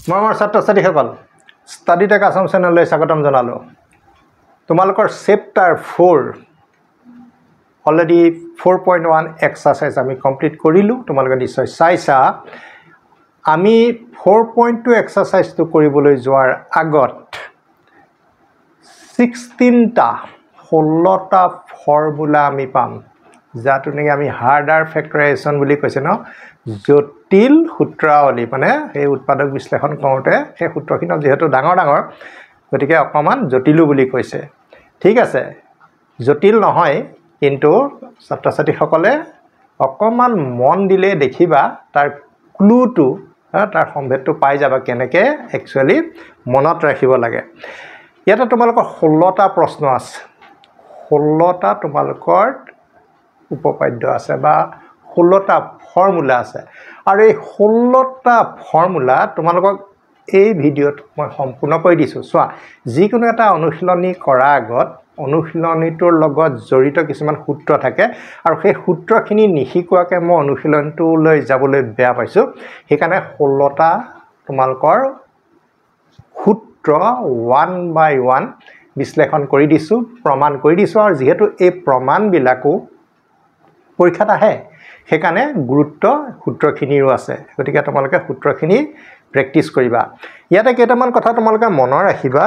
মই আমাৰ ছাত্ৰ-ছাত্ৰীসকল ষ্টাডি টেক আছাম চেনেললৈ স্বাগতম জনালোঁ। তোমালোকৰ চেপ্টাৰ 4 অলৰেডি 4.1 এক্সাৰচাইজ আমি কমপ্লিট কৰিলোঁ। তোমালোকে নিশ্চয় চাইছা। আমি 4.2 এক্সাৰচাইজটো কৰিবলৈ যোৱাৰ আগত 16টা ফৰ্মুলা আমি পাম, যাটো নেকি আমি হাৰ্ডাৰ ফেক্টৰাইজেশ্যন বুলি কৈছে ন, জটিল সূত্ৰাৱলী, মানে সেই উৎপাদক বিশ্লেষণ কৰোঁতে সেই সূত্ৰখিনি যিহেতু ডাঙৰ গতিকে অকণমান জটিলো বুলি কৈছে। ঠিক আছে, জটিল নহয়, কিন্তু ছাত্ৰ ছাত্ৰীসকলে অকণমান মন দিলে দেখিবা তাৰ ক্লুটো, তাৰ সম্ভেদটো পাই যাবা কেনেকৈ একচুৱেলি মনত ৰাখিব লাগে। ইয়াতে তোমালোকৰ 16টা প্ৰশ্ন আছে, 16টা তোমালোকৰ উপপাদ্য আছে বা 16টা ফৰ্মুলা আছে। আৰু এই 16টা ফৰ্মুলা তোমালোকক এই ভিডিঅ'ত মই সম্পূৰ্ণ কৰি দিছোঁ। চোৱা, যিকোনো এটা অনুশীলনী কৰাৰ আগত অনুশীলনীটোৰ লগত জড়িত কিছুমান সূত্ৰ থাকে, আৰু সেই সূত্ৰখিনি নিশিকোৱাকৈ মই অনুশীলনটোলৈ যাবলৈ বেয়া পাইছোঁ। সেইকাৰণে 16টা তোমালোকৰ সূত্ৰ 1 by 1 বিশ্লেষণ কৰি দিছোঁ, প্ৰমাণ কৰি দিছোঁ। আৰু যিহেতু এই প্ৰমাণবিলাকো পৰীক্ষাত আহে, সেইকাৰণে গুৰুত্ব সূত্ৰখিনিৰো আছে। গতিকে তোমালোকে সূত্ৰখিনি প্ৰেক্টিছ কৰিবা। ইয়াতে কেইটামান কথা তোমালোকে মনত ৰাখিবা।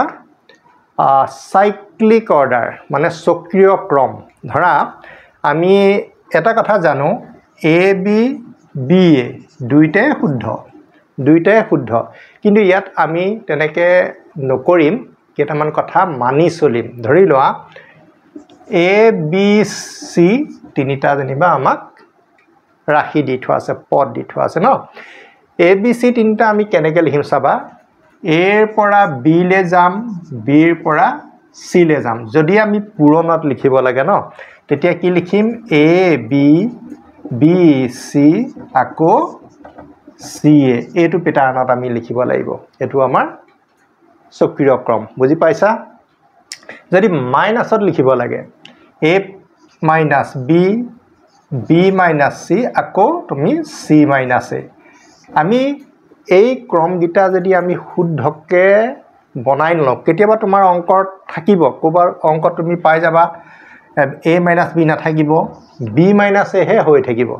চাইক্লিক অৰ্ডাৰ মানে চক্ৰীয় ক্ৰম। ধৰা আমি এটা কথা জানো, এ বি বি এ দুইটাই শুদ্ধ, কিন্তু ইয়াত আমি তেনেকৈ নকৰিম, কেইটামান কথা মানি চলিম। ধৰি লোৱা এ বি চি তিনিটা যেনিবা আমাক ৰাশি দি থোৱা আছে, পদ দি থোৱা আছে ন। এ বি চি তিনিটা আমি কেনেকৈ লিখিম চাবা। এৰ পৰা বিলৈ যাম, বিৰ পৰা চিলৈ যাম। যদি আমি পূৰণত লিখিব লাগে ন, তেতিয়া কি লিখিম? এ বি বি চি আকৌ চি এ, এইটো পেটাৰ্ণত আমি লিখিব লাগিব। এইটো আমাৰ চক্ৰীয় ক্ৰম, বুজি পাইছা? যদি মাইনাছত লিখিব লাগে, a minus b, b minus c আকৌ তুমি চি মাইনাছ এ। আমি এই ক্ৰমকেইটা যদি আমি শুদ্ধকৈ বনাই নলওঁ, কেতিয়াবা তোমাৰ অংকত থাকিব, ক'ৰবাৰ অংকত তুমি পাই যাবা এ মাইনাছ বি নাথাকিব, বি মাইনাছ এহে হৈ থাকিব।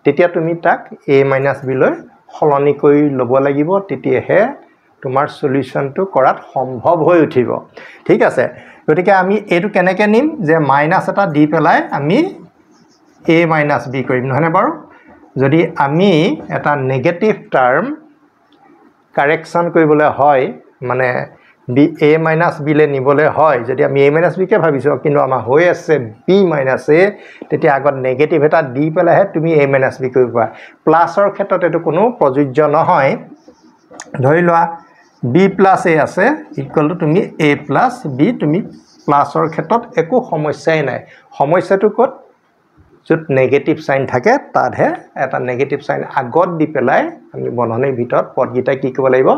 তেতিয়া তুমি তাক এ মাইনাছ বিলৈ সলনি কৰি ল'ব লাগিব, তেতিয়াহে তোমাৰ চলিউশ্যনটো কৰাত সম্ভৱ হৈ উঠিব। ঠিক আছে, গতিকে আমি এইটো কেনেকৈ নিম, যে মাইনাছ এটা দি পেলাই আমি এ মাইনাছ বি কৰিম, নহয়নে বাৰু? যদি আমি এটা নেগেটিভ টাৰ্ম কাৰেকশ্যন কৰিবলৈ হয়, মানে বি এ মাইনাছ বিলৈ নিবলৈ হয়, যদি আমি এ মাইনাছ বিকে ভাবিছোঁ কিন্তু আমাৰ হৈ আছে বি মাইনাছ এ, তেতিয়া আগত নেগেটিভ এটা দি পেলাইহে তুমি এ মাইনাছ বি কৰিব পাৰা। প্লাছৰ ক্ষেত্ৰত এইটো কোনো প্ৰযোজ্য নহয়। ধৰি লোৱা বি প্লাছ এ আছে ইকুৱেল টু তুমি এ প্লাছ বি, তুমি প্লাছৰ ক্ষেত্ৰত একো সমস্যাই নাই। সমস্যাটো ক'ত? য'ত নেগেটিভ চাইন থাকে তাতহে এটা নেগেটিভ চাইন আগত দি পেলাই আমি বন্ধনীৰ ভিতৰত পদকেইটা কি কৰিব লাগিব?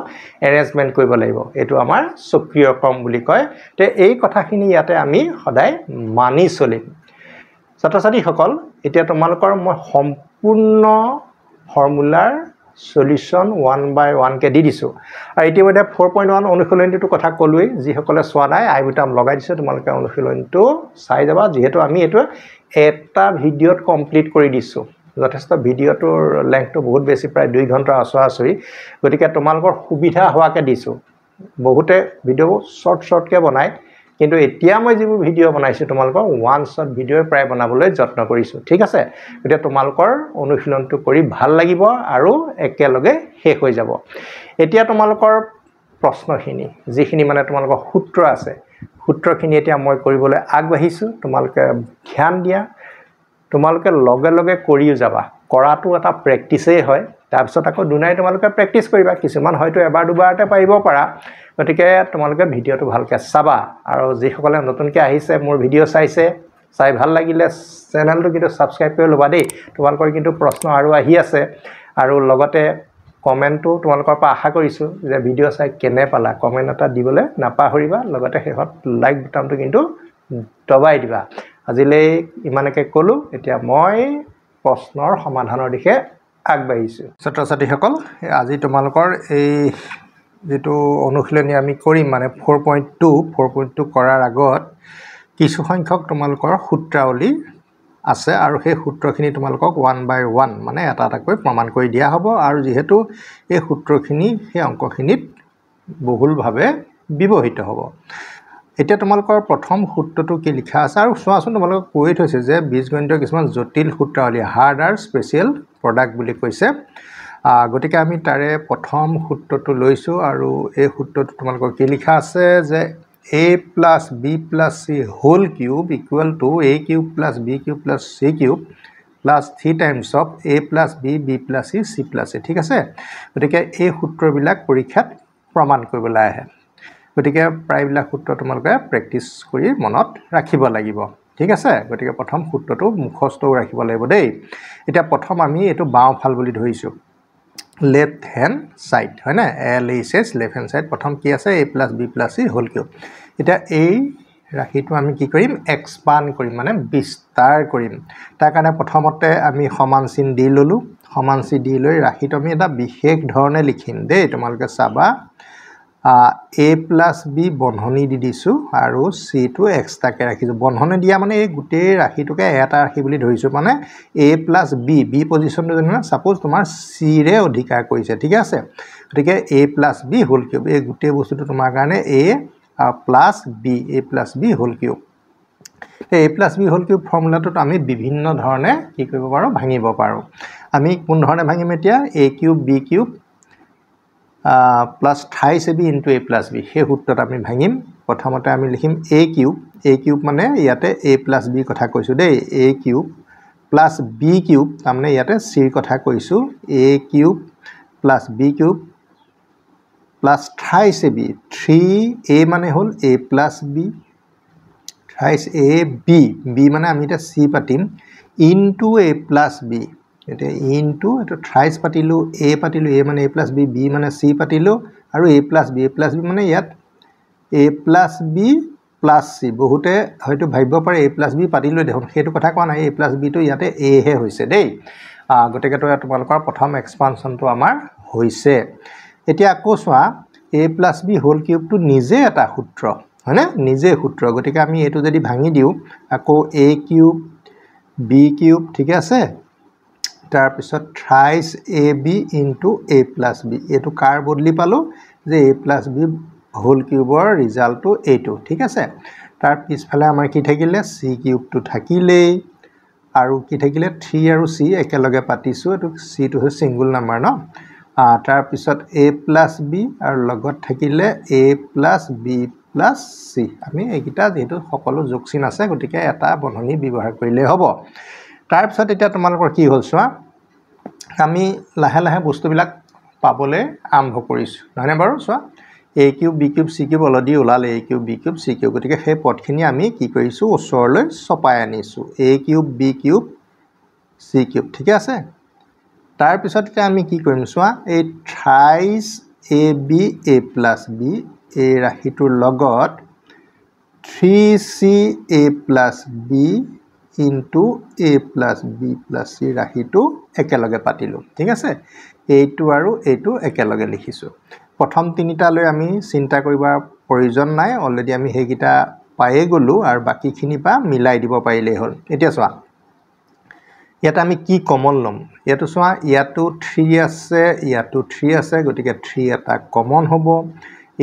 এৰেঞ্জমেণ্ট কৰিব লাগিব। এইটো আমাৰ চক্ৰীয় ক্ৰম বুলি কয়। তে এই কথাখিনি ইয়াতে আমি সদায় মানি চলিম। ছাত্ৰ ছাত্ৰীসকল, এতিয়া তোমালোকৰ মই সম্পূৰ্ণ ফৰ্মুলাৰ চলিউশ্যন 1 by 1কৈ দি দিছোঁ। আৰু ইতিমধ্যে 4.1 অনুশীলনীটোৰ কথা ক'লোৱেই। যিসকলে চোৱা নাই আই বুটাম লগাই দিছোঁ, তোমালোকে অনুশীলনীটো চাই যাবা। যিহেতু আমি এইটো এটা ভিডিঅ'ত কমপ্লিট কৰি দিছোঁ, যথেষ্ট ভিডিঅ'টোৰ লেংথটো বহুত বেছি, প্ৰায় 2 ঘণ্টা ওচৰা-ওচৰি। গতিকে তোমালোকৰ সুবিধা হোৱাকৈ দিছোঁ। বহুতে ভিডিঅ'বোৰ শ্বৰ্টকৈ বনায়, কিন্তু এতিয়া মই যিবোৰ ভিডিঅ' বনাইছোঁ তোমালোকৰ 1 শ্বৰ্ট ভিডিঅ'ই প্ৰায় বনাবলৈ যত্ন কৰিছোঁ। ঠিক আছে, গতিকে তোমালোকৰ অনুশীলনটো কৰি ভাল লাগিব আৰু একেলগে শেষ হৈ যাব। এতিয়া তোমালোকৰ প্ৰশ্নখিনি, যিখিনি মানে তোমালোকৰ সূত্ৰ আছে, সূত্ৰখিনি এতিয়া মই কৰিবলৈ আগবাঢ়িছোঁ। তোমালোকে ধ্যান দিয়া, তোমালোকে লগে লগে কৰিও যাবা। কৰাটো এটা প্ৰেক্টিছেই হয়, তাৰপিছত আকৌ দুনাই তোমালোকে প্ৰেক্টিছ কৰিবা। কিছুমান হয়তো এবাৰ দুবাৰতে পাৰিব পাৰা। গতিকে তোমালোকে ভিডিঅ'টো ভালকৈ চাবা। আৰু যিসকলে নতুনকৈ আহিছে, মোৰ ভিডিঅ' চাই ভাল লাগিলে চেনেলটো কিন্তু ছাবস্ক্ৰাইব কৰি ল'বা দেই। তোমালোকৰ কিন্তু প্ৰশ্ন আৰু আহি আছে, আৰু লগতে কমেণ্টটো তোমালোকৰ পৰা আশা কৰিছোঁ যে ভিডিঅ' চাই কেনে পালা, কমেণ্ট এটা দিবলৈ নাপাহৰিবা। লগতে শেষত লাইক বুটামটো কিন্তু দবাই দিবা। আজিলৈ ইমানকৈ ক'লোঁ। এতিয়া মই প্ৰশ্নৰ সমাধানৰ দিশে আগবাঢ়িছোঁ। ছাত্ৰ ছাত্ৰীসকল, আজি তোমালোকৰ এই যেটো অনুশীলনী আমি কৰিম মানে 4.2 কৰাৰ আগত কিছু সংখ্যক তোমালোকৰ সূত্ৰাৱলী আছে আৰু সেই সূত্ৰখিনি তোমালোকক 1 by 1 মানে এটা এটাকৈ প্ৰমাণ কৰি দিয়া হ'ব আৰু যেহেতু এই সূত্ৰখিনি সেই অংকখিনিত বহুলভাৱে ব্যৱহৃত হ'ব। এতিয়া তোমালোকৰ প্ৰথম সূত্ৰটো কি লিখা আছে আৰু চোৱাচোন তোমালোকক কৈ থৈছে যে বীজগণিতৰ কিছুমান জটিল সূত্ৰাৱলী হাৰ্ডাৰ স্পেচিয়েল প্ৰডাক্ট বুলি কৈছে। গতিকে আমি তাৰে প্ৰথম সূত্ৰটো লৈছোঁ আৰু এই সূত্ৰটো তোমালোকৰ কি লিখা আছে যে a plus b plus c whole cube equal to a cube plus b cube plus c cube plus 3 times of a plus b b plus c c plus a। ঠিক আছে, গতিকে এই সূত্ৰবিলাক পৰীক্ষাত প্ৰমাণ কৰিবলৈ আহে। গতিকে প্ৰায়বিলাক সূত্ৰ তোমালোকে প্ৰেক্টিছ কৰি মনত ৰাখিব লাগিব। ঠিক আছে, গতিকে প্ৰথম সূত্ৰটো মুখস্থও ৰাখিব লাগিব দেই। এতিয়া প্ৰথম আমি এইটো বাওঁফাল বুলি ধৰিছোঁ, লেফ্ট হেণ্ড সাইড হয় না, LHS লেফ্ট হেণ্ড সাইড। প্ৰথম কি আছে a plus b plus c whole cube. এতিয়া এই ৰাশিটো আমি কি কৰিম এক্সপান্ড কৰিম মানে বিস্তাৰ কৰিম। তাৰ কাৰণে প্ৰথমতে আমি সমান চিন দি ল'লোঁ, সমান চিন দি লৈ ৰাশিটো আমি এটা বিশেষ ধৰণে লিখিম দেই। তোমালোকে চাবা a plus b বন্ধনী দি দিছোঁ আৰু c টো এক্সট্ৰাকৈ ৰাখিছোঁ। বন্ধনী দিয়া মানে এই গোটেই ৰাশিটোকে এটা ৰাশি বুলি ধৰিছোঁ, মানে a plus b b পজিশ্যনটো যেনিবা ছাপ'জ তোমাৰ c ৰে অধিকাৰ কৰিছে। ঠিক আছে, গতিকে a plus b whole cube এই গোটেই বস্তুটো তোমাৰ কাৰণে a plus b whole cube. a plus b whole cube ফৰ্মুলাটোত আমি বিভিন্ন ধৰণে কি কৰিব পাৰোঁ ভাঙিব পাৰোঁ। আমি কোন ধৰণে ভাঙিম এতিয়া a cube b cube plus 2ab into a plus b সেই সূত্ৰত আমি ভাঙিম। প্ৰথমতে আমি লিখিম a কিউব মানে ইয়াতে a plus b কথা কৈছোঁ দেই, a cube plus b cube তাৰমানে ইয়াতে c কথা কৈছোঁ, a cube plus b cube plus 3ab 3a মানে হ'ল a plus b 3ab b মানে আমি এতিয়া c পাতিম ইনটু a plus b। এতিয়া ইনটু এইটো 3 পাতিলোঁ, a পাতিলোঁ, a মানে a plus b, b মানে c পাতিলোঁ আৰু a plus b মানে ইয়াত a plus b plus c। বহুতে হয়তো ভাবিব পাৰে a plus b পাতিলোঁ দেখোন, সেইটো কথা কোৱা নাই, a plus b টো ইয়াতে a হে হৈছে দেই। গতিকেতো তোমালোকৰ প্ৰথম এক্সপানশ্যনটো আমাৰ হৈছে। এতিয়া আকৌ চোৱা a plus b হোল কিউবটো নিজে এটা সূত্ৰ হয়নে, নিজে সূত্ৰ। গতিকে আমি এইটো যদি ভাঙি দিওঁ আকৌ a কিউব b কিউব, ঠিক আছে, তাৰপিছত 3ab into a plus b এইটো কাৰ বদলি পালোঁ যে a plus b হোল কিউবৰ ৰিজাল্টটো এইটো। ঠিক আছে, তাৰ পিছফালে আমাৰ কি থাকিলে c কিউবটো থাকিলেই আৰু কি থাকিলে 3 আৰু c একেলগে পাতিছোঁ, এইটো cটো হৈছে ছিংগুল নাম্বাৰ ন। তাৰপিছত a plus b আৰু লগত থাকিলে a plus b plus c। আমি এইকেইটা যিহেতু সকলো যোগ চিন আছে গতিকে এটা বন্ধনী ব্যৱহাৰ কৰিলেই হ'ব। তাৰপিছত এতিয়া তোমালোকৰ কি হ'ল চোৱা, আমি লাহে লাহে বস্তুবিলাক পাবলৈ আৰম্ভ কৰিছোঁ নহয়নে বাৰু। চোৱা a cube b cube c cube already ওলালে, a cube b cube c cube, গতিকে সেই পদখিনি আমি কি কৰিছোঁ ওচৰলৈ চপাই আনিছোঁ, a cube b cube c cube. ঠিক আছে, তাৰপিছত এতিয়া আমি কি কৰিম চোৱা, এই 3ab a plus b এই ৰাশিটোৰ লগত 3ca plus b into a plus b plus c ৰাশিটো একেলগে পাতিলোঁ। ঠিক আছে, এইটো আৰু এইটো একেলগে লিখিছোঁ। প্ৰথম তিনিটালৈ আমি চিন্তা কৰিবৰ প্ৰয়োজন নাই, অলৰেডি আমি সেইকেইটা পায়ে গ'লোঁ আৰু বাকীখিনিৰ পৰা মিলাই দিব পাৰিলেই হ'ল। এতিয়া চোৱা ইয়াত আমি কি কমন ল'ম, ইয়াতো চোৱা ইয়াতো 3 আছে, ইয়াতো 3 আছে, গতিকে 3 এটা কমন হ'ব।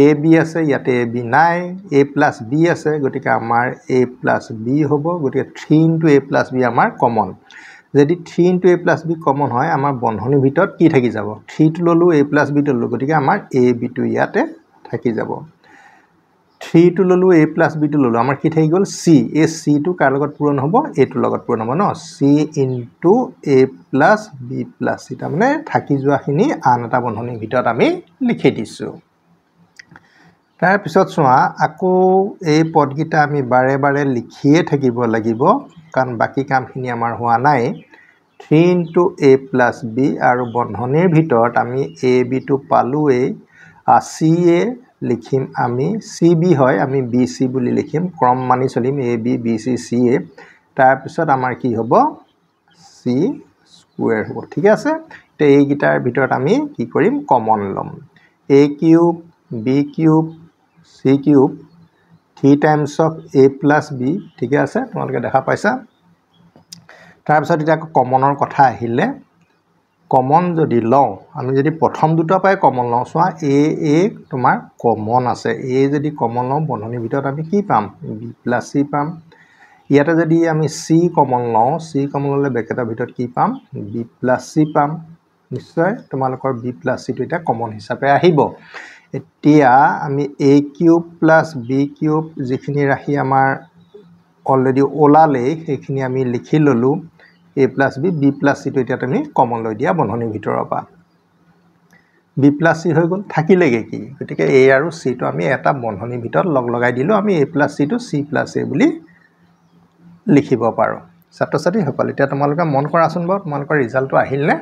a b আছে, ইয়াতে a b নাই, a plus b আছে, গতিকে আমাৰ a plus b হ'ব। গতিকে 3 ইনটু a plus b আমাৰ কমন। যদি 3 into a plus b common হয় আমাৰ বন্ধনীৰ ভিতৰত কি থাকি যাব, 3 টো ল'লোঁ a plus b টো ল'লোঁ, গতিকে আমাৰ a b টো ইয়াতে থাকি যাব। 3 টো ল'লোঁ a plus b টো ল'লোঁ, আমাৰ কি থাকি গ'ল c। এই c টো কাৰ লগত পূৰণ হ'ব, এইটোৰ লগত পূৰণ হ'ব ন, c into a plus b plus c। তাৰমানে থাকি যোৱাখিনি আন এটা বন্ধনীৰ ভিতৰত আমি লিখি দিছোঁ। তাৰপিছত চোৱা আকৌ এই পদকেইটা আমি বাৰে বাৰে লিখিয়ে থাকিব লাগিব কাৰণ বাকী কামখিনি আমাৰ হোৱা নাই। 3 ইনটু a plus b আৰু বন্ধনীৰ ভিতৰত আমি a b টো পালোঁৱেই, c a লিখিম আমি, c b হয় আমি b c বুলি লিখিম, ক্ৰম মানি চলিম a b b c c a। তাৰপিছত আমাৰ কি হ'ব c স্কুৱেৰ হ'ব ঠিক আছে তে এই গিটাৰ ভিতৰত আমি কি কৰিম কমন লম a cube b cube c cube 3 times of a plus b ঠিক আছে তোমালোকে দেখা পাইছা তাৰ পিছত এটা কমনৰ কথা আহিলে কমন যদি লও আমি যদি প্ৰথম দুটা পাই কমন লও সোৱা a তোমাৰ কমন আছে a যদি কমন লও বন্ধনীৰ ভিতৰত আমি কি পাম b প্লাছ c পাম ইয়াতে যদি আমি c কমন লও c কমন ললে ব্ৰেকেটৰ ভিতৰত কি পাম b প্লাছ c পাম নিশ্চয় তোমালোকৰ b প্লাছ c টো এটা কমন হিচাপে আহিব এতিয়া আমি a cube plus b cube যিখিনি ৰাখি আমাৰ অলৰেডি ওলালে সেইখিনি আমি লিখি ললো a plus b plus c টো এতিয়া তুমি কমন লৈ দিয়া বন্ধনীৰ ভিতৰৰ পৰা b plus c হৈ গল থাকিলেগে কি গতিকে a আৰু c টো আমি এটা বন্ধনীৰ ভিতৰত লগ লগাই দিলো আমি a plus c টো c plus a বুলি লিখিব পাৰো ছাত্ৰ-ছাত্ৰী সকল এতিয়া তোমালোকে মন কৰাচোন বাৰু তোমালোকৰ ৰিজাল্টটো আহিল নে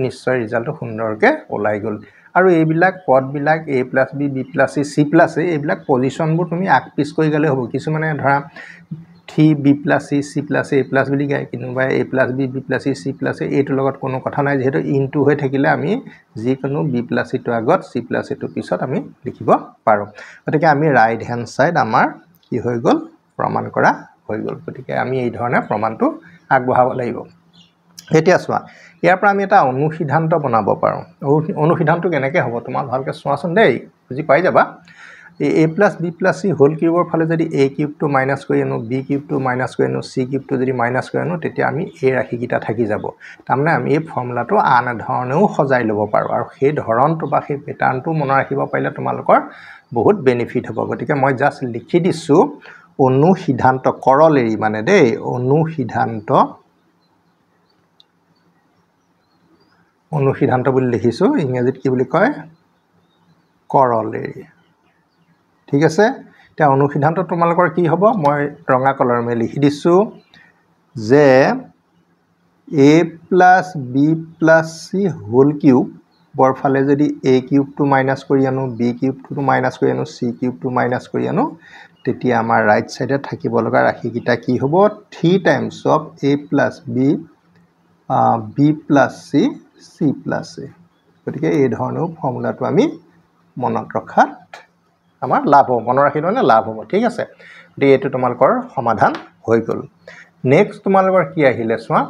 নিশ্চয় ৰিজাল্টটো সুন্দৰকে ওলাই গল আৰু এইবিলাক পদবিলাক a plus b b plus c c plus a এইবিলাক পজিশনবোৰ তুমি আকপিস কৰি গলে হ'ব কিছু মানে ধৰা 3b plus c c plus a plus বুলি গায় কিনোবা a plus b b plus c c plus a এটো লগত কোনো কথা নাই যেহেতু ইনটু হৈ থাকিলে আমি যি কোনো b plus c টো আগত c plus a টো পিছত আমি লিখিব পাৰো গতিকে আমি ৰাইট হ্যান্ড সাইড আমাৰ কি হৈ গল প্ৰমাণ কৰা হৈ গল গতিকে আমি এই ধৰণে প্ৰমাণটো আগবঢ়াব লাগিব এতিয়া চোৱা ইয়াৰ পৰা আমি এটা অনুসিদ্ধান্ত বনাব পাৰো অনুসিদ্ধান্তটো কেনেকৈ হ'ব তোমাৰ ভালকে চোৱাচোন দেই বুজি পাই যাবা a plus b plus c whole কিউবৰ ফালে যদি a কিউব টো মাইনাস কৰি আনো b কিউব টো মাইনাস কৰি আনো c কিউব টো যদি মাইনাস কৰি আনো তেতিয়া আমি a ৰাশিকিটা থাকি যাব তাৰমানে আমি এই ফৰ্মুলাটো আন ধৰণেও সজাই ল'ব পাৰো আৰু সেই ধৰণটো বা সেই প্যাটাৰ্নটো মনত ৰাখিব পাৰিলে তোমালোকৰ বহুত বেনিফিট হ'ব গতিকে মই জাস্ট লিখি দিছো অনুসিদ্ধান্ত কৰলেৰি মানে দেই অনুসিদ্ধান্ত বুলি লিখিছো ইংৰাজীত কি বুলি কয় কৰলেৰি ঠিক আছে তে অনুসিদ্ধান্ত তোমালোকৰ কি হ'ব মই ৰঙা কলৰেৰে লিখি দিছো যে a plus b plus c whole cube বৰ ফালে যদি a কিউব টো মাইনাস কৰি আনো b কিউব টো মাইনাস কৰি আনো c কিউব টো মাইনাস কৰি আনো তেতিয়া আমাৰ ৰাইট সাইডে থাকিব লগা ৰাশিকিটা কি হ'ব 3 times of a plus b b plus c c plus a গতিকে এই ধৰণৰ ফৰ্মুলাটো আমি মনত ৰখাত আমাৰ লাভ হ'ব মনত ৰাখিলে না লাভ হ'ব ঠিক আছে গতিকে এটো তোমালোকৰ সমাধান হৈ গল নেক্সট তোমালোকৰ কি আহিলে চোৱা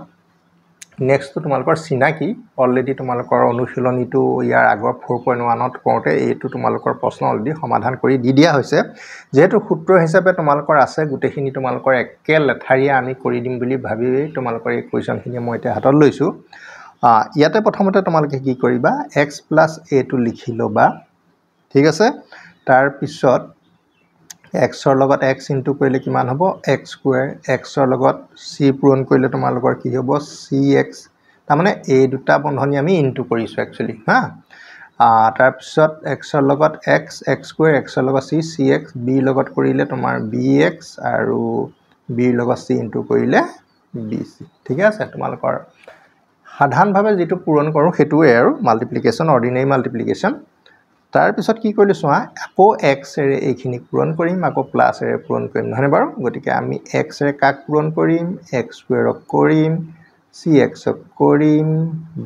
নেক্সট তোমালোকৰ চিনাকি অলৰেডি তোমালোকৰ অনুশীলনীটো ইয়াৰ আগৰ 4.1 ত কৰোতে এটো তোমালোকৰ প্ৰশ্ন অলৰেডি সমাধান কৰি দি দিয়া হৈছে যেহেতু সূত্ৰ হিচাপে তোমালোকৰ আছে গুটেখিনি তোমালোকৰ একে লেঠাৰিয়া আমি কৰি দিম বুলি ভাবি তোমালোকৰ এই কোৱেশ্চনখিনি মই এটা হাতত লৈছো ইয়াতে প্ৰথমতে তোমালোকে কি কৰিবা x + a টো লিখি লবা ঠিক আছে তাৰ পিছত x ৰ লগত x ইনটু কৰিলে কিমান হ'ব x স্কয়াৰ x ৰ লগত c পূৰণ কৰিলে তোমালোকৰ কি হ'ব cx তাৰ মানে এই দুটা বন্ধনী আমি ইনটু কৰিছো একচুয়ালি হা তাৰ পিছত x ৰ লগত x x স্কয়াৰ x ৰ লগত c cx b লগত কৰিলে তোমাৰ bx আৰু b লগত c ইনটু কৰিলে bc ঠিক আছে তোমালোকৰ সাধাৰণভাৱে যেটো পূৰণ কৰো হেতুৱে আৰু মাল্টিপ্লিকেশন অৰ্ডিনাৰী মাল্টিপ্লিকেশন তাৰ পিছত কি কৰিলো চোৱা আকৌ x এৰে এইখিনি পূৰণ কৰিম আকৌ প্লাস এৰে পূৰণ কৰিম নহনে বাৰু গতিকে আমি x এৰে কাক পূৰণ কৰিম x স্কয়াৰক কৰিম cx ক কৰিম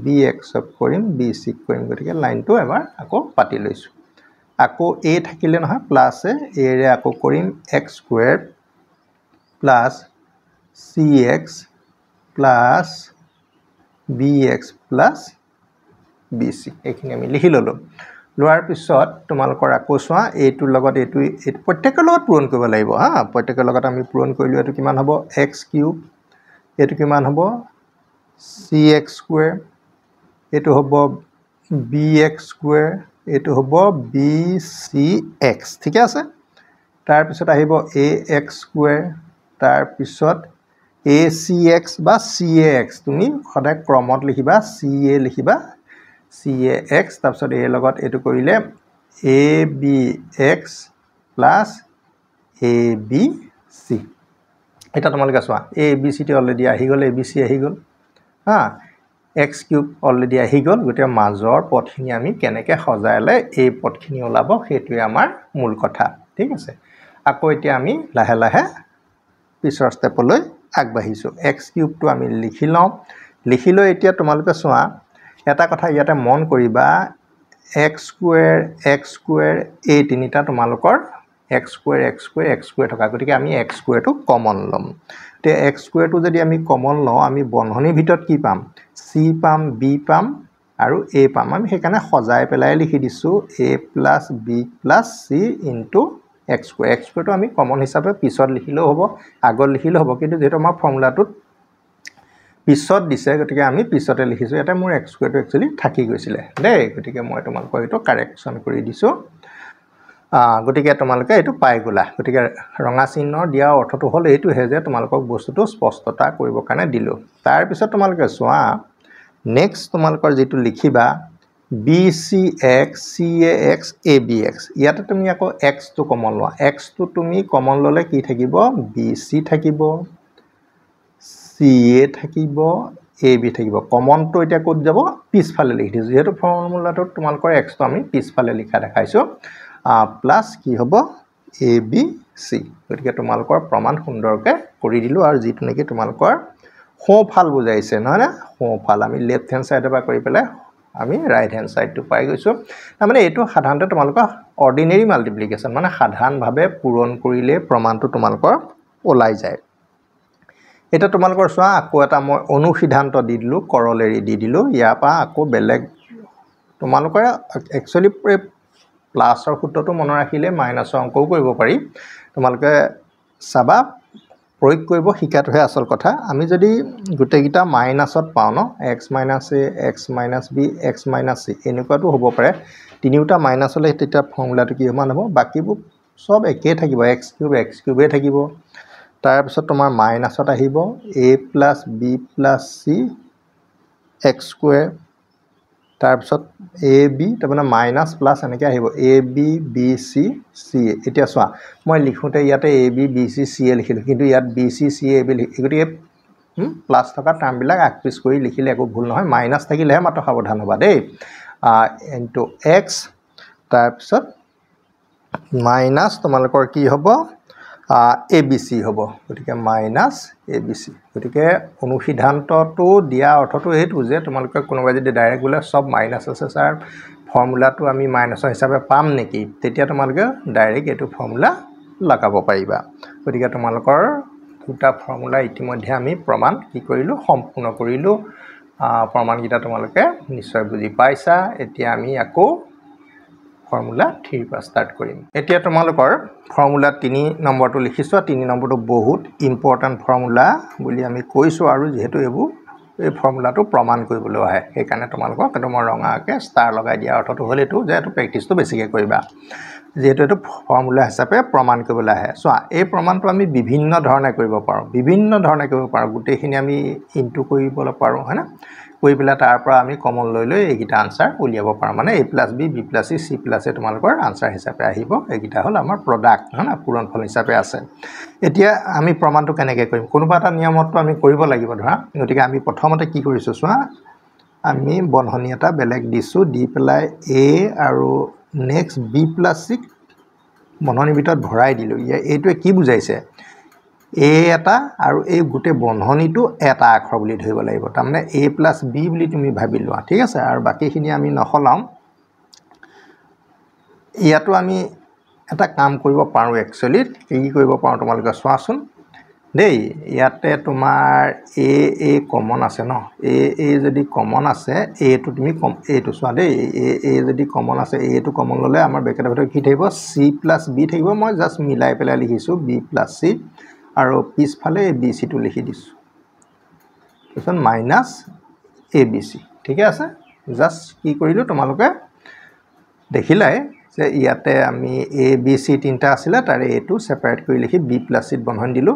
bx ক কৰিম bc ক কৰিম গতিকে লাইনটো এবাৰ আকৌ পাতি লৈছো আকৌ a থাকিলে নহয় প্লাস a এৰে আকৌ কৰিম x square plus cx plus bx plus bc এইখিনি আমি লিখি ললো লোৱাৰ পিছত তোমালোকৰ আকৌ চোৱা এটোৰ লগত এটো প্ৰত্যেকৰ লগত পূৰণ কৰিব লাগিব হা প্ৰত্যেকৰ লগত আমি পূৰণ কৰিলো এটো কিমান হ'ব x কিউব এটো কিমান হ'ব cx স্কয়াৰ এটো হ'ব bx স্কয়াৰ এটো হ'ব bcx ঠিক আছে তাৰ পিছত আহিব ax স্কয়াৰ তাৰ পিছত acx বা cax তুমি সদায় ক্ৰমত লিখিবা ca লিখিবা cax তাৰ পিছত a লগত এটো কৰিলে abx plus abc এটা তোমালোকে চোৱা abc টি অলৰেডি আহি গল abc আহি গল হা x কিউব অলৰেডি আহি গল গতে মাজৰ পদখিনি আমি কেনেকৈ সজাইলে এই পদখিনি ওলাব হেতুৱে আমাৰ মূল কথা ঠিক আছে আকৌ এতিয়া আমি লাহে লাহে পিছৰ ষ্টেপলৈ আগবাঢ়িছো x কিউব টো আমি লিখি লওঁ লিখিলৈ এতিয়া তোমালোকে চোৱা এটা কথা ইয়াতে মন কৰিবা x স্কোয়াৰ এই তিনিটা তোমালোকৰ x স্কোয়াৰ থকা গতিকে আমি x স্কোয়াৰটো কমন ল'ম তে x স্কোয়াৰটো যদি আমি কমন লওঁ আমি বন্ধনীৰ ভিতৰত কি পাম c পাম b পাম আৰু a পাম আমি সেইকাৰণে সজাই পেলাই লিখি দিছো a + b + c * x স্কোয়াৰটো আমি কমন হিচাপে পিছত লিখিলেও হ'ব আগত লিখিলেও হ'ব কিন্তু যেটো আমাৰ ফৰ্মুলাটোত পিছত দিছে গতিকে আমি পিছতে লিখিছো এটা মোৰ x স্কয়াৰটো একচুয়ালি থাকি গৈছিলে দেই গতিকে মই তোমালোকক এটো কাৰেকচন কৰি দিছো গতিকে তোমালোকে এটো পাই গলা গতিকে ৰঙা চিহ্ন দিয়া অৰ্থটো হ'ল এইটো হে যে তোমালোকক বস্তুটো স্পষ্টতা কৰিবৰ কাৰণে দিলো তাৰ পিছত তোমালোকে চোৱা নেক্সট তোমালোকৰ যেটো লিখিবা BCX CAX ABX ইয়াতে তুমি আকৌ x টো কমন লোৱা x টো তুমি কমন ললে কি থাকিব BC থাকিব CA থাকিব AB থাকিব কমন তো এটা ক'ত যাব পিছফালে লিখি দিছো যেটো ফৰ্মুলাটো তোমালোকৰ x তো আমি পিছফালে লিখা দেখাইছো প্লাস কি হ'ব ABC গতিকে তোমালোকৰ প্ৰমাণ সুন্দৰকে কৰি দিলো আৰু যেটো নেকি তোমালোকৰ সোঁফাল বুজাইছে নহয় না সোঁফাল আমি লেফট হ্যান্ড সাইডৰ পৰা কৰি পেলাই আমি ৰাইট হ্যান্ড সাইডটো পাই গৈছো মানে এটো সাধাৰণতে তোমালোকৰ অৰ্ডিনাৰী মাল্টিপ্লিকেশন মানে সাধাৰণভাৱে পূৰণ কৰিলে প্ৰমাণটো তোমালোকৰ ওলাই যায় এটা তোমালোকৰ চোৱা আকৌ এটা মই অনুসিদ্ধান্ত দি দিলো কৰলেৰি দি দিলো ইয়া পা আকৌ বেলেগ তোমালোকৰ একচুয়ালি প্লাসৰ সূত্ৰটো মন ৰাখিলে মাইনাসৰ অংকও কৰিব পাৰি তোমালোকে সাবা প্ৰয়োগ কৰিব শিকাটোহে আসল কথা আমি যদি গুটেগিটা মাইনাসত পাও ন x - a x - b x - c এনেকুৱাটো হ'ব পাৰে তিনিটা মাইনাস হলে তেতিয়া ফৰ্মুলাটো কি সমান হ'ব বাকিবোৰ সব একে থাকিব x³ এ থাকিব তাৰ পিছত তোমাৰ মাইনাসত আহিব a + b + c x square তাৰ পিছত ab তাৰমানে মাইনাস প্লাস এনেকৈ আহিব ab bc ca এতিয়া চোৱা মই লিখোতে ইয়াতে ab bc ca লিখিলো কিন্তু ইয়াত bc ca ab লিখিগতি প্লাস থকা টাৰ্ম বিলাক আকপিস কৰি লিখিলে একো ভুল নহয় মাইনাস থাকিলেহে মাত্ৰ সাৱধান হ'বা দেই ইনটু x তাৰ পিছত মাইনাস তোমালোকৰ কি হ'ব ABC হ'ব গতিকে মাইনাস ABC গতিকে অনুসিদ্ধান্তটো দিয়া অৰ্থটো হেতু যে তোমালোকে কোনোবাই যদি ডাইৰেক্ট বলে সব মাইনাস আছে স্যাৰ ফৰ্মুলাটো আমি মাইনাসৰ হিচাপে পাম নেকি তেতিয়া তোমালোকে ডাইৰেক্ট এটো ফৰ্মুলা লগাব পাৰিবা গতিকে তোমালোকৰ দুটা ফৰ্মুলা ইতিমধ্যে আমি প্ৰমাণ কি কৰিলো সম্পূৰ্ণ কৰিলো প্ৰমাণকিটা তোমালোকে নিশ্চয় বুজি পাইছা এতিয়া আমি আকৌ ফৰ্মুলা 3 পৰা স্টাৰ্ট কৰিম এতিয়া তোমালোকৰ ফৰ্মুলা 3 নম্বৰটো লিখিছো 3 নম্বৰটো বহুত ইম্পৰ্টেন্ট ফৰ্মুলা বুলি আমি কৈছো আৰু যেহেতু এই ফৰ্মুলাটো প্ৰমাণ কৰিবলৈ আহে সেইকাৰণে তোমালোকক এটো মই ৰঙাকে ষ্টাৰ লগাই দিয়া অৰ্থটো হ'ল এটো যে এটো প্ৰেক্টিছটো বেছিকে কৰিবা যেহেতু এটো ফৰ্মুলা হিচাপে প্ৰমাণ কৰিবলৈ আহে সো এই প্ৰমাণটো আমি বিভিন্ন ধৰণে কৰিব পাৰো গুটেখিনি আমি ইনটু কৰিব পাৰো হয়না কৰি পেলা তাৰ পৰা আমি কমন লৈ এইগিটা আনসাৰ উলিয়াব পাৰো মানে a + b b + c c + a তোমালোকৰ আনসাৰ হিচাপে আহিব এইগিটা হ'ল আমাৰ প্ৰডাক্ট হয়না পূৰণফল হিচাপে আছে এতিয়া আমি প্ৰমাণটো কেনেকৈ কৰিম কোনোবা এটা নিয়মটো আমি কৰিব লাগিব ধৰা গতিকে আমি প্ৰথমতে কি কৰিছো চোৱা আমি বন্ধনী এটা বেলেগ দিছো দি পেলাই a আৰু নেক্সট b + c বন্ধনীৰ ভিতৰত ভৰাই দিলো এইটোৱে কি বুজাইছে a এটা আৰু এই গুটে বন্ধনীটো এটা আখৰ বুলি ধৰিব লাগিব তাৰমানে a + b বুলি তুমি ভাবি লোৱা ঠিক আছে আৰু বাকিখিনি আমি নখলাম ইয়াতো আমি এটা কাম কৰিব পাৰো একচুয়ালি কি কৰিব পাৰো তোমালোকে চোৱাচোন দেই ইয়াতে তোমাৰ a কমন আছে ন a যদি কমন আছে a টো তুমি a টো চোৱা দেই a যদি কমন আছে a টো কমন ললে আমাৰ ব্ৰেকেটৰ ভিতৰত কি থাকিব c + b থাকিব মই জাস্ট মিলাই পেলাই লিখিছো b + c আৰু পিছফালে ABC টো লিখি দিছো তাৰপিছত মাইনাস ABC ঠিক আছে জাস্ট কি কৰিলো তোমালোকে দেখিলাই যে ইয়াতে আমি ABC তিনটা আছিল তাৰে a টো সেপাৰেট কৰি লিখি b + c বন্ধনী দিলো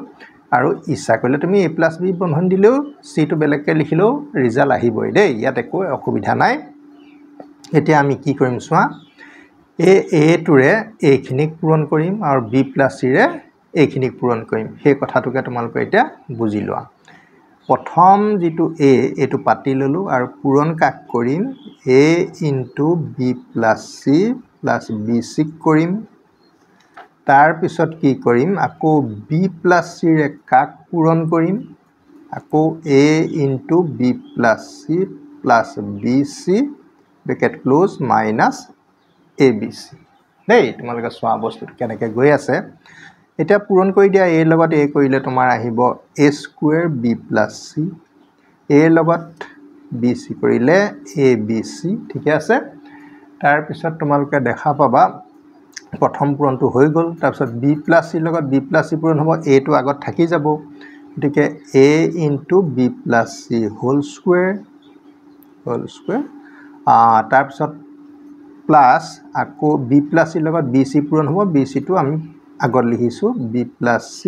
আৰু ইচ্ছা কৰিলে তুমি a + b বন্ধনী দিলেও c টো বেলেগকে লিখিলেও ৰিজাল্ট আহিবই দেই ইয়াত একো অসুবিধা নাই এতিয়া আমি কি কৰিম চোৱা a টোৰে এইখিনিক পূৰণ কৰিম আৰু b + c ৰে এইখিনিক পূৰণ কৰিম সেই কথাটোকে তোমালোকে এতিয়া বুজি লোৱা প্ৰথম যেটো a এটো পাতি ললো আৰু পূৰণ কাক কৰিম a * b + c + bc কৰিম তাৰ পিছত কি কৰিম আকৌ b + c ৰে কাক পূৰণ কৰিম আকৌ a into b plus c plus bc bracket close minus abc দেই তোমালোকে চোৱা বস্তুটো কেনেকৈ গৈ আছে এতিয়া পূৰণ কৰি দিয়া a লগত a কৰিলে তোমাৰ আহিব a square b plus c a লগত bc কৰিলে abc ঠিক আছে তাৰ পিছত তোমালোকে দেখা পাবা প্ৰথম পূৰণটো হৈ গ'ল তাৰ পিছত b plus c লগত b plus c পূৰণ হ'ব a টো আগত থাকি যাব গতিকে a into b plus c whole square তাৰ পিছত প্লাস আকৌ b plus c লগত bc পূৰণ হ'ব bc টো আমি আগত লিখিছো b plus c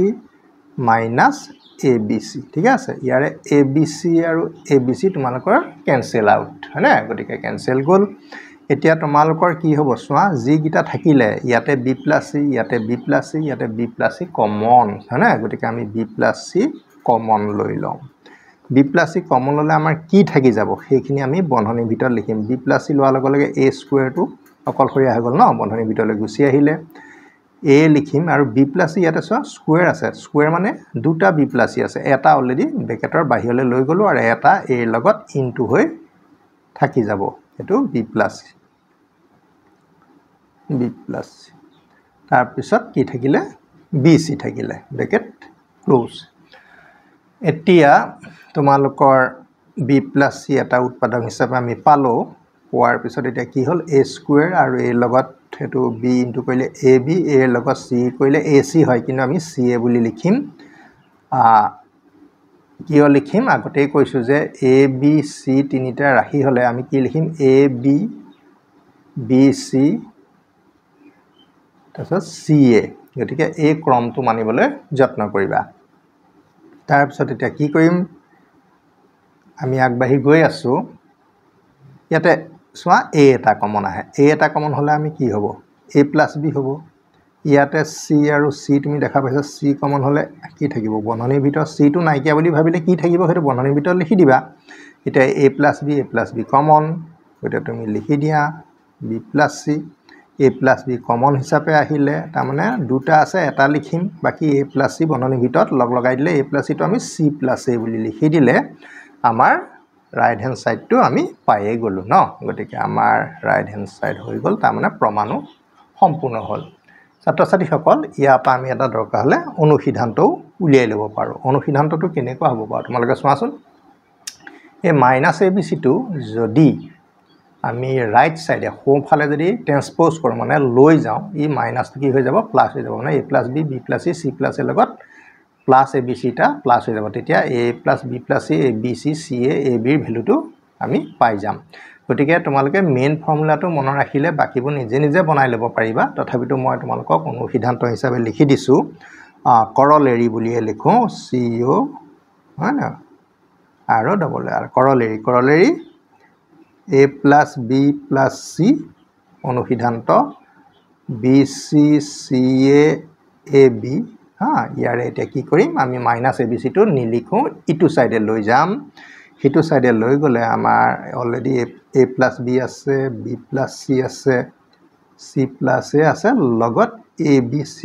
minus abc ঠিক আছে ইয়াৰে abc আৰু abc তোমালোকৰ কেনসেল আউট হয়নে গতিকে কেনসেল গ'ল এতিয়া তোমালোকৰ কি হ'ব চোৱা যি গিটা থাকিলে ইয়াতে b plus c ইয়াতে b plus c ইয়াতে b plus c কমন হয়নে গতিকে আমি b plus c কমন লৈ লম b plus c কমন ললে আমাৰ কি থাকি যাব সেইখিনি আমি বন্ধনীৰ ভিতৰত লিখিম b plus c লোৱাৰ লগে লগে a স্কয়াৰ টো অকলশৰীয়া হৈ গ'ল ন বন্ধনীৰ ভিতৰলৈ গুছি আহিলে a লিখিম আৰু b plus c ইয়াতে চোৱা স্কয়াৰ আছে স্কয়াৰ মানে দুটা b plus c আছে এটা অলৰেডি ব্ৰেকেটৰ বাহিৰলৈ লৈ গলো আৰু এটা a লগত ইনটু হৈ থাকি যাব এটো b plus তাৰ পিছত কি থাকিলে bc থাকিলে ব্ৰেকেট ক্লোজ এতিয়া তোমালোকৰ b plus c এটা উৎপাদক হিচাপে আমি পালো পোৱাৰ পিছত এতিয়া কি হ'ল a স্কয়াৰ আৰু a লগত হেতু b ইনটু কৰিলে ab a লগত c কৰিলে ac হয় কিন্তু আমি ca বুলি লিখিম কিয় লিখিম আগতেই কৈছো যে a b c তিনিটা ৰাখি হলে আমি কি লিখিম a b b c তাৰপিছত ca গতিকে এই ক্ৰমটো মানিবলৈ যত্ন কৰিবা তাৰ পিছত এতিয়া কি কৰিম আমি আগবাঢ়ি গৈ আছো ইয়াতে সোয়া a এটা কমন আহে a এটা কমন হলে আমি কি হ'ব a plus b হ'ব ইয়াতে c আৰু c তুমি দেখা পাইছা c কমন হলে কি থাকিব বন্ধনীৰ ভিতৰত c টো নাইকিয়া বুলি ভাবিলে কি থাকিব হেতু বন্ধনীৰ ভিতৰত লিখি দিবা এটা a plus b কমন এটা তুমি লিখি দিয়া b plus c a plus b common হিচাপে আহিলে তাৰ মানে দুটা আছে এটা লিখিম বাকি a plus c বন্ধনীৰ ভিতৰত লগ লগাই দিলে a plus c টো আমি c plus a বুলি লিখি দিলে আমাৰ ৰাইট হ্যান্ড সাইড টো আমি পায়ে গলো ন গতিকে আমাৰ ৰাইট হ্যান্ড সাইড হৈ গল তাৰ মানে প্ৰমাণো সম্পূৰ্ণ হ'ল ছাত্ৰ-ছাত্ৰী সকল ইয়া পা আমি এটা দৰকাৰ হলে অনুসিদ্ধান্তও উলিয়াই লব পাৰো অনুসিদ্ধান্তটো কেনেকুৱা হ'ব বাৰু তোমালোকে চোৱাচোন এই মাইনাস abc টো যদি আমি ৰাইট সাইডে সোঁফালে যদি ট্ৰান্সপোজ কৰো মানে লৈ যাও ই মাইনাস কি হৈ যাব প্লাস হৈ যাব মানে a plus b b plus c c plus a লগত plus abc টা প্লাস হৈ যাব তেতিয়া a plus b plus c abc ca ab ৰ ভ্যালুটো আমি পাই যাম গতিকে তোমালোকে মেইন ফৰ্মুলাটো মনত ৰাখিলে বাকিবোৰ নিজে নিজে বনাই ল'ব পাৰিবা তথাপিতো মই তোমালোকক অনুসিদ্ধান্ত হিচাপে লিখি দিছো কৰলেৰী বুলিয়ে লিখো co হয় না আৰু double r কৰলেৰী a plus b plus c অনুসিদ্ধান্ত bc ca ab ইয়াৰে এটা কি কৰিম আমি মাইনাস abc টো নিলিখো ইটো সাইডে লৈ যাম হিটো সাইডে লৈ গলে আমাৰ অলৰেডি a plus b আছে b plus c আছে c plus a আছে লগত abc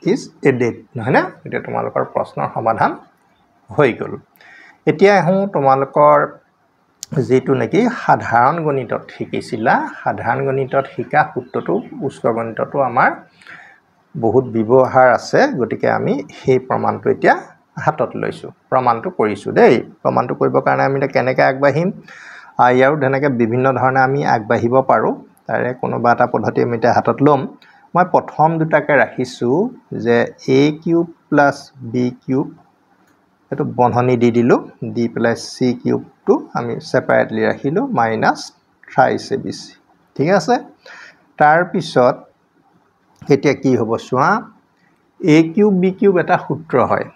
is added নহয় না এটা তোমালোকৰ প্ৰশ্নৰ সমাধান হৈ গল এতিয়া হু তোমালোকৰ যেটো নেকি সাধাৰণ গণিতত শিকিছিলা সাধাৰণ গণিতত শিকা সূত্ৰটো উচ্চ গণিতটো আমাৰ বহুত ব্যৱহাৰ আছে গতিকে আমি সেই প্ৰমাণটো এতিয়া হাতত লৈছো প্ৰমাণটো কৰিছো দেই প্ৰমাণটো কৰিবৰ কাৰণে আমি কেনেকৈ আগবাঢ়িম ইয়াৰ ধৰণে বিভিন্ন ধৰণে আমি আগবাঢ়িব পাৰো তাৰে কোনোবা এটা পদ্ধতি আমি এটা হাতত লম মই প্ৰথম দুটাকে ৰাখিছো যে a cube plus b cube এটো বন্ধনী দি দিলো d প্লাস c কিউব টো আমি সেপাৰেটলি ৰাখিলো মাইনাস 3abc ঠিক আছে তাৰ পিছত এতিয়া কি হ'ব সোয়া a কিউব b কিউব এটা সূত্ৰ হয়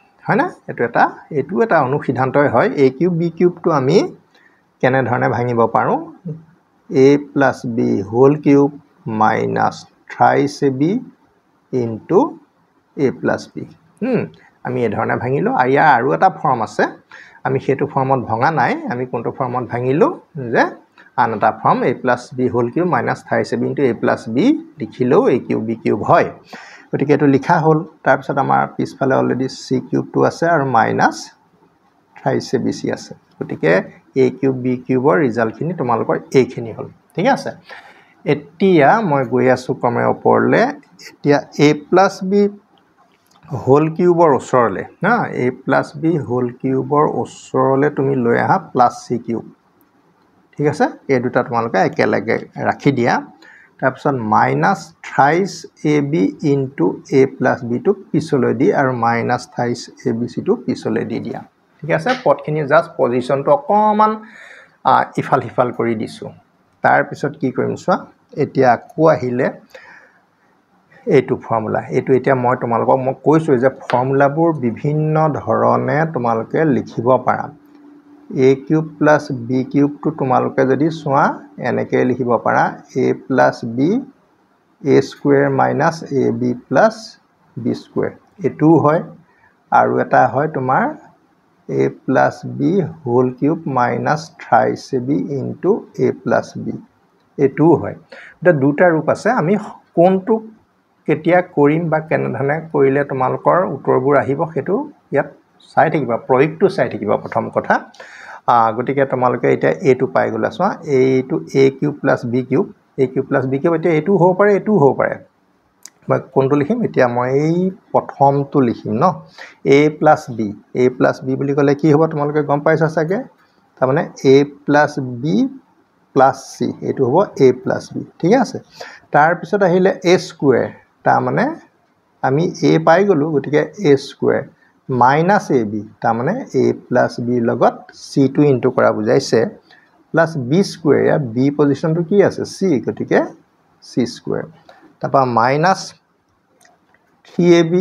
না এটো এটা অনুসিদ্ধান্তই হয় a কিউব b কিউব টো আমি কেনে ধৰণে ভাঙিব পাৰো a plus b whole cube minus 3ab into a plus b আমি এই ধৰণে ভাঙিলো আইয়া আৰু এটা ফৰ্ম আছে আমি হেতু ফৰ্মত ভঙা নাই আমি কোনটো ফৰ্মত ভাঙিলো যে আন এটা form a plus b whole cube minus 3ab into a plus b লিখিলো a cube b cube হয় গতিকে এটো লিখা হ'ল তাৰ পিছত আমাৰ পিছফালে অলৰেডি c cube টো আছে আৰু minus thrice a b c আছে গতিকে a কিউব b কিউবৰ ৰিজাল্টখিনি তোমালোকৰ এইখিনি হ'ল ঠিক আছে এতিয়া মই গৈ আছো ক্ৰমে ওপৰলে এতিয়া a + b হোল কিউবৰ ওচৰলে না a + b হোল কিউবৰ ওচৰলে তুমি লৈ আহা + c কিউব ঠিক আছে এই দুটা তোমালোকে একেলগে ৰাখি দিয়া তাৰপিছত minus thrice ab into a + b টু পিছলৈ দি আৰু মাইনাস থ্ৰাইস abc টু পিছলৈ দি দিয়া ঠিক আছে পদখিনি জাস্ট পজিশনটো অকমান ইফাল হিফাল কৰি দিছো তাৰ পিছত কি কৰিম চোৱা এতিয়া আকৌ আহিলে এইটো ফৰ্মুলা এইটো এতিয়া মই তোমালোকক মই কৈছো যে ফৰ্মুলাবোৰ বিভিন্ন ধৰণে তোমালোকে লিখিব পাৰা a কিউব + b কিউব টু তোমালোকে যদি চোৱা এনেকৈ লিখিব পাৰা a + b a square minus ab + b square এটো হয় আৰু এটা হয় তোমাৰ a + b whole cube minus thrice ab into a + b এটো হয় এটা দুটা ৰূপ আছে আমি কোনটো কেতিয়া কৰিম বা কেনেধৰণে কৰিলে তোমালোকৰ উত্তৰবোৰ আহিব হেতু ইয়াত চাই থাকিবা প্ৰয়োগটো চাই থাকিবা প্ৰথম কথা গতিকে তোমালোকে এতিয়া এটো পাই গলা চোৱা এইটো a cube + b cube a cube + b cube এতিয়া এটো হ'ব পাৰে এটো হ'ব পাৰে মই কোনটো লিখিম এতিয়া মই এই প্ৰথমটো লিখিম ন a + b বুলি ক'লে কি হ'ব তোমালোকে গম পাইছা চাগে তাৰ মানে a + b + c এটো হ'ব a + b ঠিক আছে তাৰ পিছত আহিলে a স্কয়াৰ তাৰ মানে আমি a পাই গলো গতিকে a স্কয়াৰ মাইনাস ab তাৰ মানে a + b লগত c টু ইনটু কৰা বুজাইছে প্লাস b স্কয়াৰ या b পজিশনটো কি আছে c গতিকে c স্কয়াৰ তাপা মাইনাস 3ab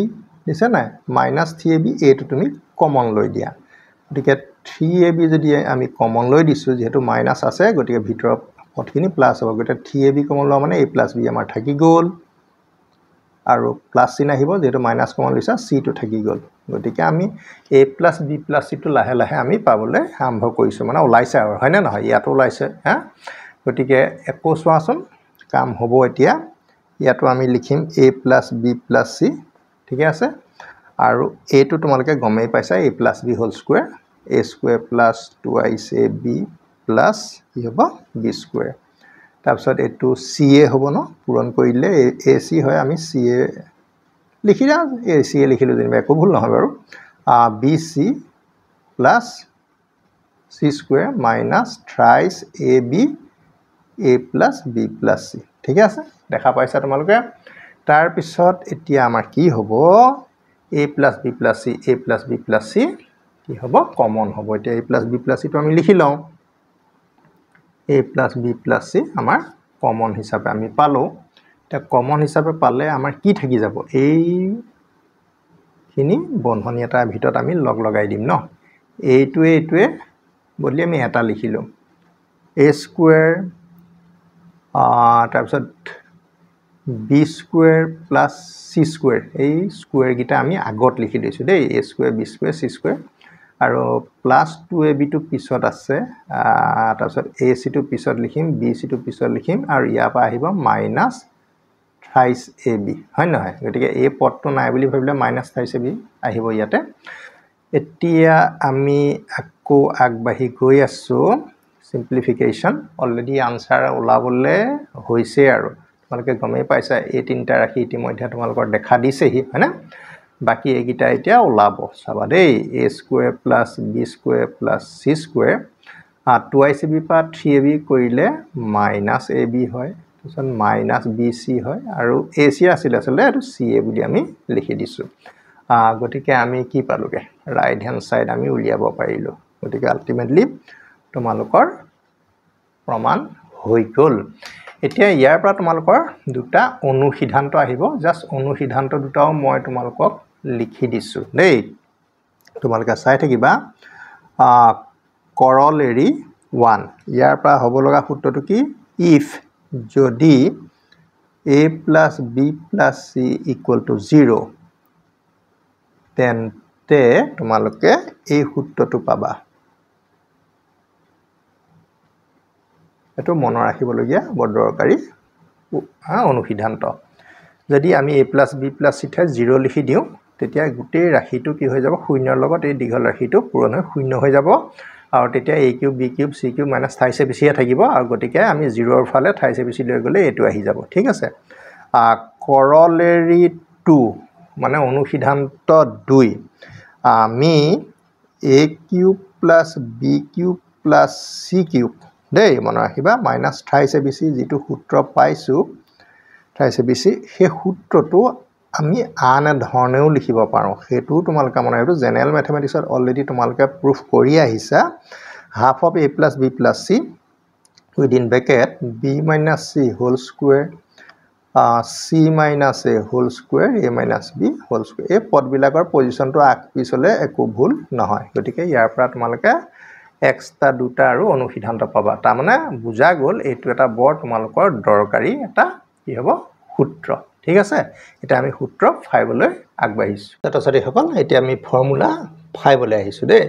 দিছে না মাইনাস 3ab a টো তুমি কমন লৈ দিয়া গতিকে 3ab যদি আমি কমন লৈ দিছো যেহেতু মাইনাস আছে গতিকে ভিতৰৰ পদখিনি প্লাস হ'ব গতিকে 3ab কমন লোৱা মানে a + b আমাৰ থাকি গ'ল আৰু প্লাস চিন আহিব যেটো মাইনাস কমন লৈছা c টো থাকি গ'ল গতিকে আমি a + b + c টো লাহে লাহে আমি পাবলৈ আৰম্ভ কৰিছো মানে ওলাইছে আৰু হয়নে নহয় ইয়াত ওলাইছে হা গতিকে একো চোৱাচোন কাম হ'ব এতিয়া ইয়াতো আমি লিখিম a + b + c ঠিক আছে আৰু a টো তোমালোকে গমেই পাইছা a + b whole square a square + 2ab + কি হ'ব b স্কয়াৰ তাৰপিছত এটো ca হ'ব ন পূৰণ কৰিলে ac হয় আমি ca লিখি যাম ac লিখিলো যেনিবা একো ভুল নহয় বাৰু bc + c square minus thrice ab a + b + c ঠিক আছে দেখা পাইছা তোমালোকে তাৰ পিছত এতিয়া আমাৰ কি হ'ব a + b + c a + b + c কি হ'ব কমন হ'ব এতিয়া a + b + c টো আমি লিখি লওঁ a + b + c আমাৰ কমন হিচাপে আমি পালো তে কমন হিচাপে পালে আমাৰ কি থাকি যাব এই খিনি বন্ধনী এটাৰ ভিতৰত আমি লগ লগাই দিম ন এইটোৱে বদলি আমি এটা লিখিলো a স্কয়াৰ তাৰ পিছত b স্কয়াৰ + c স্কয়াৰ এই স্কয়াৰ গিটা আমি আগত লিখি দিছো দেই a square b square c square আৰু +2ab টো পিছত আছে তাৰ পিছত ac টো পিছত লিখিম bc টো পিছত লিখিম আৰু ইয়াৰ পৰা আহিব মাইনাস থ্ৰাইস ab হয় নহয় গতিকে এই পদটো নাই বুলি ভাবিলে মাইনাস থ্ৰাইস ab আহিব ইয়াতে এতিয়া আমি আকৌ আগবাঢ়ি গৈ আছো সিম্পলিফিকেশন অলৰেডি আনসাৰ ওলাবলে হৈছে আৰু তোমালোকে গমেই পাইছা এই তিনটা ৰাখি ইতিমধ্যে তোমালোকৰ দেখা দিছেহি হয়নে বাকি এইগিটা এতিয়া ওলাব চাবা দেই a square + b square + c square 2ab পা 3ab কৰিলে -ab হয় তাৰপিছত -bc হয় আৰু ac আছিল আসলে এটো ca বুলি আমি লিখি দিছো গতিকে আমি কি পালোগে ৰাইট হ্যান্ড সাইড আমি উলিয়াব পাৰিলো গতিকে আলটিমেটলি তোমালোকৰ প্ৰমাণ হৈ গল এতিয়া ইয়াৰ পৰা তোমালোকৰ দুটা অনুসিদ্ধান্ত আহিব জাস্ট অনুসিদ্ধান্ত দুটাও মই তোমালোকক লিখি দিছো দেই তোমালোকে চাই থাকিবা corollary 1 ইয়াৰ পৰা হ'ব লগা সূত্ৰটো কি if যদি a + b + c = 0 তেন্তে তোমালোকে এই সূত্ৰটো পাবা এটো মন ৰাখিবলগীয়া বৰ দৰকাৰী অনুসিদ্ধান্ত যদি আমি a + b + c ঠাই 0 লিখি দিও তেতিয়া গোটেই ৰাশিটো কি হৈ যাব শূন্যৰ লগত এই দীঘল ৰাশিটো পূৰণ হৈ শূন্য হৈ যাব আৰু তেতিয়া a cube b cube c cube minus thrice a b চিহে থাকিব আৰু গতিকে আমি 0ৰ ফালে থাইছ এ বি চি লৈ গ'লে এইটো আহি যাব ঠিক আছে কৰলেৰী 2 মানে অনুসিদ্ধান্ত 2 আমি a cube plus b cube plus c cube দেই মনত ৰাখিবা minus thrice a B C যিটো সূত্ৰ পাইছোঁ থাইছ এ বি চি সেই সূত্ৰটো আমি আন ধৰণেও লিখিব পাৰোঁ সেইটো তোমালোকে মনে ৰাখিবা জেনেৰেল মেথমেটিক্সত অলৰেডি তোমালোকে প্ৰুফ কৰি আহিছা half of a plus b plus c within bracket b minus c whole square c minus a whole square a minus b whole square এই পদবিলাকৰ পজিশ্যনটো আগ পিছলৈ একো ভুল নহয় গতিকে ইয়াৰ পৰা তোমালোকে এক্সট্ৰা দুটা আৰু অনুসিদ্ধান্ত পাবা তাৰমানে বুজা গ'ল এইটো এটা বৰ তোমালোকৰ দৰকাৰী এটা কি হ'ব সূত্ৰ ঠিক আছে এটা আমি সূত্ৰ 5 লৈ আগবাঢ়িছোঁ ছাত্ৰ-ছাত্ৰীসকল এতিয়া আমি ফৰ্মুলা 5 লৈ আহিছোঁ দেই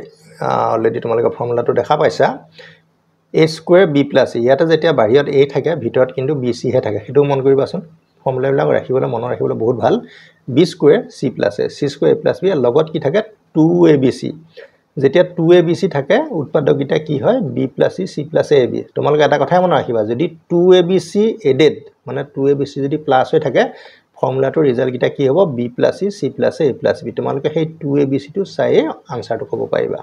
অলৰেডি তোমালোকে ফৰ্মুলাটো দেখা পাইছা a square b plus c ইয়াতে যেতিয়া বাহিৰত a থাকে ভিতৰত কিন্তু b c হে থাকে সেইটো মন কৰিবাচোন ফৰ্মুলাবিলাক ৰাখিবলৈ মনত ৰাখিবলৈ বহুত ভাল b square c plus a c square a plus b লগত কি থাকে 2abc যেতিয়া 2abc থাকে উৎপাদকগিটা কি হয় b plus c c plus ab তোমালোকে এটা কথাই মনত ৰাখিবা যদি 2abc এডেড মানে 2abc যদি প্লাছ হৈ থাকে ফৰ্মুলাটোৰ ৰিজাল্ট গিটা কি হ'ব b plus c c plus a plus b তোমালোকে সেই 2abc টো চাই আনসাৰটো ক'ব পাৰিবা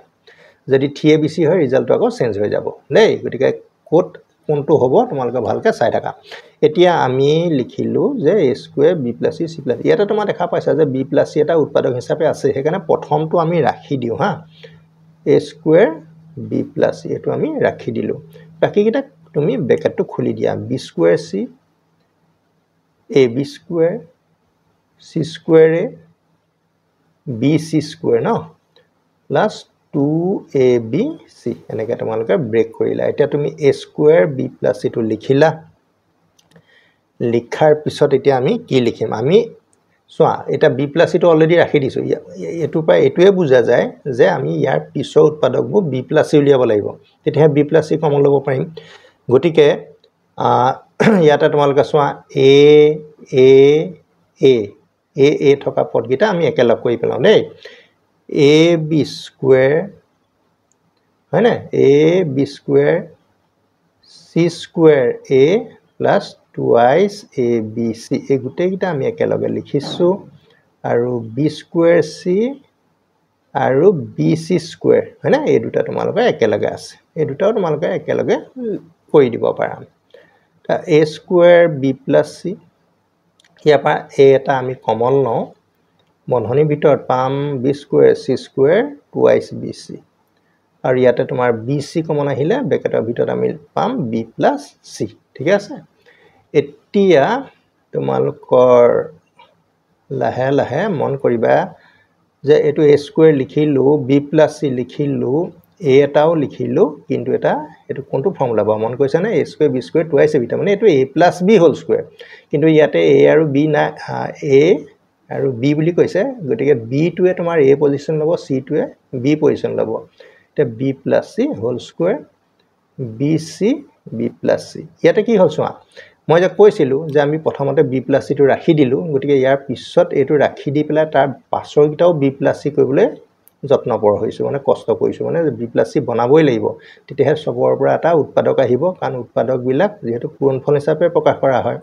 যদি 3abc হয় ৰিজাল্টটো আকৌ চেঞ্জ হৈ যাব দেই গতিকে কোড কোনটো হ'ব তোমালোকে ভালকৈ চাই থাকা এতিয়া আমি লিখিলো যে a square b plus c c plus ইয়াতে তোমাৰ দেখা পাইছা যে b প্লাছ c এটা উৎপাদক হিচাপে আছে সেইকাৰণে প্ৰথমটো আমি ৰাখি দিও হা a square b plus c এটো আমি ৰাখি দিলো বাকিটা তুমি ব্ৰেকেটটো খুলি দিয়া b square c ab square c square a bc square ন প্লাছ 2abc এনেকৈ তোমালোকে ব্ৰেক কৰিলা এতিয়া তুমি a square b plus c টো লিখিলা লিখাৰ পিছত এতিয়া আমি কি লিখিম আমি সোয়া এটা b প্লাছ c টো অলৰেডি ৰাখি দিছো এটো পাই এটোৱে বুজা যায় যে আমি ইয়াৰ পিছৰ উৎপাদকবোৰ b প্লাছ c উলিয়াব লাগিব তেতিয়া b প্লাছ c কমন ল'ব পাৰিম গতিকে ইয়াতে তোমালোকে সোয়া a থকা পদগিটা আমি একেলগ কৰি পেলাও দেই ab স্কুৱেৰ হয় না ab square c square a plus twice abc এই গুটেইগিটা আমি একেলগে লিখিছো আৰু b স্কুৱেৰ c আৰু bc স্কুৱেৰ হয় না এই দুটা তোমালোকে একেলগে আছে এই দুটাও তোমালোকে একেলগে কৰি দিব পাৰা তা a square b plus c ইয়াৰ পৰা a এটা আমি কমন লওঁ বন্ধনীৰ ভিতৰত পাম b square c square twice bc আৰু ইয়াতে তোমাৰ bc কমন আহিলে ব্ৰেকেটৰ ভিতৰত আমি পাম b প্লাছ c ঠিক আছে এতিয়া তোমালোকৰ লাহে লাহে মন কৰিবা যে এটো a স্কুৱেৰ লিখিলো b প্লাছ c লিখিলো a এটাও লিখিলো কিন্তু এটা এটো কোনটো ফৰ্মুলা বা মন কৈছা না a square b square twice b মানে এটো a plus b whole square কিন্তু ইয়াতে a আৰু b না a আৰু b বুলি কৈছে গতিকে b টোৱে তোমাৰ a পজিশন ল'ব c টোৱে b পজিশন ল'ব তে b plus c whole square bc b plus c ইয়াতে কি হ'ল সোয়া মই যে কৈছিলো যে আমি প্ৰথমতে b প্লাছ c টো ৰাখি দিলো গতিকে ইয়াৰ পিছত এটো ৰাখি দি পেলাই তাৰ পাছৰ গিটাও b প্লাছ c কৰিবলৈ যত্নপৰ হৈছো মানে কষ্ট কৰিছো মানে b প্লাছ c বনাবই লাগিব তেতিয়াহে সবৰ পৰা এটা উৎপাদক আহিব কাৰণ উৎপাদক বিলাক যেহেতু পূৰণফল হিচাপে প্ৰকাশ কৰা হয়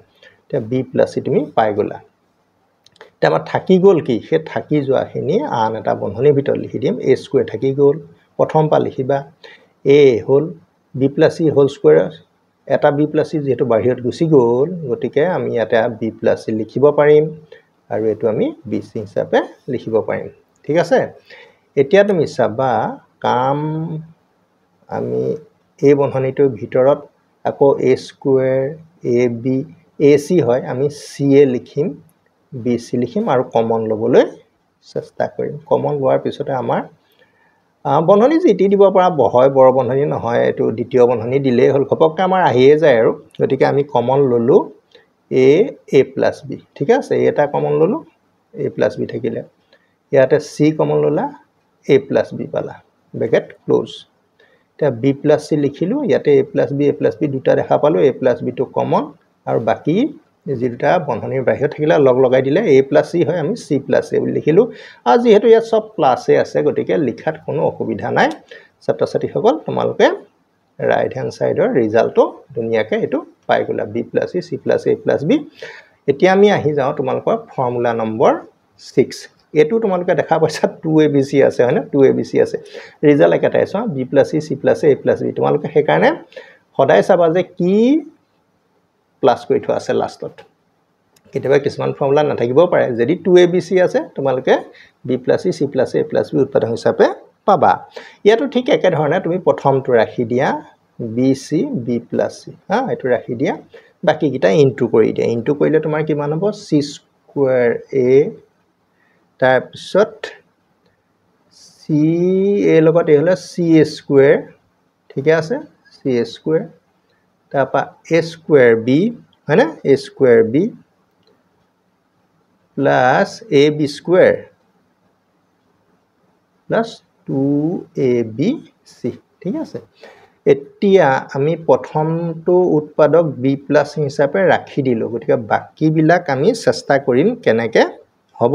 তে b প্লাছ c তুমি পাই গলা তে আমাৰ থাকি গল কি হে থাকি যোৱাখিনি আন এটা বন্ধনীৰ ভিতৰত লিখি দিম a স্কুৱেৰ থাকি গল প্ৰথম পা লিখিবা a whole b plus c whole square এটা b প্লাছ c যেহেতু বাহিৰত গুছি গল গতিকে আমি এটা b প্লাছ c লিখিব পাৰিম আৰু এটো আমি bc হিচাপে লিখিব পাৰিম ঠিক আছে এতিয়া তুমি চাবা কাম আমি এই বন্ধনীটোৰ ভিতৰত আকৌ a স্কুৱেৰ ab ac হয় আমি ca লিখিম bc লিখিম আৰু কমন লবলৈ চেষ্টা কৰিম কমন লোৱাৰ পিছতে আমাৰ বন্ধনী যেটি দিব পৰা বহয় বৰ বন্ধনী নহয় এটো দ্বিতীয় বন্ধনী দিলেই হল খপককে আমাৰ আহিয়ে যায় আৰু গতিকে আমি কমন ললো a প্লাছ b ঠিক আছে এটা কমন ললো a প্লাছ b থাকিলে ইয়াতে c কমন ললা a প্লাছ b পালা ব্ৰেকেট ক্লোজ তা b প্লাছ c লিখিলো ইয়াতে a প্লাছ b দুটা দেখা পালো a প্লাছ b টো কমন আৰু বাকি যি দুটা বন্ধনীৰ বাহিৰত থাকিলে লগ লগাই দিলে a + c হয় আমি c + a বুলি লিখিলো আৰু যেহেতু ইয়াত সব প্লাসে আছে গতিকে লিখাত কোনো অসুবিধা নাই ছাত্ৰ ছাত্ৰীসকল তোমালোকে ৰাইট হ্যান্ড সাইডৰ ৰিজাল্টটো ধুনীয়াকৈ এটো পাই গলা b + c c + a + b এতিয়া আমি আহি যাও তোমালোকৰ ফৰ্মুলা নম্বৰ 6 এটো তোমালোকে দেখা পাইছা 2abc আছে হয়নে 2abc আছে ৰিজাল্ট একেটাই আছে b + c c + a + b তোমালোকে সেই কাৰণে সদায় চাবা যে কি প্লাস কৰি থোৱা আছে লাষ্টত কেতিয়াবা কিছুমান ফৰ্মুলা নাথাকিব পাৰে যদি 2abc আছে তোমালোকে b + c c + a + b উৎপাদক হিচাপে পাবা ইয়াতো ঠিক একে ধৰণে তুমি প্ৰথমটো ৰাখি দিয়া bc b + c হা এটো ৰাখি দিয়া বাকি কিটা ইনটু কৰি দিয়া ইনটু কৰিলে তোমাৰ কিমান হ'ব c² a তাৰ পিছত c a লগত এই হলে c² ঠিক আছে c² তাৰপা a² b হয় না a² b plus ab² plus 2abc ঠিক আছে এতিয়া আমি প্ৰথমটো উৎপাদক b + হিচাপে ৰাখি দিলো গতিকে বাকি বিলাক আমি চেষ্টা কৰিম কেনেকে হ'ব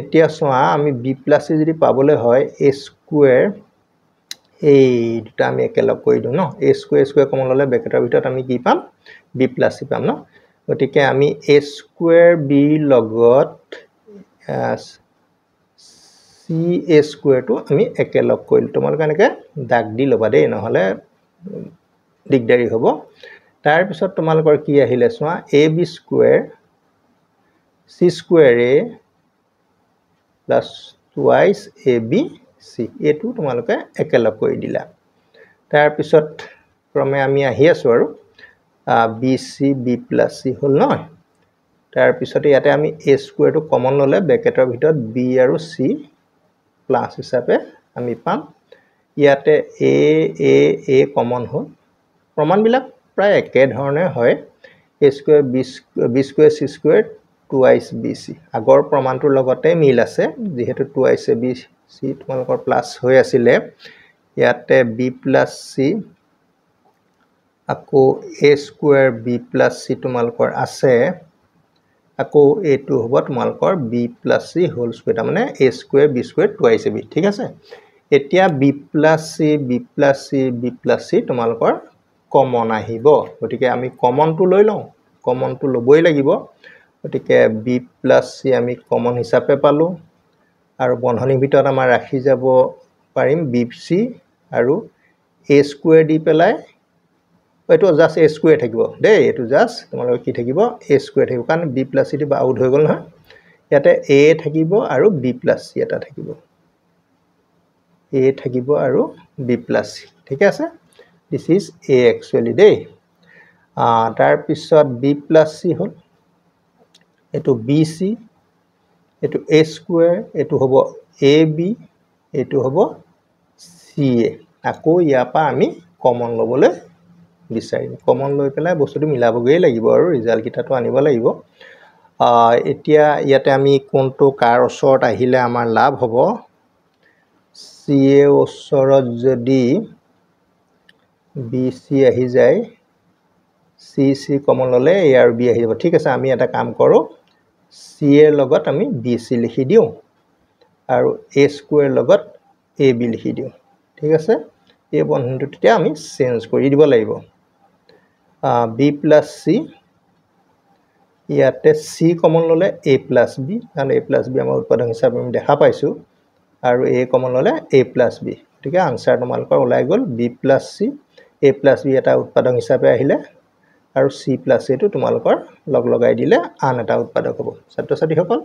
এতিয়া সোৱা আমি b + c যদি পাবলৈ হয় a² এই দুটা আমি একেলগ কৰি দিও ন a² কমন ললে ব্ৰেকেটৰ ভিতৰত আমি কি পাম b + c পাম ন গতিকে আমি a² b লগত c² টো আমি একেলগ কৰিল তোমালোকে এনেকে দাগ দি লবা দেই নহলে দিগদাৰি হ'ব তাৰ পিছত তোমালোকৰ কি আহিলে সোৱা ab² c² a plus twice abc এটো তোমালোকে একেলগ কৰি দিলা তাৰ পিছত ক্ৰমে আমি আহি আছো আৰু bc b + c হল নহয় তাৰ পিছত ইয়াতে আমি a² টো কমন ললে ব্ৰেকেটৰ ভিতৰত b আৰু c প্লাস হিচাপে আমি পাম ইয়াতে a কমন হল প্ৰমাণবিলাক প্ৰায় একে ধৰণে হয় a² b² c² twice bc আগৰ প্ৰমাণটোৰ লগতে মিল আছে যেহেতু twice abc তোমালোকৰ প্লাস হৈ আছিলে ইয়াতে b + c আকৌ a² b + c তোমালোকৰ আছে আকৌ এটো হ'ব তোমালোকৰ b + c হোল স্কয়াৰ মানে a² b² twice ab ঠিক আছে এতিয়া b + c b + c b + c তোমালোকৰ কমন আহিব গতিকে আমি কমনটো লৈ লওঁ কমনটো লবই লাগিব গতিকে b + c আমি কমন হিচাপে পালো আৰু বন্ধনীৰ ভিতৰত আমাৰ ৰাখি যাব পাৰিম bc আৰু a² দি পেলাই এটো জাস্ট a² থাকিব দেই এটো জাস্ট তোমালোকৰ কি থাকিব a² থাকিব কাৰণ b + c টো আউট হৈ গল নহয় ইয়াতে a থাকিব আৰু b + c এটা থাকিব a থাকিব আৰু b + c ঠিক আছে this is a actually দেই তাৰ পিছত b + c হল এটো bc এটো a² এটো হ'ব ab এটো হ'ব ca আকৌ ইয়াপা আমি কমন লবলৈ বিচাৰিম কমন লৈ পেলাই বস্তুটো মিলাবগৈ লাগিব আৰু ৰিজাল্ট কিটাটো আনিব লাগিব এতিয়া ইয়াতে আমি কোনটো কাৰ ওচৰত আহিলে আমাৰ লাভ হ'ব ca ওচৰত যদি bc আহি যায় c কমন ললে a আৰু b আহি যাব ঠিক আছে আমি এটা কাম কৰো c এৰ লগত আমি bc লিখি দিও আৰু a² লগত ab লিখি দিও ঠিক আছে এই বন্ধনীটো তেতিয়া আমি চেঞ্জ কৰি দিব লাগিব b + c ইয়াতে c কমন ললে a + b কাৰণ a + b আমাৰ উৎপাদক হিচাপে আমি দেখা পাইছো আৰু a কমন ললে a + b ঠিক আছে আনসাৰ তোমালোকৰ ওলাই গল b + c a + b এটা উৎপাদক হিচাপে আহিলে আৰু c + a টো তোমালোকৰ লগ লগাই দিলে আন এটা উৎপাদক হ'ব ছাত্ৰ ছাত্ৰীসকল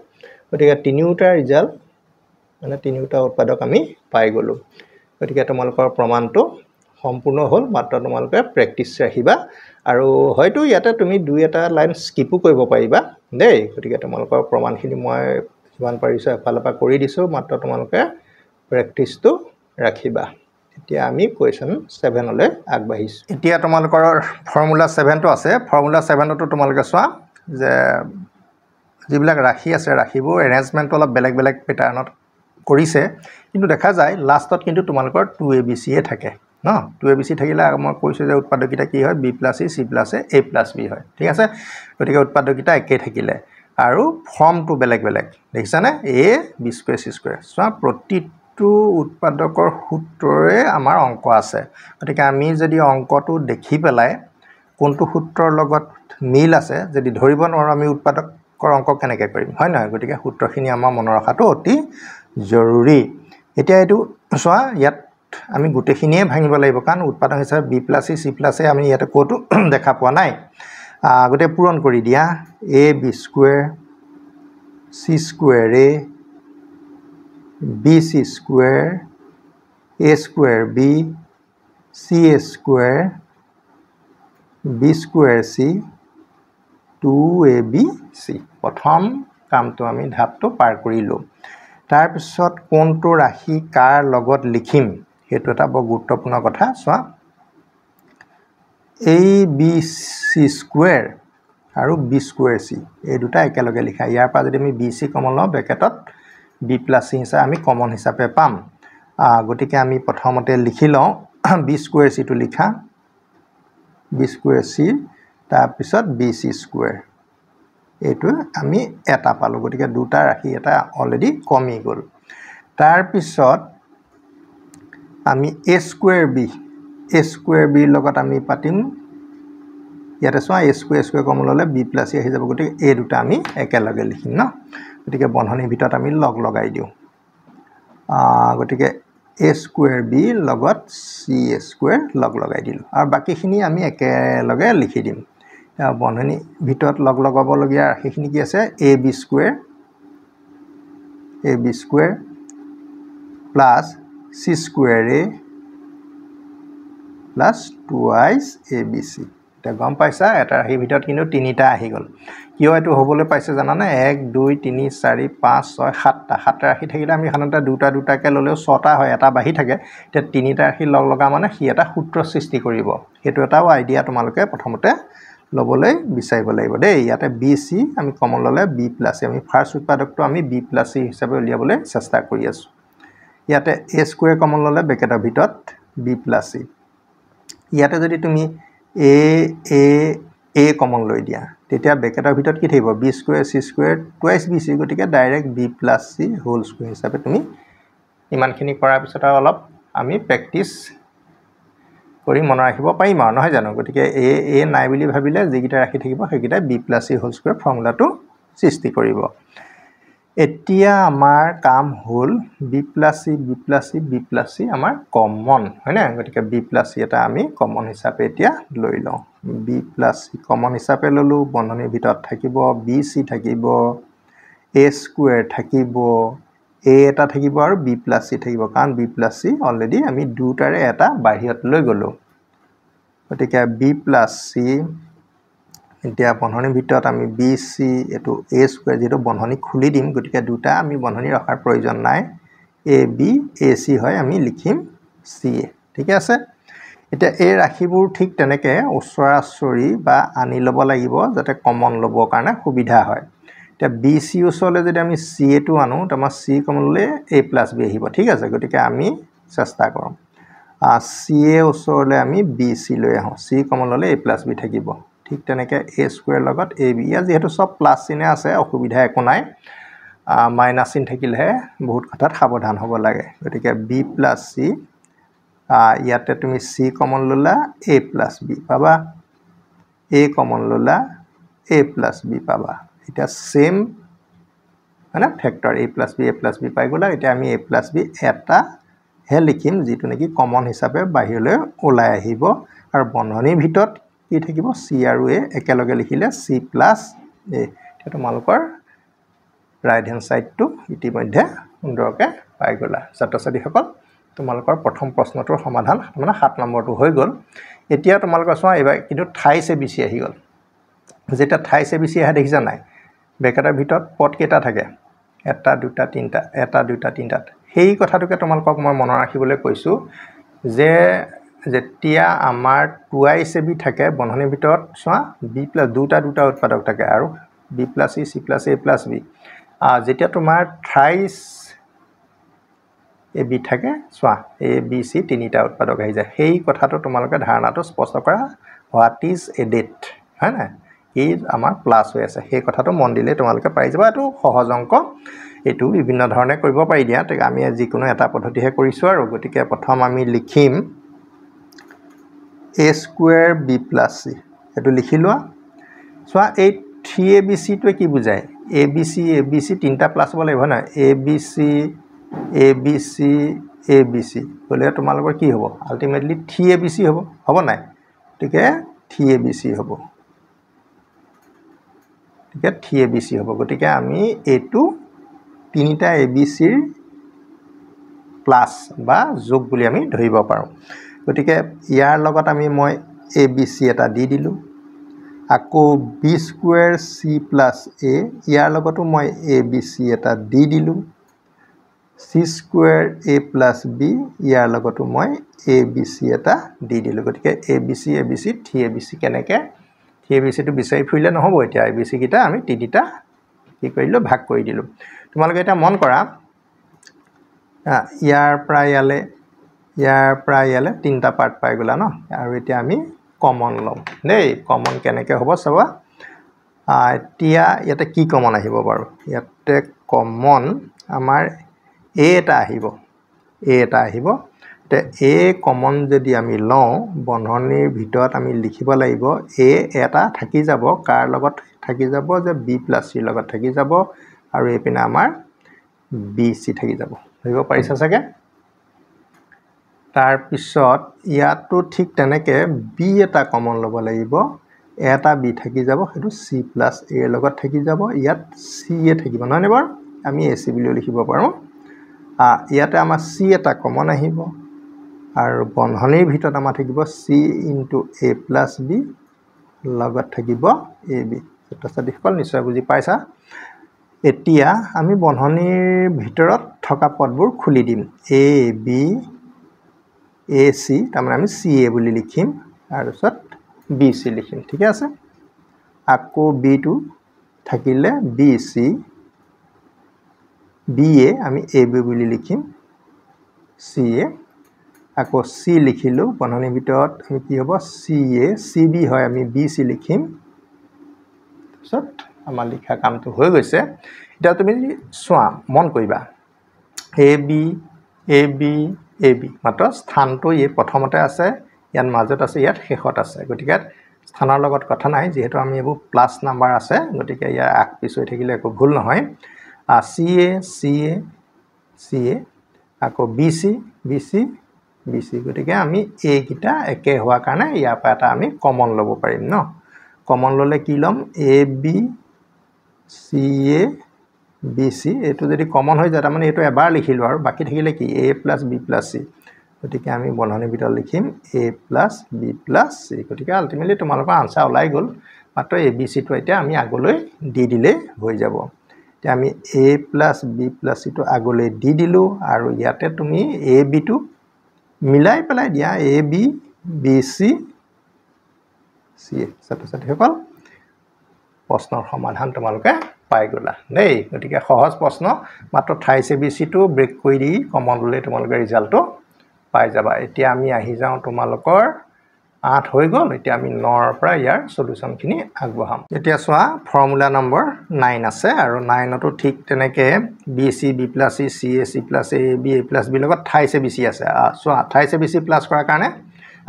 গতিকে তিনিটা ৰিজাল্ট মানে তিনিটা উৎপাদক আমি পাই গলো গতিকে তোমালোকৰ প্ৰমাণটো সম্পূৰ্ণ হল মাত্ৰ তোমালোকে প্ৰেক্টিস ৰাখিবা আৰু হয়তো ইয়াতে তুমি দুই এটা লাইন স্কিপো কৰিব পাৰিবা দেই গতিকে তোমালোকৰ প্ৰমাণখিনি মই যিমান পাৰিছো এফালৰ পৰা কৰি দিছো মাত্ৰ তোমালোকে প্ৰেক্টিসটো ৰাখিবা এতিয়া আমি কোৱেশ্চন 7 লৈ আগবাঢ়িছো এতিয়া তোমালোকৰ ফৰ্মুলা 7 টো আছে ফৰ্মুলা 7 টো তোমালোকে চোৱা যে যিবিলাক ৰাখি আছে ৰাখিবো এৰেঞ্জমেন্ট অলপ বেলেগ বেলেগ প্যাটাৰ্ণত কৰিছে কিন্তু দেখা যায় লাষ্টত কিন্তু তোমালোকৰ 2abc এ থাকে ন 2abc থাকিলে মই কৈছোঁ যে উৎপাদককেইটা কি হয় b + c c + a + b হয় ঠিক আছে গতিকে উৎপাদককেইটা একেই থাকিলে আৰু ফৰ্মটো বেলেগ বেলেগ দেখিছানে a b² c² চোৱা প্ৰতিটো উৎপাদকৰ সূত্ৰৰে আমাৰ অংক আছে গতিকে আমি যদি অংকটো দেখি পেলাই কোনটো সূত্ৰৰ লগত মিল আছে যদি ধৰিব নোৱাৰো আমি উৎপাদকৰ অংক কেনেকৈ কৰিম হয় নহয় গতিকে সূত্ৰখিনি আমাৰ মনত ৰখাটো অতি জৰুৰী এতিয়া এইটো চোৱা ইয়াত আমি গোটেইখিনিয়ে ভাঙিব লাগিব কাৰণ উৎপাদক হিচাপে b + c c + a আমি ইয়াতে কোটো দেখা পোৱা নাই গোটেই পূৰণ কৰি দিয়া a b² c² a b c² a² b c a² b² c 2ab c প্ৰথম কামটো আমি ধাপটো পাৰ কৰিলো তাৰ পিছত কোনটো ৰাশি কাৰ লগত লিখিম হেতু এটা বৰ গুৰুত্বপূৰ্ণ কথা চোৱা a b c² আৰু b² c এই দুটা একেলগে লিখা ইয়াৰ পৰা যদি আমি bc কমন লওঁ ব্ৰেকেটত b + c হিচাপে আমি কমন হিচাপে পাম গতিকে আমি প্ৰথমতে লিখি লওঁ b² c টো লিখা b² c তাৰ পিছত bc² এইটো আমি এটা পালো গতিকে দুটা ৰাশি এটা অলৰেডি কমি গল তাৰ পিছত আমি a² b লগত আমি পাতিম ইয়াতে চোৱা a² কমন ললে b + c আহি যাব গতিকে এই দুটা আমি একেলগে লিখিম ন গতিকে বন্ধনীৰ ভিতৰত আমি লগ লগাই দিওঁ গতিকে a² b লগত c² লগ লগাই দিলো আৰু বাকিখিনি আমি একেলগে লিখি দিম বন্ধনীৰ ভিতৰত লগ লগাবলগীয়া ৰাশিখিনি কি আছে ab² plus c² plus 2ice abc এটা গম পাইছা এটা ৰাশিৰ ভিতৰত কিন্তু তিনিটা আহি গল কিয় এটো হ'বলৈ পাইছে জানানে 1 2 3 4 5 6 7টা ৰাশি থাকিলে আমি সাধাৰণতে দুটা দুটাকে ললেও 6টা হয় এটা বাঢ়ি থাকে তে তিনিটা ৰাশি লগ লগা মানে সি এটা সূত্ৰ সৃষ্টি কৰিব হেতু এটাও আইডিয়া তোমালোকে প্ৰথমতে লবলৈ বিচাৰিব লাগিব দেই ইয়াতে bc আমি কমন ললে b + c আমি ফাৰ্স্ট উৎপাদকটো আমি b + c হিচাপে উলিয়াবলৈ চেষ্টা কৰি আছো ইয়াতে a² কমন ললে ব্ৰেকেটৰ ভিতৰত b + c ইয়াতে যদি তুমি a কমন লৈ দিয়া তেতিয়া ব্ৰেকেটৰ ভিতৰত কি থাকিব b² c² twice bc গতিকে direct b + c whole square হিচাপে তুমি ইমানখিনি কৰাৰ পিছত অলপ আমি প্ৰেক্টিস কৰি মন ৰাখিব পাৰিম আৰু নহয় জানো গতিকে a নাই বুলি ভাবিলে যিকিটা ৰাখি থাকিব সেইকিটা b + c হোল স্কয়াৰ ফৰ্মুলাটো সৃষ্টি কৰিব এতিয়া আমাৰ কাম হল b + c আমাৰ কমন হয় না গতিকে b + c এটা আমি কমন হিচাপে এতিয়া লৈ লওঁ b + c কমন হিচাপে ললো বন্ধনীৰ ভিতৰত থাকিব bc থাকিব a² থাকিব a এটা থাকিব আৰু b + c থাকিব কাৰণ b + c অলৰেডি আমি দুটাৰে এটা বাহিৰত লৈ গলো গতিকে b + c এতিয়া বন্ধনীৰ ভিতৰত আমি bc এটো a² যেটো বন্ধনী খুলি দিম গতিকে দুটা আমি বন্ধনী ৰখাৰ প্ৰয়োজন নাই ab ac হয় আমি লিখিম ca ঠিক আছে এতিয়া এই ৰাশিবোৰ ঠিক তেনেকে উচ্চৰাচৰি বা আনি লব লাগিব যাতে কমন লবৰ কাৰণে সুবিধা হয় এতিয়া bc ওচৰলে যদি আমি ca টো আনো তমা c কমন ললে a + b আহিব ঠিক আছে গতিকে আমি চেষ্টা কৰম ca ওচৰলে আমি bc লৈ আহো c কমন ললে a + b থাকিব ঠিক তেনেকে a² লগত ab ইয়া যেহেতু সব প্লাস চিনে আছে অসুবিধা একো নাই মাইনাস চিন থাকিলে বহুত কথাত সাৱধান হ'ব লাগে গতিকে b + c ইয়াতে তুমি c কমন ললা a + b পাবা a কমন ললা a + b পাবা এটা সেম মানে ফ্যাক্টৰ a + b পাই গলা এটা আমি a + b এটা হে লিখিম যেটো নেকি কমন হিচাপে বাহিৰলৈ ওলাই আহিব আৰু বন্ধনীৰ ভিতৰত কি থাকিব c আৰু a একেলগে লিখিলে c + a এটা তোমালোকৰ ৰাইট হ্যান্ড সাইডটো ইতিমধ্যে সুন্দৰকে পাই গলা ছাত্ৰ-ছাত্ৰীসকল তোমালোকৰ প্ৰথম প্ৰশ্নটোৰ সমাধান মানে 7 নম্বৰটো হৈ গল এতিয়া তোমালোকৰ চোৱা এবাৰ কিন্তু 28 abc আহি গল যেটা 28 abc আহে দেখিছা নাই ব্ৰেকেটৰ ভিতৰত পদ কেটা থাকে এটা দুটা তিনটা এটা দুটা তিনটা সেই কথাটোকে তোমালোকক মই মন ৰাখিবলৈ কৈছো যে যেতিয়া আমাৰ 2ice ab থাকে বন্ধনীৰ ভিতৰত চোৱা b + দুটা উৎপাদক থাকে আৰু b + c c + a + b যেতিয়া তোমাৰ 28 AB থাকে চোৱা ABC তিনিটা উৎপাদক আহি যায় সেই কথাটো তোমালোকে ধাৰণাটো স্পষ্ট কৰা হোৱাট ইজ এ ডেট হয় না এই আমাৰ প্লাস হৈ আছে সেই কথাটো মন দিলে তোমালোকে পাই যাবা এটো সহজ অংক এটো বিভিন্ন ধৰণে কৰিব পাৰি দিয়া ঠিক আমি যিকোনো এটা পদ্ধতিহে কৰিছো আৰু গতিকে প্ৰথম আমি লিখিম a square b plus c এটো লিখি লোৱা চোৱা এই 3abc টো কি বুজায় abc তিনটা প্লাস হ'ব লাগিব না abc বলে তোমালোকৰ কি হ'ব আলটিমেটলি 3abc হ'ব নাই ঠিকে 3abc হ'ব ঠিকে 3abc হ'ব গতিকে আমি এটো তিনিটা abc ৰ প্লাস বা যোগ বুলি আমি ধৰিব পাৰো গতিকে ইয়াৰ লগত আমি মই abc এটা দি দিলো আকৌ b square c plus a ইয়াৰ লগতো মই abc এটা দি দিলো c square a plus b ইয়াৰ লগতো মই abc এটা দি দিলো গতিকে abc 3abc কেনেকে 3abc টো বিচাৰি ফুৰিলে নহব এতিয়া abc কিটা আমি তিনিটা কি কৰিলো ভাগ কৰি দিলো তোমালোকে এটা মন কৰা ইয়াৰ পৰা ইয়ালে তিনটা পাৰ্ট পাই গলা ন আৰু এতিয়া আমি কমন লম নেই কমন কেনেকে হ'ব চাবা এতিয়া ইয়াতে কি কমন আহিব বাৰু ইয়াতে কমন আমাৰ a এটা আহিব তে a কমন যদি আমি লওঁ বন্ধনীৰ ভিতৰত আমি লিখিব লাগিব a এটা থাকি যাব কাৰ লগত থাকি যাব যে b + c লগত থাকি যাব আৰু এপিনে আমাৰ bc থাকি যাব ধৰিব পাৰিছা চাগে তাৰ পিছত ইয়াতো ঠিক তেনেকে b এটা কমন ল'ব লাগিব এটা b থাকি যাব হেতু c + a লগত থাকি যাব ইয়াত c এ থাকিব নহয় বাৰু আমি ac বুলি লিখিব পাৰো ইয়াতে আমাৰ c এটা কমন আহিব আৰু বন্ধনীৰ ভিতৰত আমাৰ থাকিব c * a + b লগত থাকিব ab ছাত্ৰ-ছাত্ৰীসকল নিশ্চয় বুজি পাইছা এতিয়া আমি বন্ধনীৰ ভিতৰত থকা পদবোৰ খুলি দিম a b ac তাৰমানে আমি ca বুলি লিখিম আৰু পিছত bc লিখিম ঠিক আছে আকৌ b টো থাকিলে bc ba আমি ab বুলি লিখিম ca আকৌ c লিখিলো বন্ধনীৰ ভিতৰত আমি কি হ'ব ca cb হয় আমি bc লিখিম পিছত আমাৰ লিখা কামটো হৈ গৈছে এটা তুমি চোৱা মন কৰিবা ab মাত্ৰ স্থানটো এই প্ৰথমতে আছে ইয়াৰ মাজত আছে ইয়াত শেষত আছে গতিকে স্থানৰ লগত কথা নাই যেহেতু আমি এবোৰ প্লাস নাম্বাৰ আছে গতিকে ইয়াৰ আগ পিছ হৈ থাকিলে একো ভুল নহয় ca আকৌ bc গতিকে আমি এই কিটা একে হোৱা কাৰণে ইয়াৰ পৰা এটা আমি কমন ল'ব পাৰিম ন কমন ল'লে কি লম ab ca bc এটো যদি কমন হৈ যায় মানে এটো এবাৰ লিখিলো আৰু বাকি থাকিলে কি a + b + c গতিকে আমি বন্ধনীৰ ভিতৰত লিখিম a + b + c গতিকে আলটিমেটলি তোমালোকৰ আনসাৰ ওলাই গল মাত্ৰ abc টো এতিয়া আমি আগলৈ দি দিলে হৈ যাব এতিয়া আমি a + b + c টো আগলৈ দি দিলো আৰু ইয়াতে তুমি ab টো মিলাই পেলাই দিয়া ab bc ca ছাত্ৰ-ছাত্ৰীসকল প্ৰশ্নৰ সমাধান তোমালোকে পাই গলা নেই গতিকে সহজ প্ৰশ্ন মাত্ৰ 28 abc টো ব্ৰেক কৰি দি কমন ললে তোমালোকে ৰিজাল্টটো পাই যাবা এতিয়া আমি আহি যাও তোমালোকৰ 8 হৈ গল এতিয়া আমি 9 ৰ পৰা ইয়াৰ সলিউশন খিনি আগবঢ়াম এতিয়া চোৱা ফৰ্মুলা নম্বৰ 9 আছে আৰু 9 টো ঠিক তেনেকে bc b + c ca c + a b a + b লগত 28 abc আছে চোৱা 28 abc প্লাস কৰাৰ কাৰণে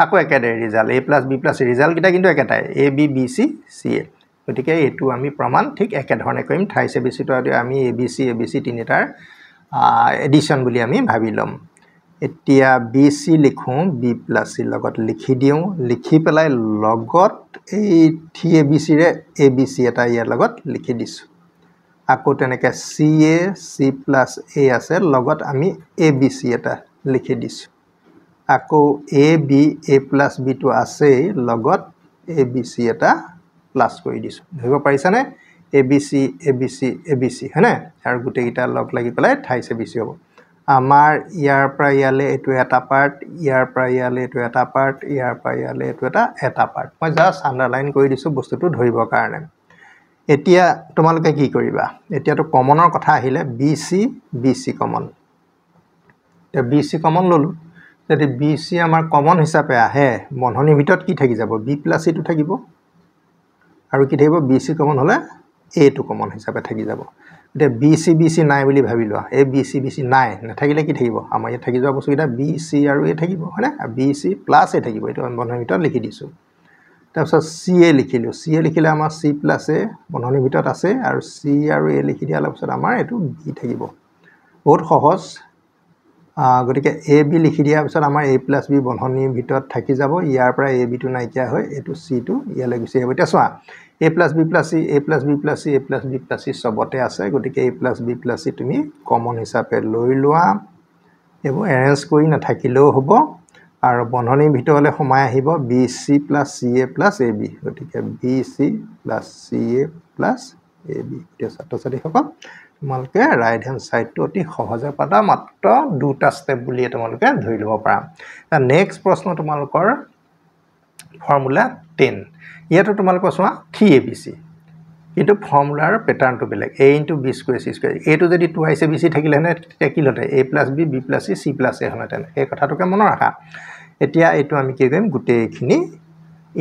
আকৌ একেদৰে result a + b + c result কিটা কিন্তু একেটাই a b b c c a গতিকে এটো আমি প্ৰমাণ ঠিক একে ধৰণে কৰিম 28 abc টো আমি abc তিনিটাৰ এডিশন বুলি আমি ভাবি লম এতিয়া bc লিখো b + c লগত লিখি দিও লিখি পেলাই লগত এই 3abc ৰে abc এটা ইয়াৰ লগত লিখি দিছো আকৌ তেনেকে ca c + a আছে লগত আমি abc এটা লিখি দিছো আকৌ ab a + b টো আছে লগত abc এটা প্লাস কৰি দিছো ধৰিব পাৰিছা নে abc হয়নে আৰু গুটেই কিটা লগ লাগি পেলাই 28 abc হ'ব আমাৰ ইয়াৰ পৰা ইয়ালে এটো এটা পাৰ্ট ইয়াৰ পৰা ইয়ালে এটো এটা পাৰ্ট ইয়াৰ পৰা ইয়ালে এটো এটা পাৰ্ট মই জাস্ট আন্ডাৰলাইন কৰি দিছো বস্তুটো ধৰিবৰ কাৰণে এতিয়া তোমালোকে কি কৰিবা এতিয়াটো কমনৰ কথা আহিলে bc কমন এতিয়া বি চি কমন ল'লোঁ যদি বি চি আমাৰ কমন হিচাপে আহে বন্ধনীৰ ভিতৰত কি থাকি যাব বি প্লাছ এটো থাকিব আৰু কি থাকিব বি চি কমন হ'লে এটো কমন হিচাপে থাকি যাব এতিয়া বি চি নাই বুলি ভাবি লোৱা এই বি চি নাই নাথাকিলে কি থাকিব আমাৰ ইয়াত থাকি যোৱা বস্তুকেইটা বি চি আৰু এ থাকিব হয়নে বি চি প্লাছ এ থাকিব এইটো আমি বন্ধনীৰ ভিতৰত লিখি দিছোঁ তাৰপিছত চি এ লিখিলোঁ চি এ লিখিলে আমাৰ চি প্লাছ এ বন্ধনীৰ ভিতৰত আছে আৰু চি আৰু এ লিখি দিয়াৰ পিছত আমাৰ এইটো বি থাকিব বহুত সহজ গতিকে এ বি লিখি দিয়াৰ পিছত আমাৰ এ প্লাছ বি বন্ধনীৰ ভিতৰত থাকি যাব ইয়াৰ পৰা এ বিটো নাইকিয়া হৈ এইটো চিটো ইয়ালৈ গুচি আহিব এতিয়া চোৱা A plus B plus C A plus B plus C A plus B plus C চবতে আছে গতিকে A plus B plus C তুমি কমন হিচাপে লৈ লোৱা এইবোৰ এৰেঞ্জ কৰি নাথাকিলেও হ'ব আৰু বন্ধনীৰ ভিতৰলৈ সোমাই আহিব B C plus C A plus A B গতিকে B C plus C A plus A B এতিয়া ছাত্ৰ ছাত্ৰীসকল তোমালোকে ৰাইট হেণ্ড সাইডটো অতি সহজে পাতা মাত্ৰ দুটা ষ্টেপ বুলি তোমালোকে ধৰি ল'ব পাৰা নেক্সট প্ৰশ্ন তোমালোকৰ ফৰ্মুলা 10 ইয়াতো তোমালোকৰ চোৱা 3abc কিন্তু ফৰ্মুলাৰ প্যাটাৰ্নটো বেলেগ a * b² c² এটো যদি 2abc থাকিলে হেনে তেতিয়া কি হতে a + b b + c c + a হনতেন এই কথাটোকে মনত ৰাখা এতিয়া এটো আমি কি কৰিম গোটেইখিনি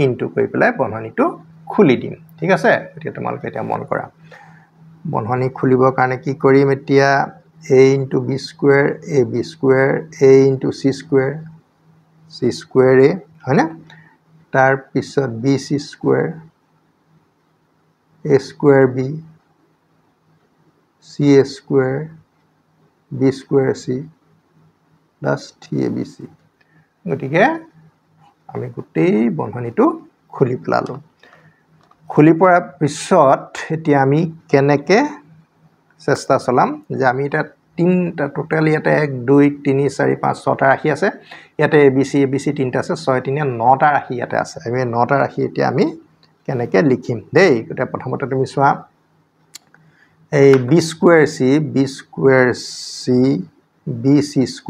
ইনটু কৰি পেলাই বন্ধনীটো খুলি দিম ঠিক আছে এতিয়া তোমালোকে এটা মন কৰা বন্ধনী খুলিবৰ কাৰণে কি কৰিম এতিয়া a * b² ab² a * c² a হয়নে তাৰ পিছত bc² a² b c² b² c plus 3abc গতিকে আমি গোটেই বন্ধনীটো খুলি পেলালো খুলি পৰাৰ পিছত এতিয়া আমি কেনেকে চেষ্টা চলাম যে আমি এটা তিনটা টোটাল ইয়াতে 1 2 3 4 5 6টা ৰাশি আছে ইয়াতে abc তিনটা আছে 6 3 9টা ৰাশি ইয়াতে আছে আমি 9টা ৰাশি এতিয়া আমি কেনেকে লিখিম দেই গটা প্ৰথমতে তুমি চোৱা এই b² c bc²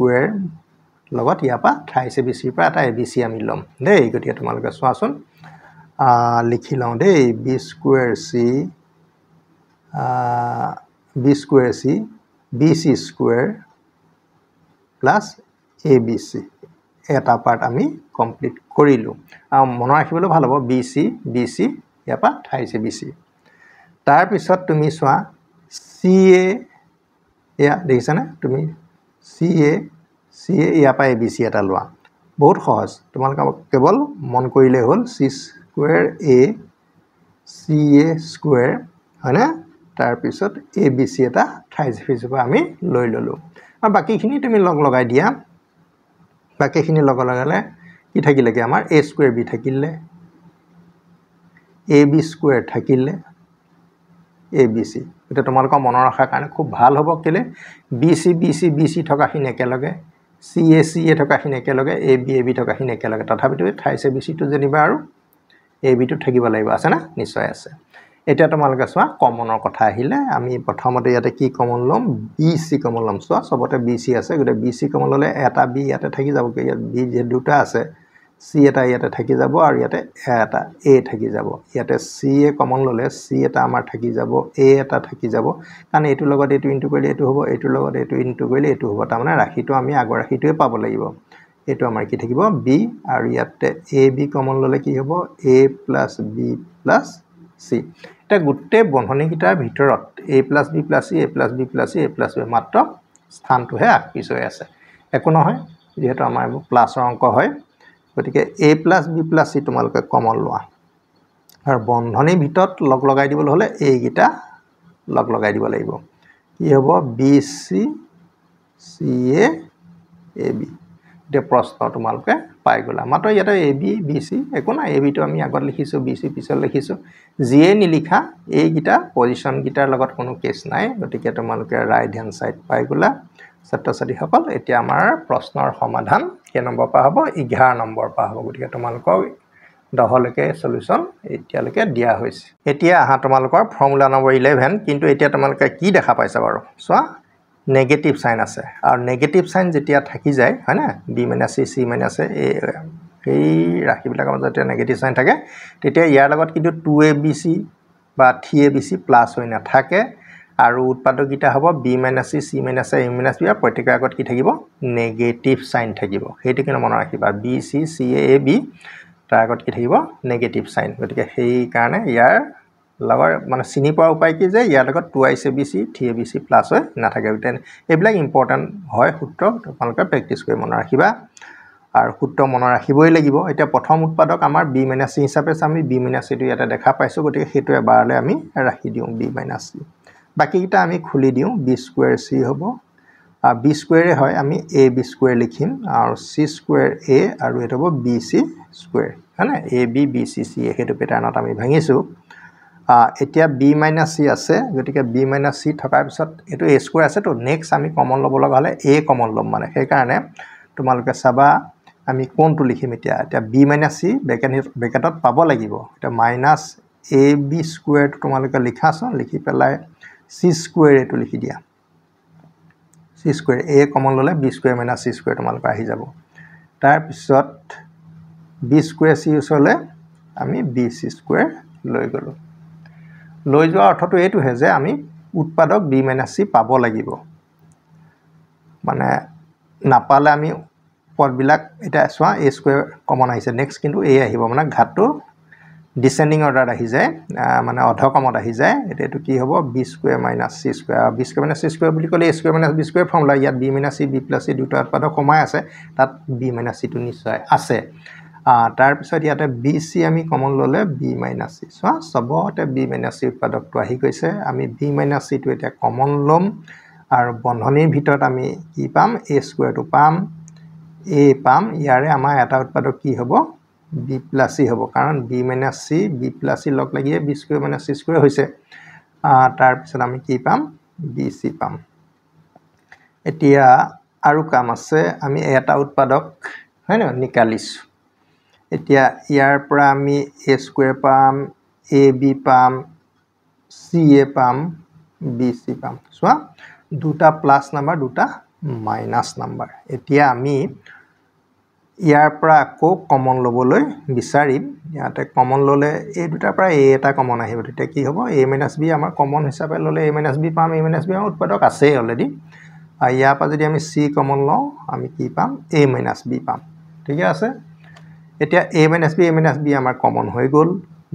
লগত ইয়াপা 28abc পৰা এটা abc আমি লম দেই গটিয়া তোমালোকে চোৱাচোন লিখি লওঁ দেই b² c bc² plus abc এটা পাৰ্ট আমি কমপ্লিট কৰিলো মন ৰাখিবলৈ ভাল হ'ব bc ইয়াপা 28abc তাৰ পিছত তুমি চোৱা ca ইয়া দেখিছানে তুমি ca ইয়াপা abc এটা লোৱা বহুত সহজ তোমালোকে কেৱল মন কৰিলে হ'ল c² a ca² হয়নে তাৰ পিছত abc এটা 28abc পৰা আমি লৈ ললো আৰু বাকিখিনি তুমি লগাই দিয়া বাকিখিনি লগালে কি থাকিলেগে আমাৰ a² b থাকিলে ab² থাকিলে abc এটা তোমালোকৰ মনৰ ৰাখাৰ কাৰণে খুব ভাল হ'ব কেলে bc থকাখিনি একেলগে ca থকাখিনি একেলগে ab থকাখিনি একেলগে তথাপিতো 28abc টো জেনিবা আৰু ab টো থাকিব লাগিব আছে না নিশ্চয় আছে এতিয়া তোমালোকে চোৱা কমনৰ কথা আহিলে আমি প্ৰথমতে ইয়াতে কি কমন লম bc কমন লম চোৱা সবতে bc আছে গতে bc কমন ললে এটা b ইয়াতে থাকি যাব ইয়াত b যে দুটা আছে c এটা ইয়াতে থাকি যাব আৰু ইয়াতে এটা a থাকি যাব ইয়াতে c এ কমন ললে c এটা আমাৰ থাকি যাব a এটা থাকি যাব কাৰণ এটো লগত এটো ইনটু কৰিলে এটো হ'ব এটো লগত এটো ইনটু কৰিলে এটো হ'ব তাৰ মানে ৰাখিটো আমি আগৰ ৰাখিটোৱে পাব লাগিব এটো আমাৰ কি থাকিব b আৰু ইয়াতে ab কমন ললে কি হ'ব a + b + c এটা গুটে বন্ধনী কিটাৰ ভিতৰত a + b + c a + b + c a + b মাত্ৰ স্থানটোহে আকপিছ হৈ আছে একো নহয় যেহেতু আমাৰ প্লাছৰ অংক হয় গতিকে a + b + c তোমালোকে কমন লোৱা আৰু বন্ধনীৰ ভিতৰত লগাই দিবলৈ হলে এই গিটা লগাই দিব লাগিব কি হ'ব bc ca ab এটা প্ৰশ্ন তোমালোকে পাই গলা মাত্ৰ ইয়াতে ab bc একো না ab টো আমি আগত লিখিছো bc পিছত লিখিছো জিয়ে নিলিখা এই গিটা পজিশন গিটাৰ লগত কোনো কেছ নাই গতিকে তোমালোকে ৰাইট হ্যান্ড সাইড পাই গলা ছাত্ৰ ছাত্ৰীসকল এতিয়া আমাৰ প্ৰশ্নৰ সমাধান কে নম্বৰ পা হ'ব 11 নম্বৰ পা হ'ব গতিকে তোমালোকৰ 10 লৈকে সলিউশন এতিয়ালৈকে দিয়া হৈছে এতিয়া আহা তোমালোকৰ ফৰ্মুলা নম্বৰ 11 কিন্তু এতিয়া তোমালোকে কি দেখা পাইছা বাৰু চোৱা নেগেটিভ সাইন আছে আৰু নেগেটিভ সাইন যেতিয়া থাকি যায় হয় না b - c c - a এই ৰাখিবিলাকৰ মাজত যেতিয়া নেগেটিভ সাইন থাকে তেতিয়া ইয়াৰ লগত কিন্তু 2abc বা 3abc প্লাস হৈ নাথাকে আৰু উৎপাদকগিটা হ'ব b - c c - a a - b আৰু প্ৰত্যেকৰ আগত কি থাকিব নেগেটিভ সাইন থাকিব সেইটো কিনে মনত ৰাখিবা b c c a a b তাৰ আগত কি থাকিব নেগেটিভ সাইন গতিকে সেই কাৰণে ইয়াৰ লগৰ মানে চিনি পোৱা উপায় কি যে ইয়াৰ লগত 2 abc 3 abc প্লাস হয় নাথাকে এইবিলাক ইম্পৰ্টেন্ট হয় সূত্ৰ তোমালোকে প্ৰেক্টিছ কৰি মনত ৰাখিবা আৰু সূত্ৰ মনত ৰাখিবই লাগিব এতিয়া প্ৰথম উৎপাদক আমাৰ b - c হিচাপে আমি b - c টো ইয়াতে দেখা পাইছো গতিকে সেইটো এবাৰলে আমি ৰাখি দিও b - c বাকিটা আমি খুলি দিও b স্কয়াৰ c হ'ব b স্কয়াৰে হয় আমি ab স্কয়াৰ লিখিম আৰু c স্কয়াৰ a আৰু এটা হ'ব bc স্কয়াৰ হয়না ab bc c সেইটো প্যাটাৰ্ণত আমি ভাঙিছো এতিয়া b - c আছে গতিকে b - c থকাৰ পিছত এটো a স্কয়াৰ আছে তো নেক্সট আমি কমন ল'ব লগা হলে a কমন ল'ম মানে সেই কাৰণে তোমালোকে চাবা আমি কোনটো লিখিম এতিয়া b - c ব্ৰেকেটত পাব লাগিব এটা -ab স্কয়াৰ টো তোমালোকে লিখাছ লিখি পেলাই c স্কয়াৰ এটো লিখি দিয়া c স্কয়াৰ a কমন ললে b স্কয়াৰ - c স্কয়াৰ তোমালোকে আহি যাব তাৰ পিছত b স্কয়াৰ c উছলে আমি bc স্কয়াৰ লৈ গলো লৈ যোৱা অৰ্থটো এটো হে যে আমি উৎপাদক b - c পাব লাগিব মানে নাপালে আমি পদবিলাক এটা সোয়া a স্কয়াৰ কমন আহিছে নেক্সট কিন্তু a আহিব মানে ঘাতটো ডিসেন্ডিং অৰ্ডাৰত আহি যায় মানে অধক্ৰমত আহি যায় এটো কি হ'ব b square - c square b square - c square বুলি ক'লে a square - b square formula ইয়াত b - c b + c দুটা উৎপাদক কমাই আছে তাত b - c টো নিশ্চয় আছে তাৰ পিছত ইয়াতে bc আমি কমন ললে b - c সোয়া সবতে b - c উৎপাদকটো আহি গৈছে আমি b - c টো এটা কমন লম আৰু বন্ধনীৰ ভিতৰত আমি কি পাম a স্কয়াৰ টো পাম a পাম ইয়াৰে আমাৰ এটা উৎপাদক কি হ'ব b + c হ'ব কাৰণ b - c b + c লগ লাগিয়ে b স্কয়াৰ - c স্কয়াৰ হৈছে তাৰ পিছত আমি কি পাম bc পাম এতিয়া আৰু কাম আছে আমি এটা উৎপাদক হয় না নিকালিছো এতিয়া ইয়াৰ পৰা আমি a স্কয়াৰ পাম ab পাম ca পাম bc পাম সোয়া দুটা প্লাস নাম্বার দুটা মাইনাস নাম্বার এতিয়া আমি ইয়াৰ পৰা আকৌ কমন লবলৈ বিচাৰিম ইয়াতে কমন ললে এই দুটাৰ পৰা a এটা কমন আহিব তেতিয়া কি হ'ব a - b আমাৰ কমন হিচাপে ললে a - b পাম a - b আমাৰ উৎপাদক আছে অলৰেডি ইয়াৰ পৰা যদি আমি c কমন লওঁ আমি কি পাম a - b পাম ঠিক আছে এতিয়া a - b আমাৰ কমন হৈ গল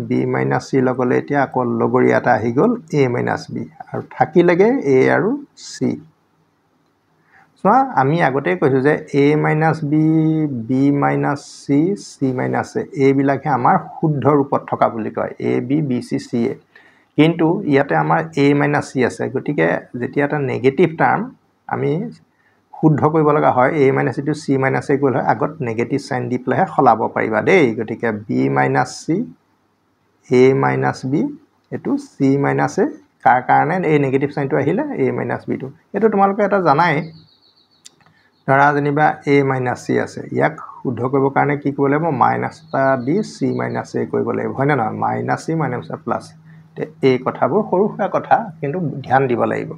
b - c লগলে এতিয়া আকৌ লগৰীয়া এটা আহি গল a - b আৰু থাকি লাগে a আৰু c আমি আগতে কৈছো যে a - b b - c c - a এইবিলাকে আমাৰ শুদ্ধ ৰূপত থকা বুলি কয় a b b c c a কিন্তু ইয়াতে আমাৰ a - c আছে গতিকে যেতিয়া এটা নেগেটিভ টাৰ্ম আমি শুদ্ধ কৰিব লগা হয় a - c টো c - a গল হয় আগত নেগেটিভ সাইন দি প্লাই খলাব পাৰিবা দেই গতিকে b - c a - b এটো c - a কাৰ কাৰণে এই নেগেটিভ সাইনটো আহিলে a - b টো এটো তোমালোকে এটা জানাই ধৰা যেনিবা a - c আছে ইয়াক শুদ্ধ কৰিব কাৰণে কি কৰিব লাগিব মাইনাস টা দি c - a কৰিব লাগিব হয় না না -c প্লাস এই কথাবোৰ সৰু সৰু কথা কিন্তু ধ্যান দিব লাগিব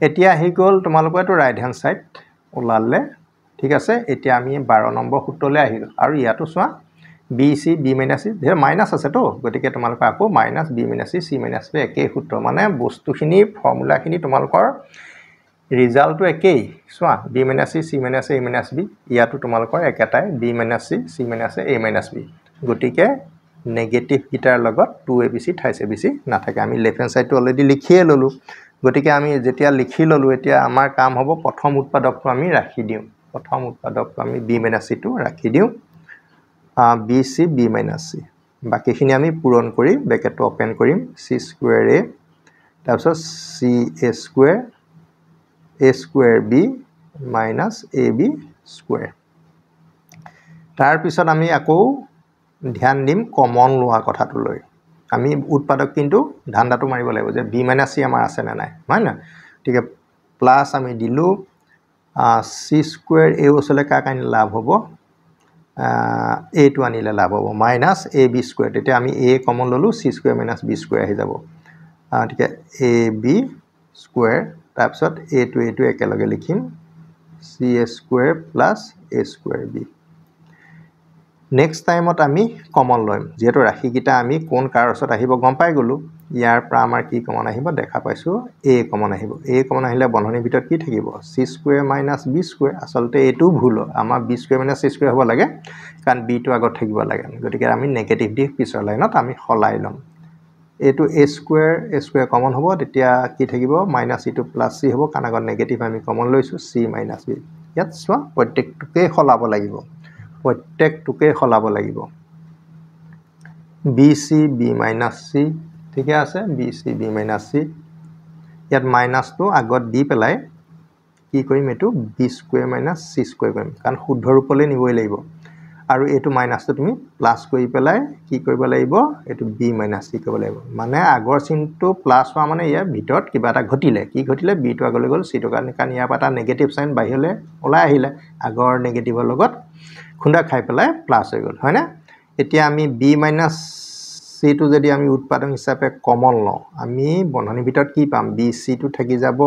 এতিয়া আহি গল তোমালোকৰ এটো ৰাইট হ্যান্ড সাইড ওলালে ঠিক আছে এতিয়া আমি 12 নম্বৰ সূত্ৰলৈ আহিলো আৰু ইয়াতো চোৱা bc b - c ধৰ মাইনাস আছে তো গতিকে তোমালোক আকৌ minus b - c c - b একেই সূত্ৰ মানে বস্তুখিনি ফৰ্মুলাখিনি তোমালোকৰ ৰিজাল্টটো একেই সোয়া b - c c - a a - b ইয়াতো তোমালোকৰ একেটাই b - c c - a a - b গতিকে নেগেটিভ গিটাৰ লগত 2abc 3abc নাথাকে আমি লেফট হ্যান্ড সাইডটো অলৰেডি লিখিয়ে ললো গতিকে আমি যেতিয়া লিখি ললো এতিয়া আমাৰ কাম হ'ব প্ৰথম উৎপাদকটো আমি ৰাখি দিও প্ৰথম উৎপাদকটো আমি b - c টো ৰাখি দিও bc b - c বাকিখিনি আমি পূৰণ কৰি ব্ৰেকেটটো ওপেন কৰিম c স্কয়াৰ a তাৰপিছত c a square a square b minus ab square তাৰ পিছত আমি আকৌ ধ্যান দিম কমন লোৱা কথাটো লৈ আমি উৎপাদক কিন্তু ধান্দাটো মাৰিব লাগিব যে b - c আমাৰ আছে না নাই হয় না ঠিক আছে প্লাস আমি দিলু c স্কয়াৰ a ওচলে কাক আনি লাভ হ'ব a টো আনিলে লাভ হ'ব মাইনাস ab স্কয়াৰ তেতিয়া আমি a কমন ললো c square minus b square আহি যাব ঠিক আছে ab স্কয়াৰ তাৰপিছত a টো একেলগে লিখিম c square plus a square b next টাইমত আমি কমন লম যেটো ৰাশিকিটা আমি কোন কাৰছত আহিব গম পাই গলো ইয়াৰ পৰা আমাৰ কি কমন আহিব দেখা পাইছোঁ a কমন আহিব a কমন আহিলে বন্ধনীৰ ভিতৰত কি থাকিব c square minus b square আচলতে এইটো ভুল আমাৰ b square minus c square হ'ব লাগে কাৰণ b টো আগত থাকিব লাগে গতিকে আমি নেগেটিভ দি পিছৰ লাইনত আমি সলাই লম এইটো a স্কয়াৰ কমন হ'ব তেতিয়া কি থাকিব minus e two plus c হ'ব কাৰণ আগত নেগেটিভ আমি কমন লৈছোঁ c মাইনাছ b ইয়াত চোৱা প্ৰত্যেকটোকে সলাব লাগিব bc b মাইনাছ c ঠিক আছে bc b মাইনাছ c ইয়াত মাইনাছটো আগত দি পেলাই কি কৰিম এটো b square minus c square কৰিম কাৰণ শুদ্ধ ৰূপলৈ নিবই লাগিব আৰু এটো মাইনাছটো তুমি প্লাস কৰি পেলাই কি কৰিব লাগিব এটো b মাইনাছ c কৰিব লাগিব মানে আগৰ চিনটো প্লাস হোৱা মানে ইয়াৰ ভিতৰত কিবা এটা ঘটিলে কি ঘটিলে b টো আগলৈ গ'ল c টো কাৰণ ইয়াৰ পৰা এটা নেগেটিভ সাইন বাহিৰলে ওলাই আহিলে আগৰ নেগেটিভৰ লগত খুন্দা খাই পেলাই প্লাস হৈ গ'ল হয় না এতিয়া আমি b মাইনাছ c টো যদি আমি উৎপাদক হিচাপে কমন লওঁ আমি বন্ধনীৰ ভিতৰত কি পাম b c টো থাকি যাব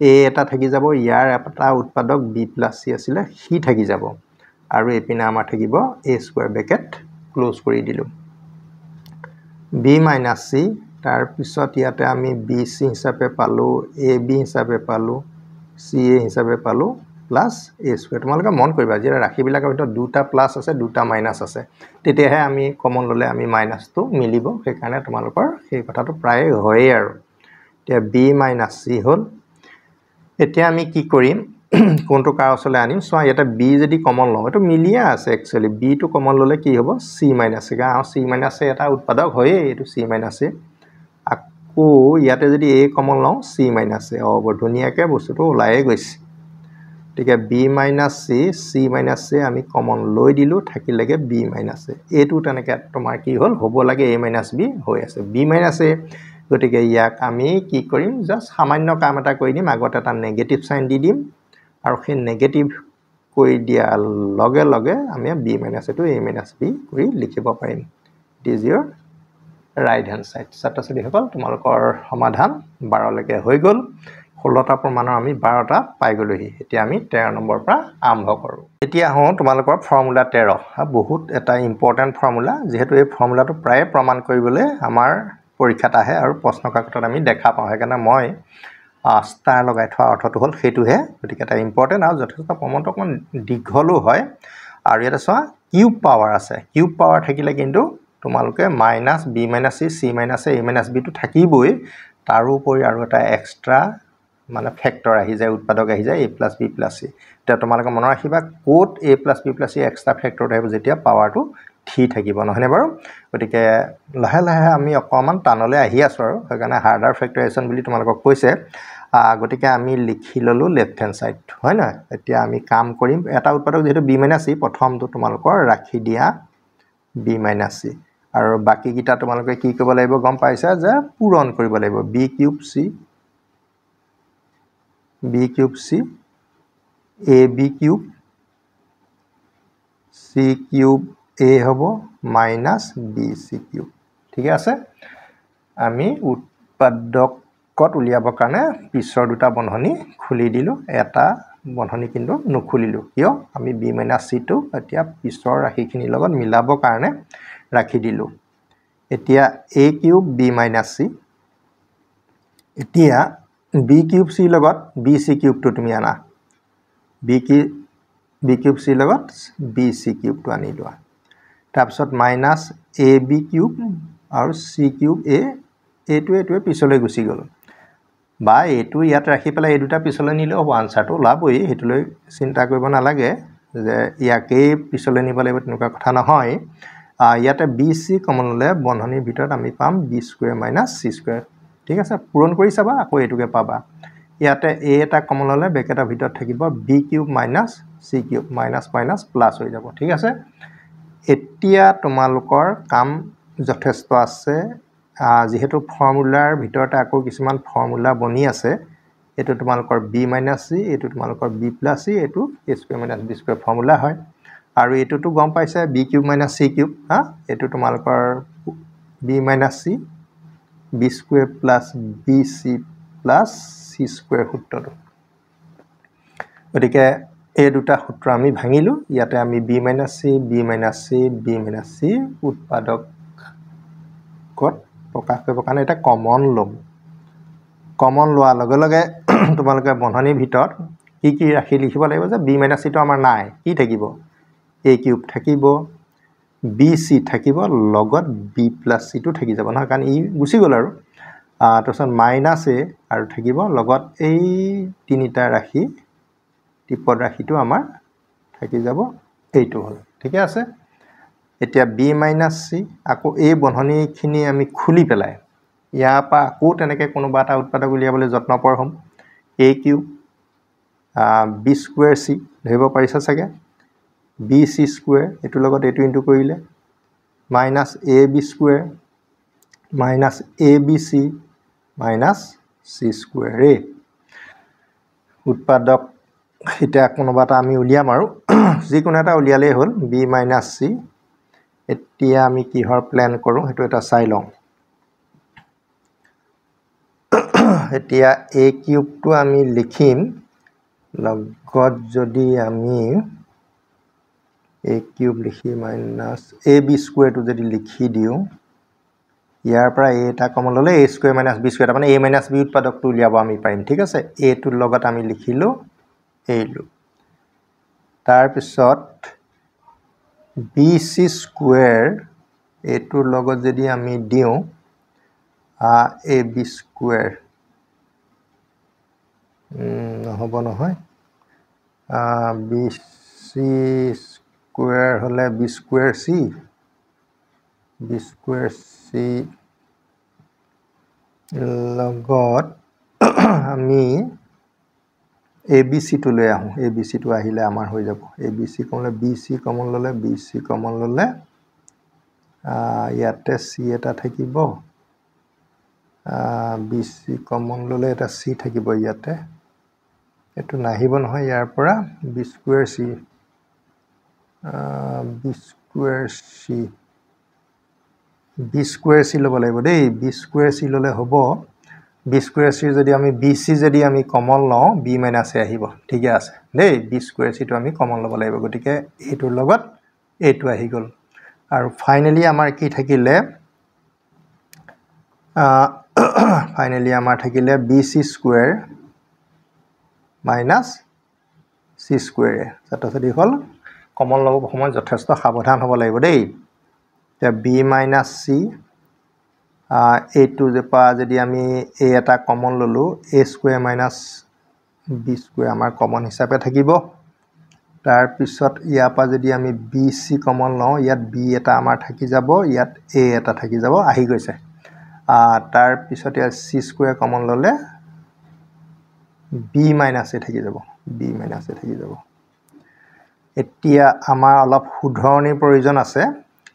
a এটা থাকি যাব ইয়াৰ এটা উৎপাদক b + c আছিল সি থাকি যাব আৰু এপিনা আমাৰ থাকিব a স্কয়াৰ ব্ৰেকেট ক্লোজ কৰি দিলো b - c তাৰ পিছত ইয়াতে আমি bc হিচাপে পালো ab হিচাপে পালো ca হিচাপে পালো প্লাস a স্কয়াৰ তোমালোকে মন কৰিবা যে ৰাখিবিলাকৰ ভিতৰত দুটা প্লাস আছে দুটা মাইনাস আছে তেতিয়াহে আমি কমন ললে আমি মাইনাসটো মিলিব সেইকাৰণে তোমালোকৰ সেই কথাটো প্ৰায় হয়ে আৰু এতিয়া b - c হল এতিয়া আমি কি কৰিম কোনটো কাৰচলে আনিম সো এটা b যদি কমন লওঁ এটো মিলিয়া আছে একচুয়ালি b টো কমন ললে কি হ'ব c - c কাৰণ c - c এটা উৎপাদক হয়ে এটো c - c আকৌ ইয়াতে যদি a কমন লওঁ c - c বৰ ধুনিয়াকে বস্তুটো ওলায়ে গৈছে ঠিক আছে b - c c - c আমি কমন লৈ দিলো থাকিলেগে b - c এটো তেনেকে তোমাৰ কি হল হ'ব লাগে a - b হৈ আছে b - a গতিকে ইয়াক আমি কি কৰিম জাস্ট সামান্য কাম এটা কৰি দিম আগত এটা নেগেটিভ সাইন দি দিম আৰু সেই নেগেটিভ কৰি দিয়া লগে লগে আমি b - a to a - b কৰি লিখিব পাৰিম it is your right hand side ছাত্ৰ-ছাত্ৰীসকল তোমালোকৰ সমাধান 12 লৈকে হৈ গল 16টা প্ৰমাণৰ আমি 12টা পাই গলোহি এতিয়া আমি 13 নম্বৰৰ পৰা আৰম্ভ কৰো এতিয়া হওঁ তোমালোকৰ ফৰ্মুলা 13 বহুত এটা ইম্পৰ্টেন্ট ফৰ্মুলা যেহেতু এই ফৰ্মুলাটো প্ৰায় প্ৰমাণ কৰিবলৈ আমাৰ পৰীক্ষাত আহে আৰু প্ৰশ্ন কাকতত আমি দেখা পাওঁ সেইকাৰণে মই স্টাৰ লগাই থোৱা অৰ্থটো হল হেতুহে গতিকে এটা ইম্পৰ্টেন্ট আৰু যথেষ্ট প্ৰমাণটো অকমান দীঘলো হয় আৰু এটা চোৱা কিউব পাৱাৰ আছে কিউব পাৱাৰ থাকিলে কিন্তু তোমালোকে minus b - c c - a a - b টো থাকিবই তাৰ উপৰি আৰু এটা এক্সট্ৰা মানে ফেক্টৰ আহি যায় উৎপাদক আহি যায় a + b + c এটা তোমালোকে মনত ৰাখিবা code a + b + c extra factor আহিব যেতিয়া পাৱাৰটো থি থাকিব নহনে বাৰু গতিকে লাহে লাহে আমি অকমান টানলে আহি আছো আৰু সেইকাৰণে হাৰ্ডাৰ ফেক্টৰাইজেশন বুলি তোমালোকক কৈছে গতিকে আমি লিখি ললো লেফট হ্যান্ড সাইড হয় না এতিয়া আমি কাম কৰিম এটা উৎপাদক যেহেতু b - c প্ৰথমটো তোমালোকৰ ৰাখি দিয়া b - c আৰু বাকি কিটা তোমালোকে কি কৰিব লাগিব গম পাইছা যে পূৰণ কৰিব লাগিব b ³ c ab ³ c³ a হ'ব মাইনাস bc³ ঠিক আছে আমি উৎপাদকত উলিয়াবৰ কাৰণে পিছৰ দুটা বন্ধনী খুলি দিলো এটা বন্ধনী কিন্তু নুখুলিলো কিয় আমি b - c টো এতিয়া পিছৰ ৰাশিখিনিৰ লগত মিলাবৰ কাৰণে ৰাখি দিলো এতিয়া a³ b - c এতিয়া b³ c লগত bc³ টো তুমি আনা b³ c লগত bc³ টো আনি লোৱা তাৰপিছত মাইনাস ab³ আৰু c³ a এটোৱে পিছলৈ গুচি গ'ল বা এটো ইয়াত ৰাখি পেলাই এই দুটা পিছলৈ নিলে হ'ব আনসাৰটো লাবই হেতুলৈ চিন্তা কৰিব নালাগে যে ইয়াকে পিছলৈ নিব লাগিব তেনেকুৱা কথা নহয় ইয়াতে bc কমন ললে বন্ধনীৰ ভিতৰত আমি পাম b square minus c square ঠিক আছে পূৰণ কৰি চাবা আকৌ এটোকে পাবা ইয়াতে a এটা কমন ললে ব্ৰেকেটৰ ভিতৰত থাকিব b³ minus c³ minus minus plus হৈ যাব ঠিক আছে এতিয়া তোমালোকৰ কাম যথেষ্ট আছে যেহেতু ফৰ্মুলাৰ ভিতৰতে আকৌ কিছুমান ফৰ্মুলা বনি আছে এটো তোমালোকৰ b - c এটো তোমালোকৰ b + c এটো a square minus b square formula হয় আৰু এটোটো গম পাইছে b³ - c³ এটো তোমালোকৰ b - c b square plus bc plus c square সূত্ৰটো গতিকে এই দুটা সূত্ৰ আমি ভাঙিলো ইয়াতে আমি b - c b - c b - c উৎপাদকত প্ৰকাশ কৰিবৰ কাৰণে এটা কমন ল'ম কমন লোৱাৰ লগে লগে তোমালোকে বন্ধনীৰ ভিতৰত কি ৰাখি লিখিব লাগিব যে b - c টো আমাৰ নাই কি থাকিব a কিউব থাকিব bc থাকিব লগত b + c টো থাকি যাব নহয় কাৰণ ই গুচি গ'ল আৰু তাৰপিছত মাইনাছ a আৰু থাকিব লগত এই তিনিটা ৰাশি টিপদ ৰাশিটো আমাৰ থাকি যাব এইটো হ'ল ঠিক আছে এতিয়া b - c আকৌ এই বন্ধনীখিনি আমি খুলি পেলাই ইয়াৰ পৰা আকৌ তেনেকৈ কোনোবা এটা উৎপাদক উলিয়াবলৈ যত্নপৰ হ'ম a cube b square c ধৰিব পাৰিছা চাগে bc স্কুৱেৰ এটোৰ লগত এটো ইনটু কৰিলে minus ab square minus abc minus c square a উৎপাদক এটা কোনোবা এটা আমি উলিয়াম আৰু যিকোনো এটা উলিয়ালেই হ'ল b - c এতিয়া আমি কিহৰ প্ল্যান কৰোঁ হেতু এটা চাই লওঁ এতিয়া a কিউবটো আমি লিখিম লগত যদি আমি a কিউব লিখি মাইনাছ ab স্কুৱেৰটো যদি লিখি দিওঁ ইয়াৰ পৰা a এটা কমন ল'লে a square minus b square মানে a মাইনাছ b উৎপাদকটো উলিয়াব আমি পাৰিম ঠিক আছে a টোৰ লগত আমি লিখিলোঁ এইলো তাৰ পিছত bc স্কুৱেৰ এটোৰ লগত যদি আমি দিওঁ ab স্কুৱেৰ নহ'ব নহয় bc স্কুৱেৰ হ'লে b স্কুৱেৰ c লগত আমি abc টো লৈ আহোঁ abc টো আহিলে আমাৰ হৈ যাব abc কমলে bc কমন ল'লে ইয়াতে c এটা থাকিব bc কমন ল'লে এটা c থাকিব ইয়াতে এটো নাহিব নহয় ইয়াৰ পৰা b স্কুৱেৰ c ল'ব লাগিব দেই b স্কুৱেৰ c ল'লে হ'ব b স্কুৱেৰ c যদি আমি bc যদি আমি কমন লওঁ b - a আহিব ঠিক আছে দেই b স্কুৱেৰ c টো আমি কমন ল'ব লাগিব গতিকে এইটোৰ লগত এইটো আহি গ'ল আৰু ফাইনালি আমাৰ কি থাকিলে bc square minus c square ছাত্ৰ-ছাত্ৰী হ'ল কমন ল'ব সময়ত যথেষ্ট সাৱধান হ'ব লাগিব দেই এতিয়া b - c এইটো যেপা যদি আমি a এটা কমন ল'লো a square minus b square আমাৰ কমন হিচাপে থাকিব তাৰ পিছত ইয়াৰ পৰা যদি আমি bc কমন লওঁ ইয়াত b এটা আমাৰ থাকি যাব ইয়াত a এটা থাকি যাব আহি গৈছে তাৰ পিছত ইয়াত c স্কুৱেৰ কমন ল'লে b - a থাকি যাব এতিয়া আমাৰ অলপ শুধৰণিৰ প্ৰয়োজন আছে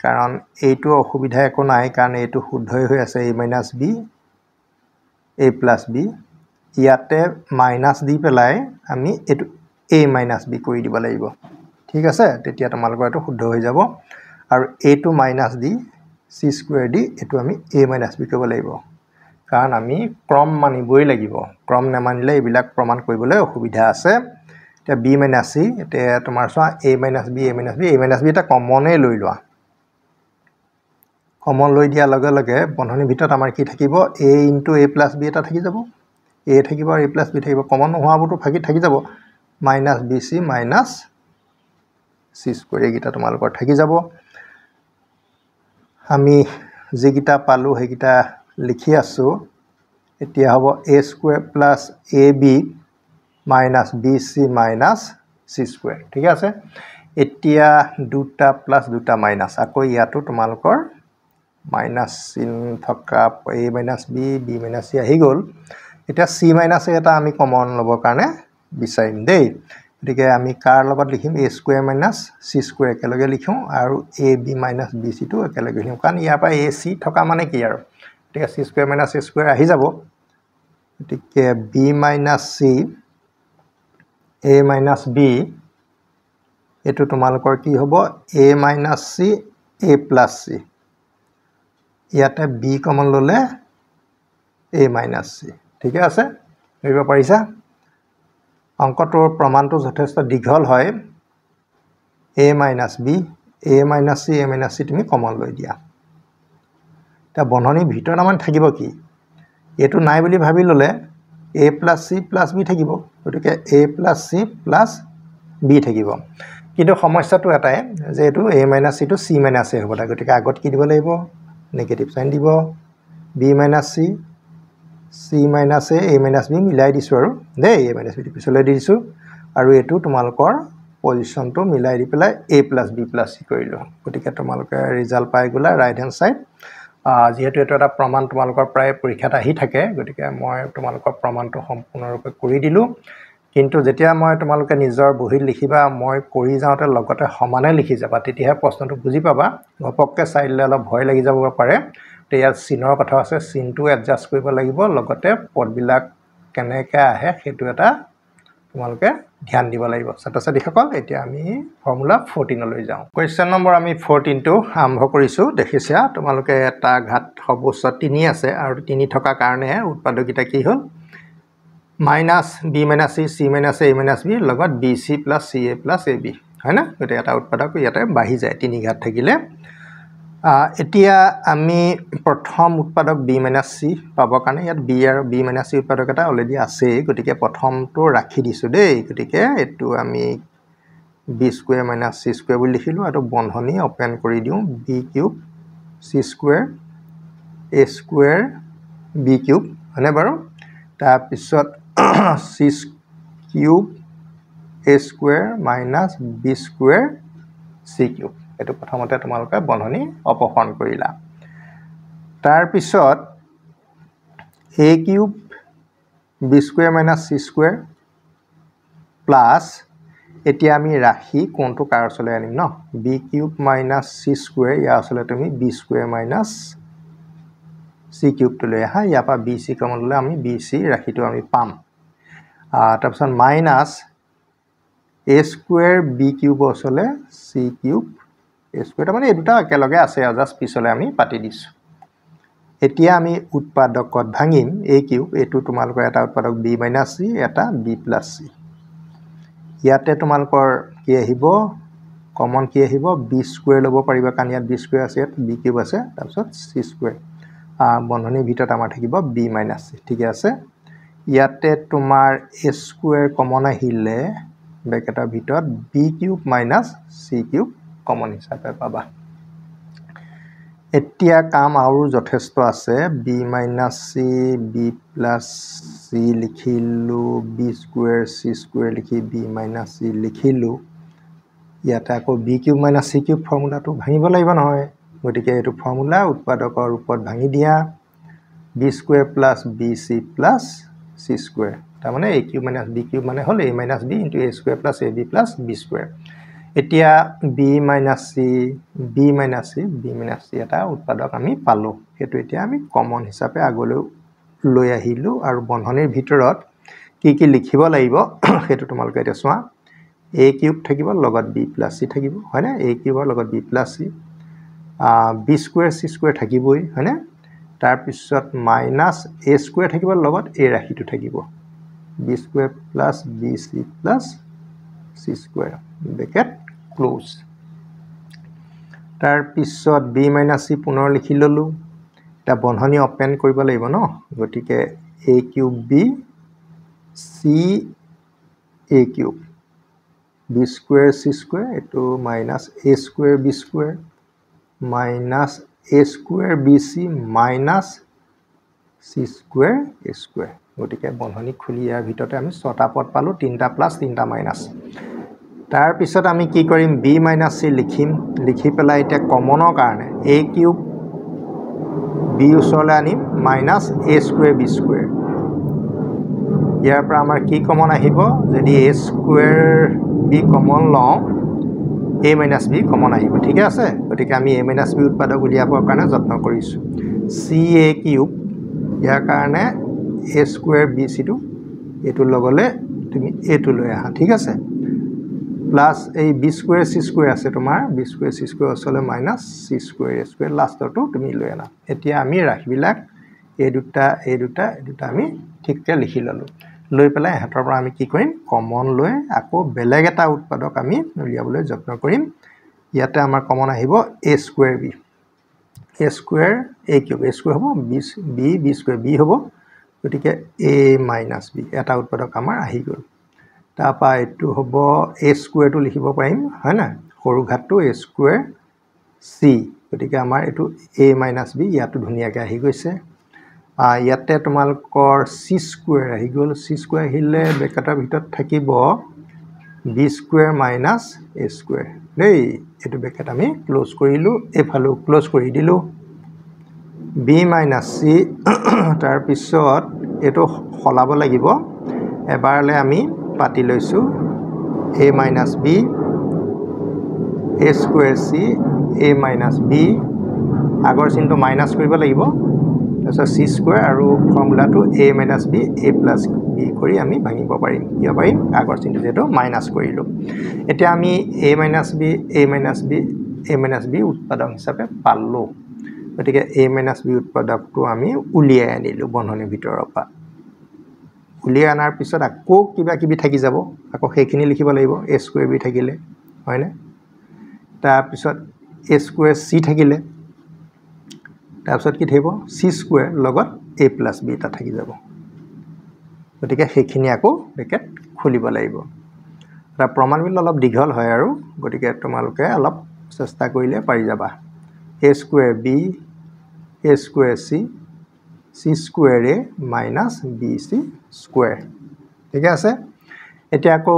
কাৰণ এইটো অসুবিধা একো নাই কাৰণ এইটো শুদ্ধই হৈ আছে a - b a + b ইয়াতে মাইনাছ দি পেলাই আমি এটো a - b কৰি দিব লাগিব ঠিক আছে তেতিয়া তোমালোকৰ এটো শুদ্ধ হৈ যাব আৰু এইটো মাইনাছ দি c স্কুৱেৰ দি এটো আমি a - b কৰিব লাগিব কাৰণ আমি ক্ৰম মানিবই লাগিব ক্ৰম নেমানিলে এইবিলাক প্ৰমাণ কৰিবলৈ অসুবিধা আছে এতিয়া b - c এতিয়া তোমাৰ চোৱা a - b এটা কমনে লৈ লোৱা কমন লৈ দিয়া লগে লগে বন্ধনীৰ ভিতৰত আমাৰ কি থাকিব a * a + b এটা থাকি যাব a থাকিব আৰু a + b থাকিব কমন নোহোৱাবোৰটো থাকি যাব -bc - c স্কুৱেৰ এইকেইটা তোমালোকৰ থাকি যাব আমি যিকেইটা পালো সেইকেইটা লিখি আছো এতিয়া হ'ব a square + ab - bc - c square ঠিক আছে এতিয়া দুটা প্লাস দুটা মাইনাস আকৌ ইয়াতো তোমালোকৰ মাইনাস চিন থকা a - b b - c আহি গ'ল এতিয়া c - a এটা আমি কমন ল'বৰ কাৰণে বিচাৰিম দেই গতিকে আমি কাৰ লগত লিখিম a স্কুৱেৰ - c স্কুৱেৰ একেলগে লিখোঁ আৰু ab - bc টো একেলগে লিখোঁ কাৰণ ইয়াৰ পৰা ac থকা মানে কি আৰু গতিকে c স্কুৱেৰ - c স্কুৱেৰ আহি যাব গতিকে b - c a - b এটো তোমালোকৰ কি হ'ব a - c a + c ইয়াতে b কমন ল'লে a - c ঠিক আছে ধৰিব পাৰিছা অংকটোৰ প্ৰমাণটো যথেষ্ট দীঘল হয় a - b a - c তুমি কমন লৈ দিয়া তা বন্ধনীৰ ভিতৰত আমাৰ থাকিব কি এটো নাই বুলি ভাবি ললে a + c + b থাকিব গতিকে a + c + b থাকিব কিন্তু সমস্যাটো এটাই যে এটো a - c to c - a হ'ব লাগে গতিকে আগত কি দিব লাগিব নেগেটিভ সাইন দিব b - c c - a a - b মিলাই দিছো আৰু দেই a - b পিছলৈ দিছো আৰু এটো তোমালোকৰ পজিশনটো মিলাই দি পেলাই a + b + c কৰিলো গতিকে তোমালোকে ৰিজাল্ট পাই গলা ৰাইট হ্যান্ড সাইড যেহেতু এটো এটা প্ৰমাণ তোমালোকৰ প্ৰায় পৰীক্ষাত আহি থাকে গতিকে মই তোমালোকৰ প্ৰমাণটো সম্পূৰ্ণৰূপে কৰি দিলো কিন্তু যেতিয়া মই তোমালোকে নিজৰ বহিত লিখিবা মই কৰি যাওঁতে লগতে সমানে লিখি যাবা তেতিয়াহে প্ৰশ্নটো বুজি পাবা ঘপককে চাইলে অলপ ভয় লাগি যাব পাৰে তে ইয়াৰ চিনৰ কথা আছে চিনটো এডজাস্ট কৰিব লাগিব লগতে পদবিলাক কেনেকৈ আহে সেইটো এটা তোমালোকে ধ্যান দিব লাগিব ছাত্ৰ-ছাত্ৰীসকল এতিয়া আমি ফৰ্মুলা 14 লৈ যাওঁ কোৱেশ্চন নম্বৰ আমি 14 টো আৰম্ভ কৰিছো দেখিছা তোমালোকে এটা ঘাত সৰ্বোচ্চ 3 আছে আৰু 3 থকা কাৰণে উৎপাদকita কি হ'ল minus b minus c c minus a minus b লগত bc plus ca plus ab হয় না এটা এটা উৎপাদক ইয়াতে বাঢ়ি যায় 3 ঘাত থাকিলে এতিয়া আমি প্ৰথম উৎপাদক b minus c পাব কাৰণে ইয়াত b আৰু b minus c উৎপাদক এটা অলৰেডি আছে গতিকে প্ৰথমটো ৰাখি দিছো দেই গতিকে এটো আমি b square minus c square বুলি লিখিলো আৰু বন্ধনী ওপেন কৰি দিও b cube c square a square b cube হয়নে বাৰু তাৰ পিছত c cube a square minus b square c cube এটো প্ৰথমতে তোমালোকে বন্ধনী অপসাৰণ কৰিলা তাৰ পিছত a cube b square minus c square plus এতিয়া আমি ৰাখি কোনটো কাৰচলে আনিম ন b cube minus c square ইয়া আসলে তুমি b square minus c cube to লৈ আহা ইয়া পা bc কমন ললে আমি bc ৰাখিটো আমি পাম তাৰ পিছত minus a square b cube আসলে c cube a square মানে এই দুটা একেলগে আছে জাস্ট পিছলে আমি পাতি দিছো এতিয়া আমি উৎপাদকত ভাঙিম a cube এটো তোমালোকৰ এটা উৎপাদক b minus c এটা b plus c ইয়াতে তোমালোকৰ কি আহিব কমন কি আহিব b square লব পাৰিবা কাৰণ ইয়াত b square আছে ইয়াত b cube আছে তাৰ পিছত c square বন্ধনীৰ ভিতৰত আমাৰ থাকিব b minus c ঠিক আছে ইয়াতে তোমাৰ a square কমন আহিলে ব্ৰেকেটৰ ভিতৰত b cube minus c cube common হিচাপে পাবা এতিয়া কাম আৰু যথেষ্ট আছে b minus c b plus c লিখিলো b square c square লিখি b minus c লিখিলো ইয়াতে আকৌ b cube minus c cube ফৰ্মুলাটো ভাঙিব লাগিব নহয় গতিকে এটো ফৰ্মুলা উৎপাদকৰ ৰূপত ভাঙি দিয়া b square plus bc plus c square তাৰ মানে a cube minus b cube মানে হল a minus b into a square plus ab plus b square এতিয়া b minus c b minus c এটা উৎপাদক আমি পালো হেতু এতিয়া আমি কমন হিচাপে আগলৈ লৈ আহিলো আৰু বন্ধনীৰ ভিতৰত কি কি লিখিব লাগিব হেতু তোমালোকে এতিয়া চোৱা a cube থাকিব লগত b plus c থাকিব হয়নে a cube ৰ লগত b plus c b square c square থাকিবই হয়নে তাৰ পিছত minus a square থাকিব লগত a ৰাখিটো থাকিব b square plus bc plus c square bracket close তাৰ পিছত b minus c পুনৰ লিখি ললো এটা বন্ধনী ওপেন কৰিব লাগিব ন গতিকে a cube b c a cube b square c square এটো minus a square b square minus a square bc minus c square a square গতিকে বন্ধনী খুলি ইয়াৰ ভিতৰতে আমি ছটা পদ পালো তিনটা প্লাস তিনটা মাইনাস তাৰ পিছত আমি কি কৰিম b minus c লিখিম লিখি পেলাই এটা কমনৰ কাৰণে a cube b ওচৰলে আনিম minus a square b square ইয়াৰ পৰা আমাৰ কি কমন আহিব যদি a square b কমন লওঁ a minus b কমন আহিব ঠিক আছে গতিকে আমি a minus b উৎপাদক উলিয়াবৰ কাৰণে যত্ন কৰিছো c a cube ইয়াৰ কাৰণে a square b c টো এটো লগলে তুমি এটো লৈ আহা ঠিক আছে প্লাস এই b square c square আছে তোমাৰ b square c square আসলে minus c square a square লাষ্টটো তুমি লৈ আনা এতিয়া আমি ৰাখিবিলাক এই দুটা আমি ঠিককে লিখি ললো লৈ পেলাই হেতৰ পৰা আমি কি কৰিম কমন লৈ আকৌ বেলেগ এটা উৎপাদক আমি উলিয়াবলৈ যত্ন কৰিম ইয়াতে আমাৰ কমন আহিব a square b a square a cube a square হ'ব b square b হ'ব গতিকে a minus b এটা উৎপাদক আমাৰ আহি গ'ল তাৰপা এটো হ'ব a square টো লিখিব পাৰিম হয় না সৰু ঘাতটো a square c গতিকে আমাৰ এটো a minus b ইয়াটো ধুনিয়াকৈ আহি গৈছে ইয়াতে তোমালকৰ c square আহি গ'ল c square আহিলে ব্ৰেকেটৰ ভিতৰত থাকিব b square minus a square দেই এটো ব্ৰেকেট আমি ক্লোজ কৰিলো এফালো ক্লোজ কৰি দিলো b minus c তাৰ পিছত এটো খলাব লাগিব এবাৰলে আমি পাতি লৈছো a minus b a square c a minus b আগৰ চিনটো মাইনাস কৰিব লাগিব তাৰপিছত c square আৰু ফৰ্মুলাটো a minus b a plus b কৰি আমি ভাঙিব পাৰিম কিয় পাৰিম আগৰ চিনটো যেটো মাইনাস কৰিলো এতিয়া আমি a minus b a minus b a minus b উৎপাদক হিচাপে পালো গতিকে a minus b উৎপাদকটো আমি উলিয়াই আনিলো বন্ধনীৰ ভিতৰৰ পৰা উলিয়াই আনাৰ পিছত আকৌ কিবা কিবি থাকি যাব আকৌ সেইখিনি লিখিব লাগিব a square b থাকিলে হয়নে তাৰ পিছত a square c থাকিলে তাৰ পিছত কি থাকিব c square লগত a plus b টা থাকি যাব গতিকে সেইখিনি আকৌ ব্ৰেকেট খুলিব লাগিব তাৰ প্ৰমাণবিল অলপ দীঘল হয় আৰু গতিকে তোমালোকে অলপ চেষ্টা কৰিলে পাৰি যাবা a square b a square c c square a minus bc square ঠিক আছে এতিয়া আকৌ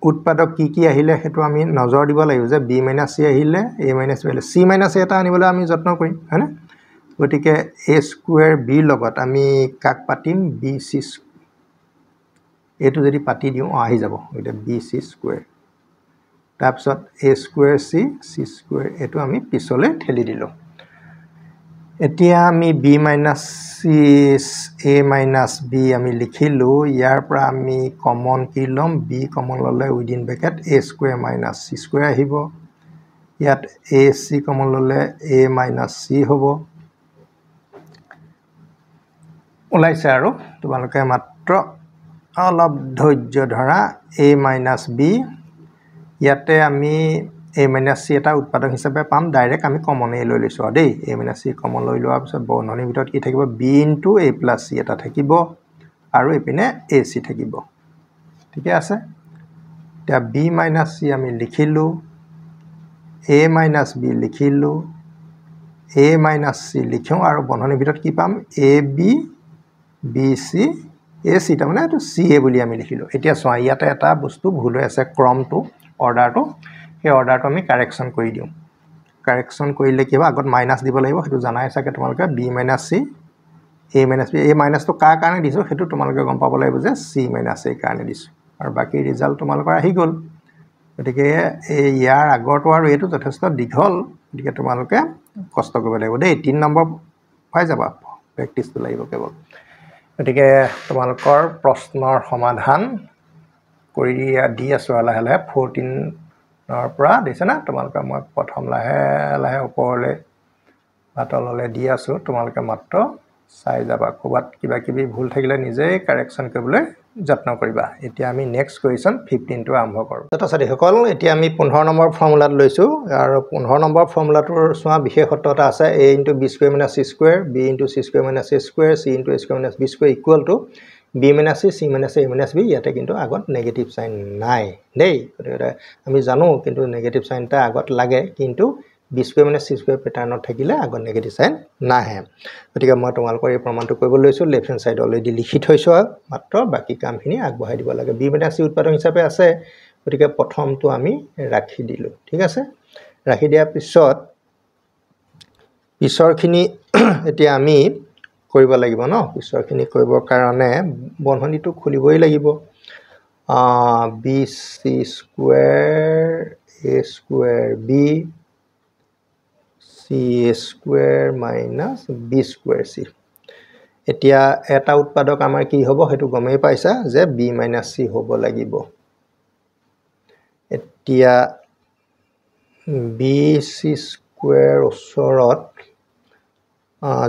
উৎপাদক কি আহিলে হেতু আমি নজৰ দিব লাগিব যে b minus c আহিলে a minus b আহিলে c minus a এটা আনিবলৈ আমি যত্ন কৰিম হয়নে গতিকে a square b লগত আমি কাক পাতিম bc এটো যদি পাতি দিও আহি যাব এটা bc square তাৰপিছত a square c c square এটো আমি পিছলে ঠেলি দিলো এতিয়া আমি b minus c a minus b আমি লিখিলো ইয়াৰ পৰা আমি কমন কি লম b কমন ললে within bracket a square minus c square আহিব ইয়াত a c কমন ললে a minus c হ'ব ওলাইছে আৰু তোমালোকে মাত্ৰ অলপ ধৈৰ্য ধৰা a minus b ইয়াতে আমি a minus c এটা উৎপাদক হিচাপে পাম ডাইৰেক্ট আমি কমনে লৈ লৈছো দেই a minus c কমন লৈ লোৱাৰ পিছত বৰ্ণনীৰ ভিতৰত কি থাকিব b into a plus c এটা থাকিব আৰু এপিনে ac থাকিব ঠিক আছে এতিয়া b minus c আমি লিখিলো a minus b লিখিলো a minus c লিখো আৰু বৰ্ণনীৰ ভিতৰত কি পাম ab bc ac টা মানে এটো ca বুলি আমি লিখিলো এতিয়া সোয়া ইয়াতে এটা বস্তু ভুল হৈ আছে ক্ৰমটো অৰ্ডাৰটো সেই অৰ্ডাৰটো আমি কাৰেকচন কৰি দিও কাৰেকচন কৰিলে কিবা আগত মাইনাস দিব লাগিব হেতু জানাই আছে তোমালোকে b minus c a minus b a minus তো কাৰ কাৰণে দিছো হেতু তোমালোকে গম পাব লাগিব যে c minus a কাৰণে দিছো আৰু বাকি ৰিজাল্ট তোমালোকৰ আহি গল গতিকে এই ইয়াৰ আগৰটো আৰু এটো যথেষ্ট দীঘল গতিকে তোমালোকে কষ্ট কৰিব লাগিব দেই 3 নম্বৰ পাই যাবা প্ৰেক্টিসটো লাগিব কেৱল গতিকে তোমালোকৰ প্ৰশ্নৰ সমাধান কৰি দি আছো লাহে লাহে 14 ৰ পৰা দিছে না তোমালোকে মই প্ৰথম লাহে লাহে ওপৰলে বাতললে দি আছো তোমালোকে মাত্ৰ চাই যাবা কোবাত কিবা কিবি ভুল থাকিলে নিজে কাৰেকচন কৰিবলৈ যত্ন কৰিবা এতিয়া আমি নেক্সট কোৱেশ্চন 15 টো আৰম্ভ কৰো ছাত্ৰী সকল এতিয়া আমি 15 নম্বৰ ফৰ্মুলাত লৈছো আৰু 15 নম্বৰ ফৰ্মুলাটোৰ সোয়া বিশেষত্ব এটা আছে a * b square minus c square b * c square minus a square c * a square minus b square equal to b minus c c minus a minus b ইয়াতে কিন্তু আগত নেগেটিভ সাইন নাই দেই আমি জানো কিন্তু নেগেটিভ সাইনটা আগত লাগে কিন্তু b square minus c square প্যাটাৰ্ণত থাকিলে আগত নেগেটিভ সাইন নাহে গতিকে মই তোমালোকৰ এই প্ৰমাণটো কৰিব লৈছো লেফট হ্যান্ড সাইড অলৰেডি লিখি থৈছো মাত্ৰ বাকি কামখিনি আগবঢ়াই দিব লাগে b minus c উৎপাদক হিচাপে আছে গতিকে প্ৰথমটো আমি ৰাখি দিলো ঠিক আছে ৰাখি দিয়াৰ পিছত পিছৰখিনি এতিয়া আমি কৰিব লাগিব ন পিছৰখিনি কৰিবৰ কাৰণে বন্ধনীটো খুলিবই লাগিব bc square a square b c square minus b square c এতিয়া এটা উৎপাদক আমাৰ কি হ'ব হেতু গমেই পাইছা যে b minus c হ'ব লাগিব এতিয়া bc square ওচৰত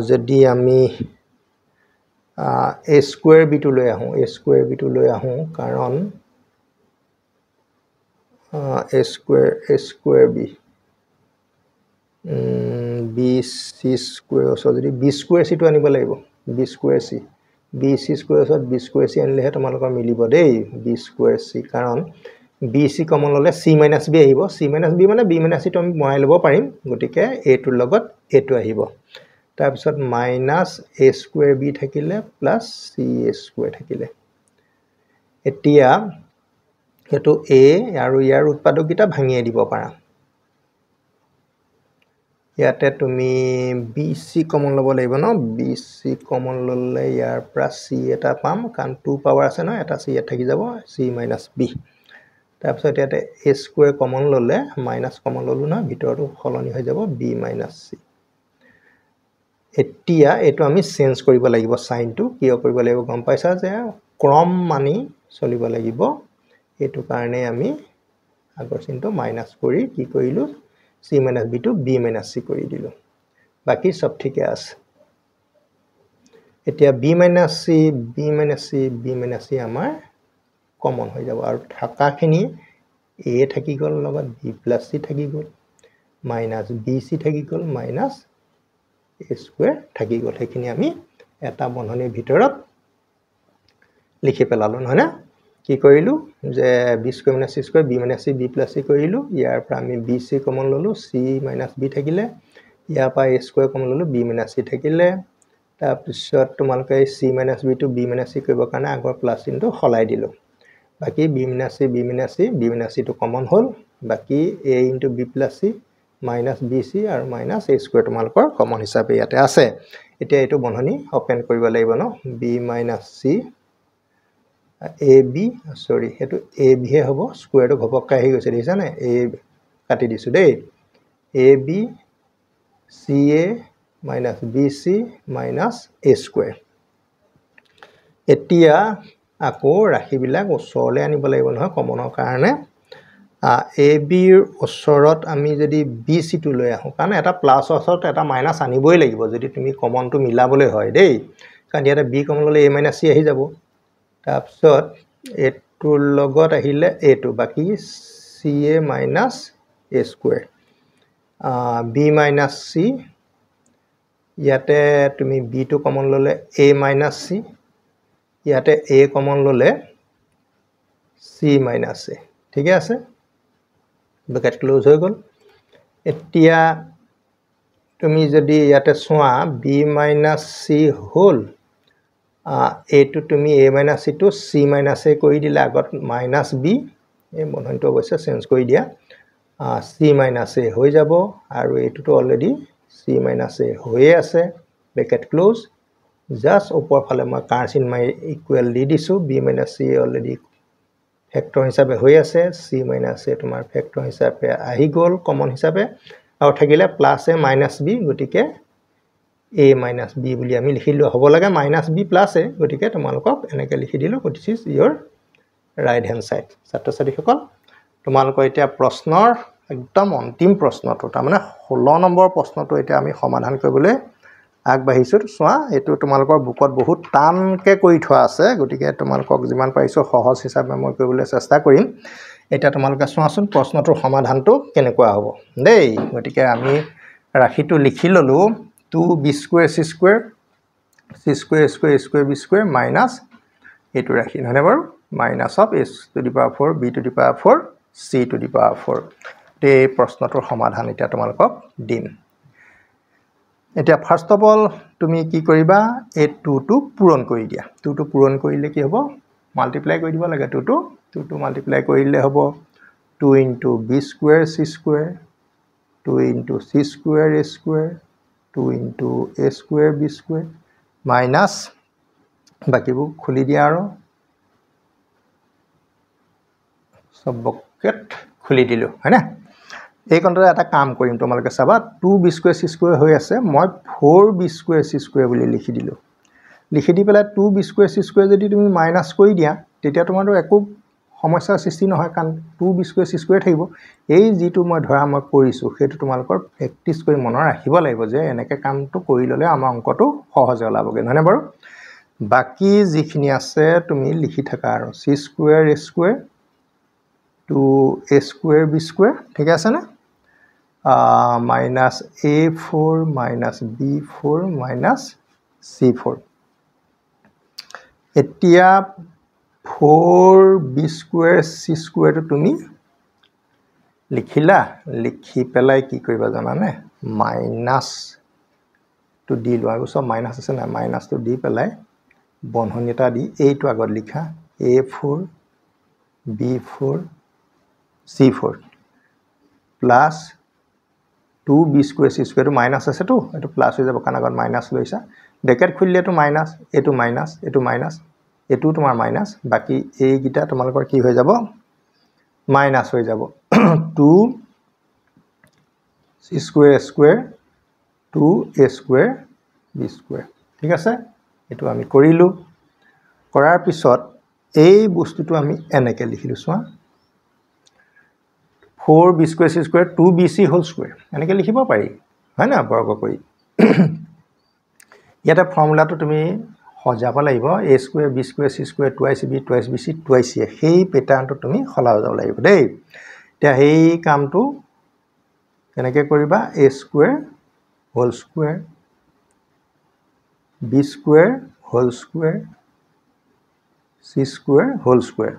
যদি আমি a square b to লৈ আহো কাৰণ a square b b c square ওচৰত যদি বি স্কুৱেৰ চিটো আনিব লাগিব b square c b c square ওচৰত বি স্কুৱেৰ চি আনিলেহে তোমালোকৰ মিলিব দেই বি স্কুৱেৰ চি কাৰণ বি চি কমন ল'লে চি মাইনাছ বি আহিব চি মাইনাছ বি মানে বি মাইনাছ চিটো আমি বনাই ল'ব পাৰিম গতিকে এটোৰ লগত এটো আহিব তাৰপিছত মাইনাছ এ স্কুৱেৰ বি থাকিলে প্লাছ চি এ স্কুৱেৰ থাকিলে এতিয়া এটো এ আৰু ইয়াৰ উৎপাদকগিটা ভাঙিয়ে দিব পাৰা ইয়াতে তুমি বি চি কমন ল'ব লাগিব ন বি চি কমন ল'লে ইয়াৰ পৰা চি এটা পাম কাৰণ 2 পাৱাৰ আছে ন এটা চি ইয়াত থাকি যাব চি মাইনাছ বি তাৰপিছত ইয়াতে এ স্কুৱেৰ কমন ল'লে মাইনাছ কমন ল'লো না ভিতৰটো সলনি হৈ যাব বি মাইনাছ চি এতিয়া এটো আমি চেঞ্জ কৰিব লাগিব সাইনটো কিয় কৰিব লাগিব গম পাইছা যে ক্ৰম মানি চলিব লাগিব এটো কাৰণে আমি আগৰ চিনটো মাইনাছ কৰি কি কৰিলো c minus b to b minus c কৰি দিলো বাকি সব ঠিকে আছে এতিয়া b minus c b minus c b minus c আমাৰ কমন হৈ যাব আৰু থাকাখিনি a থাকি গল লগত b plus c থাকি গল minus bc থাকি গল minus a square থাকি গল সেইখিনি আমি এটা বন্ধনীৰ ভিতৰত লিখি পেলালো নহয় না কি কৰিলো যে b square minus c square b minus c b plus c কৰিলো ইয়াৰ পৰা আমি bc কমন ললো c minus b থাকিলে ইয়াৰ পৰা a square কমন ললো b minus c থাকিলে তাৰ পিছত তোমালকে c minus b to b minus c কৰিব কাৰণে আগৰ প্লাস চিহ্নটো হলাই দিলো বাকি b minus c to common হল বাকি a into b plus c minus bc আৰু minus a square তোমালকৰ কমন হিচাপে ইয়াতে আছে এতিয়া এটো বন্ধনী ওপেন কৰিব লাগিব ন b minus c ab sorry হেতু ab হে হ'ব স্কয়াৰটো ঘপককৈ আহি গৈছে দেখিছা নে a কাটি দিছো দেই ab ca minus bc minus a square এতিয়া আকৌ ৰাখিবিলাক ওচৰলে আনিব লাগিব নহয় কমনৰ কাৰণে ab ৰ ওচৰত আমি যদি bc টো লৈ আহো কাৰণ এটা প্লাস ওচৰত এটা মাইনাস আনিবই লাগিব যদি তুমি কমনটো মিলাবলৈ হয় দেই কাৰণ ইয়াতে b কমন ললে a minus c আহি যাব তাৰপিছত এটোৰ লগত আহিলে এটো বাকি ca minus a square b minus c ইয়াতে তুমি b টো কমন ললে a minus c ইয়াতে a কমন ললে c minus a ঠিক আছে ব্র্যাকেট ক্লোজ হৈ গল এতিয়া তুমি যদি ইয়াতে সোয়া b minus c হল এটো তুমি a minus c to c minus a কৰি দিলে আগত minus b এই বন্ধনীটো অবশ্য চেঞ্জ কৰি দিয়া c minus a হৈ যাব আৰু এটোটো অলৰেডি c minus a হৈয়ে আছে ব্ৰ্যাকেট ক্লোজ জাস্ট ওপৰ ফালে মই কাৰ্সিন মাই ইকুৱেল দি দিছো b minus c already factor হিচাপে হৈ আছে c minus a তোমাৰ ফেক্টৰ হিচাপে আহি গল কমন হিচাপে আৰু থাকিলে প্লাস a minus b গটিকে a minus b বুলি আমি লিখিলো হ'ব লাগে minus b plus a গটিকে তোমালোকক এনেকে লিখি দিলো this is your right hand side ছাত্ৰ ছাত্ৰীসকল তোমালোকৰ এতিয়া প্ৰশ্নৰ একদম অন্তিম প্ৰশ্নটো তাৰ মানে 16 নম্বৰ প্ৰশ্নটো এতিয়া আমি সমাধান কৰিবলৈ আগবাঢ়িছো চোৱা এটো তোমালোকৰ বুকত বহুত টানকে কৰি থোৱা আছে গটিকে তোমালোকক যিমান পাৰিছো সহজ হিচাপে মই কৰিবলৈ চেষ্টা কৰিম এটা তোমালোকে চোৱাচোন প্ৰশ্নটোৰ সমাধানটো কেনেকুৱা হ'ব দেই গটিকে আমি ৰাখিটো লিখি ললো 2b square c square c square a square a square b square minus এটো ৰাখি নহনে বাৰু minus of a to the power 4 b to the power 4 c to the power 4 তে প্ৰশ্নটোৰ সমাধান এতিয়া তোমালোকক দিম এতিয়া ফাৰ্স্ট অফ অল তুমি কি কৰিবা এ 2 টো পূৰণ কৰি দিয়া 2 টো পূৰণ কৰিলে কি হ'ব মাল্টিপ্লাই কৰি দিব লাগে 2 টো মাল্টিপ্লাই কৰিলে হ'ব 2 into b square c square 2 into c square a square 2 into a square b square minus বাকিবোৰ খুলি দিয়া আৰু সব বকেট খুলি দিলো হয়না এই কন্ট্ৰলে এটা কাম কৰিম তোমালোকে চাবা 2b square c square হৈ আছে মই 4b square c square বুলি লিখি দিলো লিখি দি পেলাই 2b square c square যদি তুমি মাইনাস কৰি দিয়া তেতিয়া তোমাৰটো একো সমস্যাৰ সৃষ্টি নহয় কাৰণ 2b square c square থাকিব এই যেটো মই ধৰা মই কৰিছো হেতু তোমালোকৰ প্ৰেক্টিস কৰি মনৰ ৰাখিব লাগিব যে এনেকে কামটো কৰি ললে আমাৰ অংকটো সহজ ওলাবগে নহনে বাৰু বাকি যিখিনি আছে তুমি লিখি থাকা আৰু c square a square 2a square b square ঠিক আছে না minus a4 minus b4 minus c4 এতিয়া 4b square c square to তুমি লিখিলা লিখি পেলাই কি কৰিবা জানানে মাইনাস to দি লোৱা আৰু সব মাইনাস আছে না মাইনাস to দি পেলাই বন্ধনী এটা দি এইটো আগত লিখা a4 b4 c4 plus 2b square c square to minus আছে তো এটো প্লাস হৈ যাব কারণ আগত মাইনাস লৈছা ব্র্যাকেট খুলিলে তো মাইনাস এটো মাইনাস এটো তোমাৰ মাইনাস বাকি এই গিটা তোমালোকৰ কি হৈ যাব মাইনাস হৈ যাব 2 c square square 2a square b square ঠিক আছে এটো আমি কৰিলো কৰাৰ পিছত এই বস্তুটো আমি এনেকে লিখিলো সোৱা 4b square c square 2bc whole square এনেকে লিখিব পাৰি হয় না বৰ্গ কৰি ইয়াতে ফৰ্মুলাটো তুমি সজাব লাগিব a square b square c square twice b twice bc twice c সেই প্যাটাৰ্নটো তুমি খলাব যাব লাগিব দেই তে সেই কামটো কেনেকে কৰিবা a square whole square b square whole square c square whole square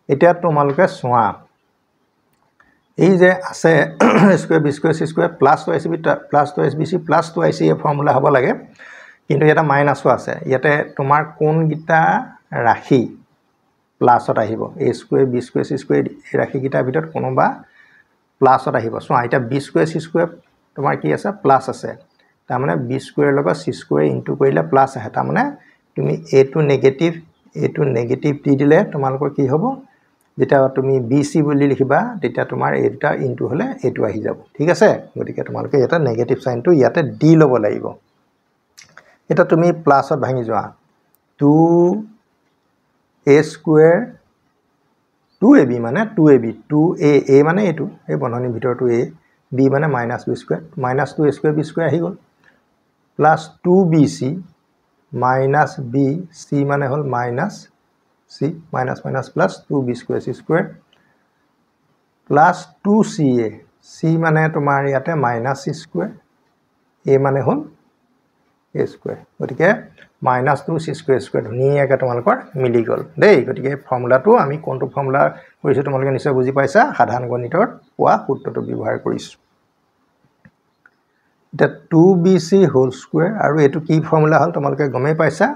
এটা তোমালকে সোয়া এই যে আছে square b square c square plus 2ac plus 2bc plus 2ac এই ফৰ্মুলা হ'ব লাগে কিন্তু এটা মাইনাসও আছে ইয়াতে তোমাৰ কোন গিটা ৰাখি প্লাসত আহিব a square b square c square এই ৰাখি গিটা ভিতৰত কোনোবা প্লাসত আহিব সো আইটা b square c square তোমাৰ কি আছে প্লাস আছে তাৰ মানে b square লগত c square ইনটু কৰিলে প্লাস আহে তাৰ মানে তুমি a to নেগেটিভ দি দিলে তোমালোকৰ কি হ'ব যেটা তুমি bc বুলি লিখিবা তেতিয়া তোমাৰ এটা ইনটু হলে এটো আহি যাব ঠিক আছে গতিকে তোমালোকে এটা নেগেটিভ সাইনটো ইয়াতে দি লব লাগিব এটা তুমি প্লাসত ভাঙি যোৱা 2a square 2ab মানে 2ab 2a মানে এটো এই বন্ধনী ভিতৰটো a b মানে minus b square minus 2a square b square আহি গল plus 2bc minus b c মানে হল minus c minus minus plus 2b square c square plus 2ca c মানে তোমাৰ ইয়াতে minus c square a মানে হল a square গতিকে minus 2c square square ধুনীয়াকৈ তোমালোকৰ মিলি গল দেই গতিকে ফৰ্মুলাটো আমি কোনটো ফৰ্মুলা কৰিছো তোমালোকে নিশ্চয় বুজি পাইছা সাধাৰণ গণিতৰ পোৱা সূত্ৰটো ব্যৱহাৰ কৰিছো এটা 2bc whole square আৰু এটো কি ফৰ্মুলা হল তোমালোকে গমে পাইছা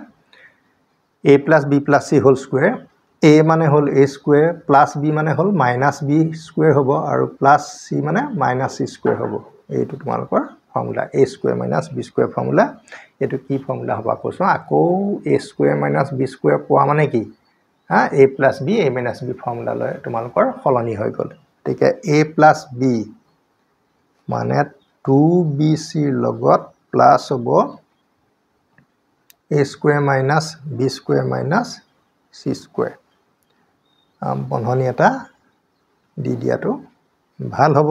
a plus b plus c whole square a মানে হল a square plus b মানে হল minus b square হ'ব আৰু plus c মানে minus c square হ'ব এইটো তোমালোকৰ formula a square minus b square formula এটো কি ফৰ্মুলা হ'ব কৈছো আকৌ a square minus b square পোৱা মানে কি a plus b a minus b formula লৈ তোমালোকৰ সলনি হৈ গল ঠিক a plus b মানে 2bc লগত প্লাস হ'ব a square minus b square minus c square বন্ধনী এটা দি দিয়াটো ভাল হ'ব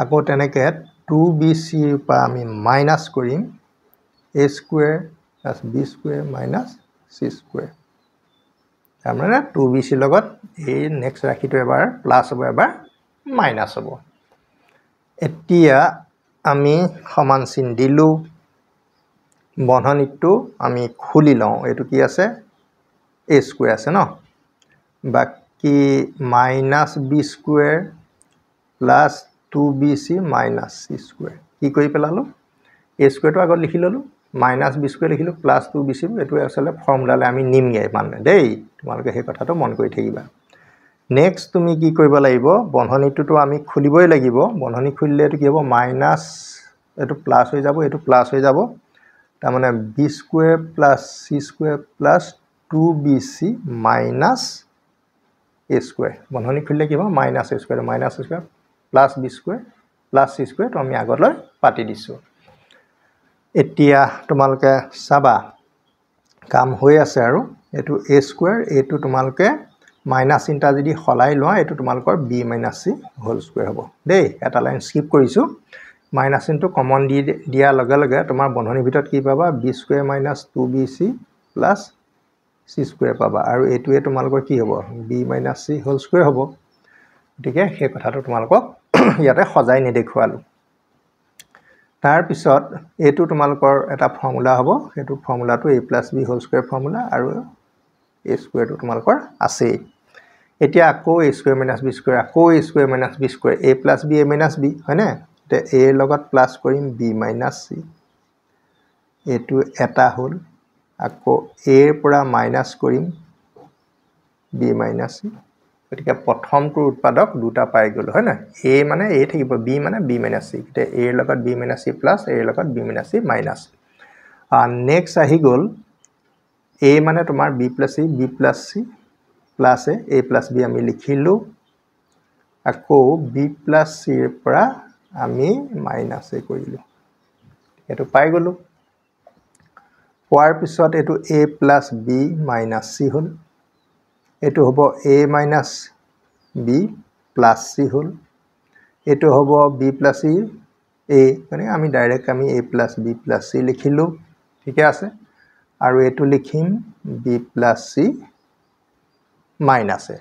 আকৌ তেনেকে 2bc পা আমি মাইনাস কৰিম a square plus b square minus c square তাৰমানে 2bc লগত এই নেক্সট ৰাখিটো এবাৰ প্লাস হ'ব এবাৰ মাইনাস হ'ব এতিয়া আমি সমান চিন দিলু বন্ধনীটো আমি খুলি লওঁ এটো কি আছে a square আছে ন বাকি minus b square plus 2bc minus c square কি কৰি পেলালো a square টো আগত লিখি ললো minus b square লিখিলো plus 2bc এটো আসলে ফৰ্মুলালে আমি নিমগে মানে দেই তোমালোকে সেই কথাটো মন কৰি থাকিবা নেক্সট তুমি কি কৰিব লাগিব বন্ধনীটো আমি খুলিবই লাগিব বন্ধনী খুলিলে এটো কি হ'ব মাইনাস এটো প্লাস হৈ যাব এটো প্লাস হৈ যাব তাৰ মানে b square plus c square plus 2bc minus a square বন্ধনী খুলিলে কি হ'ব minus a square plus b square plus c square তো আমি আগলৈ পাতি দিছো এতিয়া তোমালোকে সাবা কাম হৈ আছে আৰু এটো a square এটো তোমালোকে মাইনাস চিন্তা যদি খলাই লোৱা এটো তোমালোকৰ b minus c whole square হ'ব দেই এটা লাইন স্কিপ কৰিছো মাইনাস চিনটো কমন দিয়া লগে লগে তোমাৰ বন্ধনীৰ ভিতৰত কি পাবা b square minus 2bc plus c square পাবা আৰু এটোৱে তোমালোকৰ কি হ'ব b minus c whole square হ'ব গতিকে সেই কথাটো তোমালোকক ইয়াতে সজাই নেদেখুৱালো তাৰ পিছত এইটো তোমালোকৰ এটা ফৰ্মুলা হ'ব সেইটো ফৰ্মুলাটো a + b whole square formula আৰু a স্কয়াৰটো তোমালোকৰ আছে এতিয়া আকৌ a স্কয়াৰ - b স্কয়াৰ আকৌ a square - b square a + b a - b হয়নে তে a লগত প্লাস কৰিম b - c এটো এটা হল আকৌ a ৰ পৰা মাইনাস কৰিম b - c গতিকে প্ৰথমটো উৎপাদক দুটা পাই গল হয় না a মানে a থাকিব b মানে b - c তে a ৰ লগত b - c প্লাস a ৰ লগত b - c মাইনাস নেক্সট আহি গল a মানে তোমাৰ b + c b + c plus a + b আমি লিখিলো আকৌ b + c ৰ পৰা আমি মাইনাস a কৰিলো এটো পাই গলো পোৱাৰ পিছত এটো a + b - c হল এটো হ'ব a - b + c হল এটো হ'ব b + c a মানে আমি ডাইৰেক্ট আমি a + b + c লিখিলো ঠিক আছে আৰু এটো লিখিম b + c - a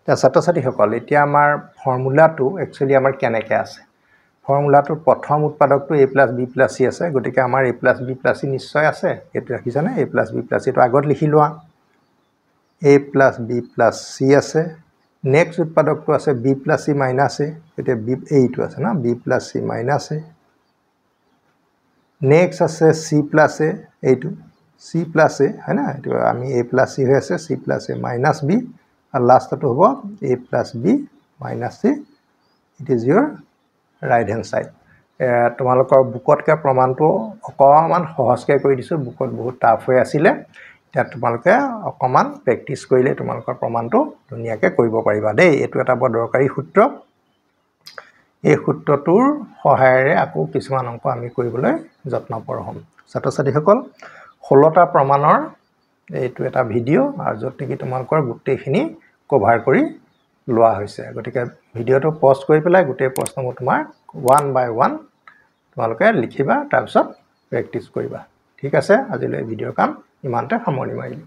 তা ছাত্ৰ-ছাত্ৰী সকল এতিয়া আমাৰ ফৰ্মুলাটো একচুয়ালি আমাৰ কেনেকৈ আছে ফৰ্মুলাটোৰ প্ৰথম উৎপাদকটো a + b + c আছে গতিকে আমাৰ a + b + c নিশ্চয় আছে এটো ৰাখিছানে a + b + c টো আগত লিখি লোৱা a + b + c আছে নেক্সট উৎপাদকটো আছে b + c - a এটা b এইটো আছে না b + c - a নেক্সট আছে c + a এইটো c + a হয় না এটো আমি a + c হৈ আছে c + a - b আৰু লাষ্টটো হ'ব a + b - c it is your right hand side তোমালোকৰ বুকতকে প্ৰমাণটো অকমান সহজকৈ কৰি দিছো বুকত বহুত টাফ হৈ আছিল এতিয়া তোমালোকে অকমান প্ৰেক্টিস কৰিলে তোমালোকৰ প্ৰমাণটো ধুনীয়াকৈ কৰিব পাৰিবা দেই এটো এটা বৰ দৰকাৰী সূত্ৰ এই সূত্ৰটোৰ সহায়েৰে আকৌ কিছুমান অংক আমি কৰিবলৈ যত্নপৰ হ'ম ছাত্ৰ-ছাত্ৰীসকল 16টা প্ৰমাণৰ এইটো এটা ভিডিও আৰু যত নেকি তোমালোকৰ গোটেইখিনি কভাৰ কৰি লোৱা হৈছে গতিকে ভিডিওটো পজ কৰি পেলাই গোটেই প্ৰশ্নবোৰ তোমাৰ 1 by 1 তোমালোকে লিখিবা তাৰ পিছত প্ৰেক্টিস কৰিবা ঠিক আছে আজিলৈ ভিডিওৰ কাম ইমানতে সামৰণি মাৰিলো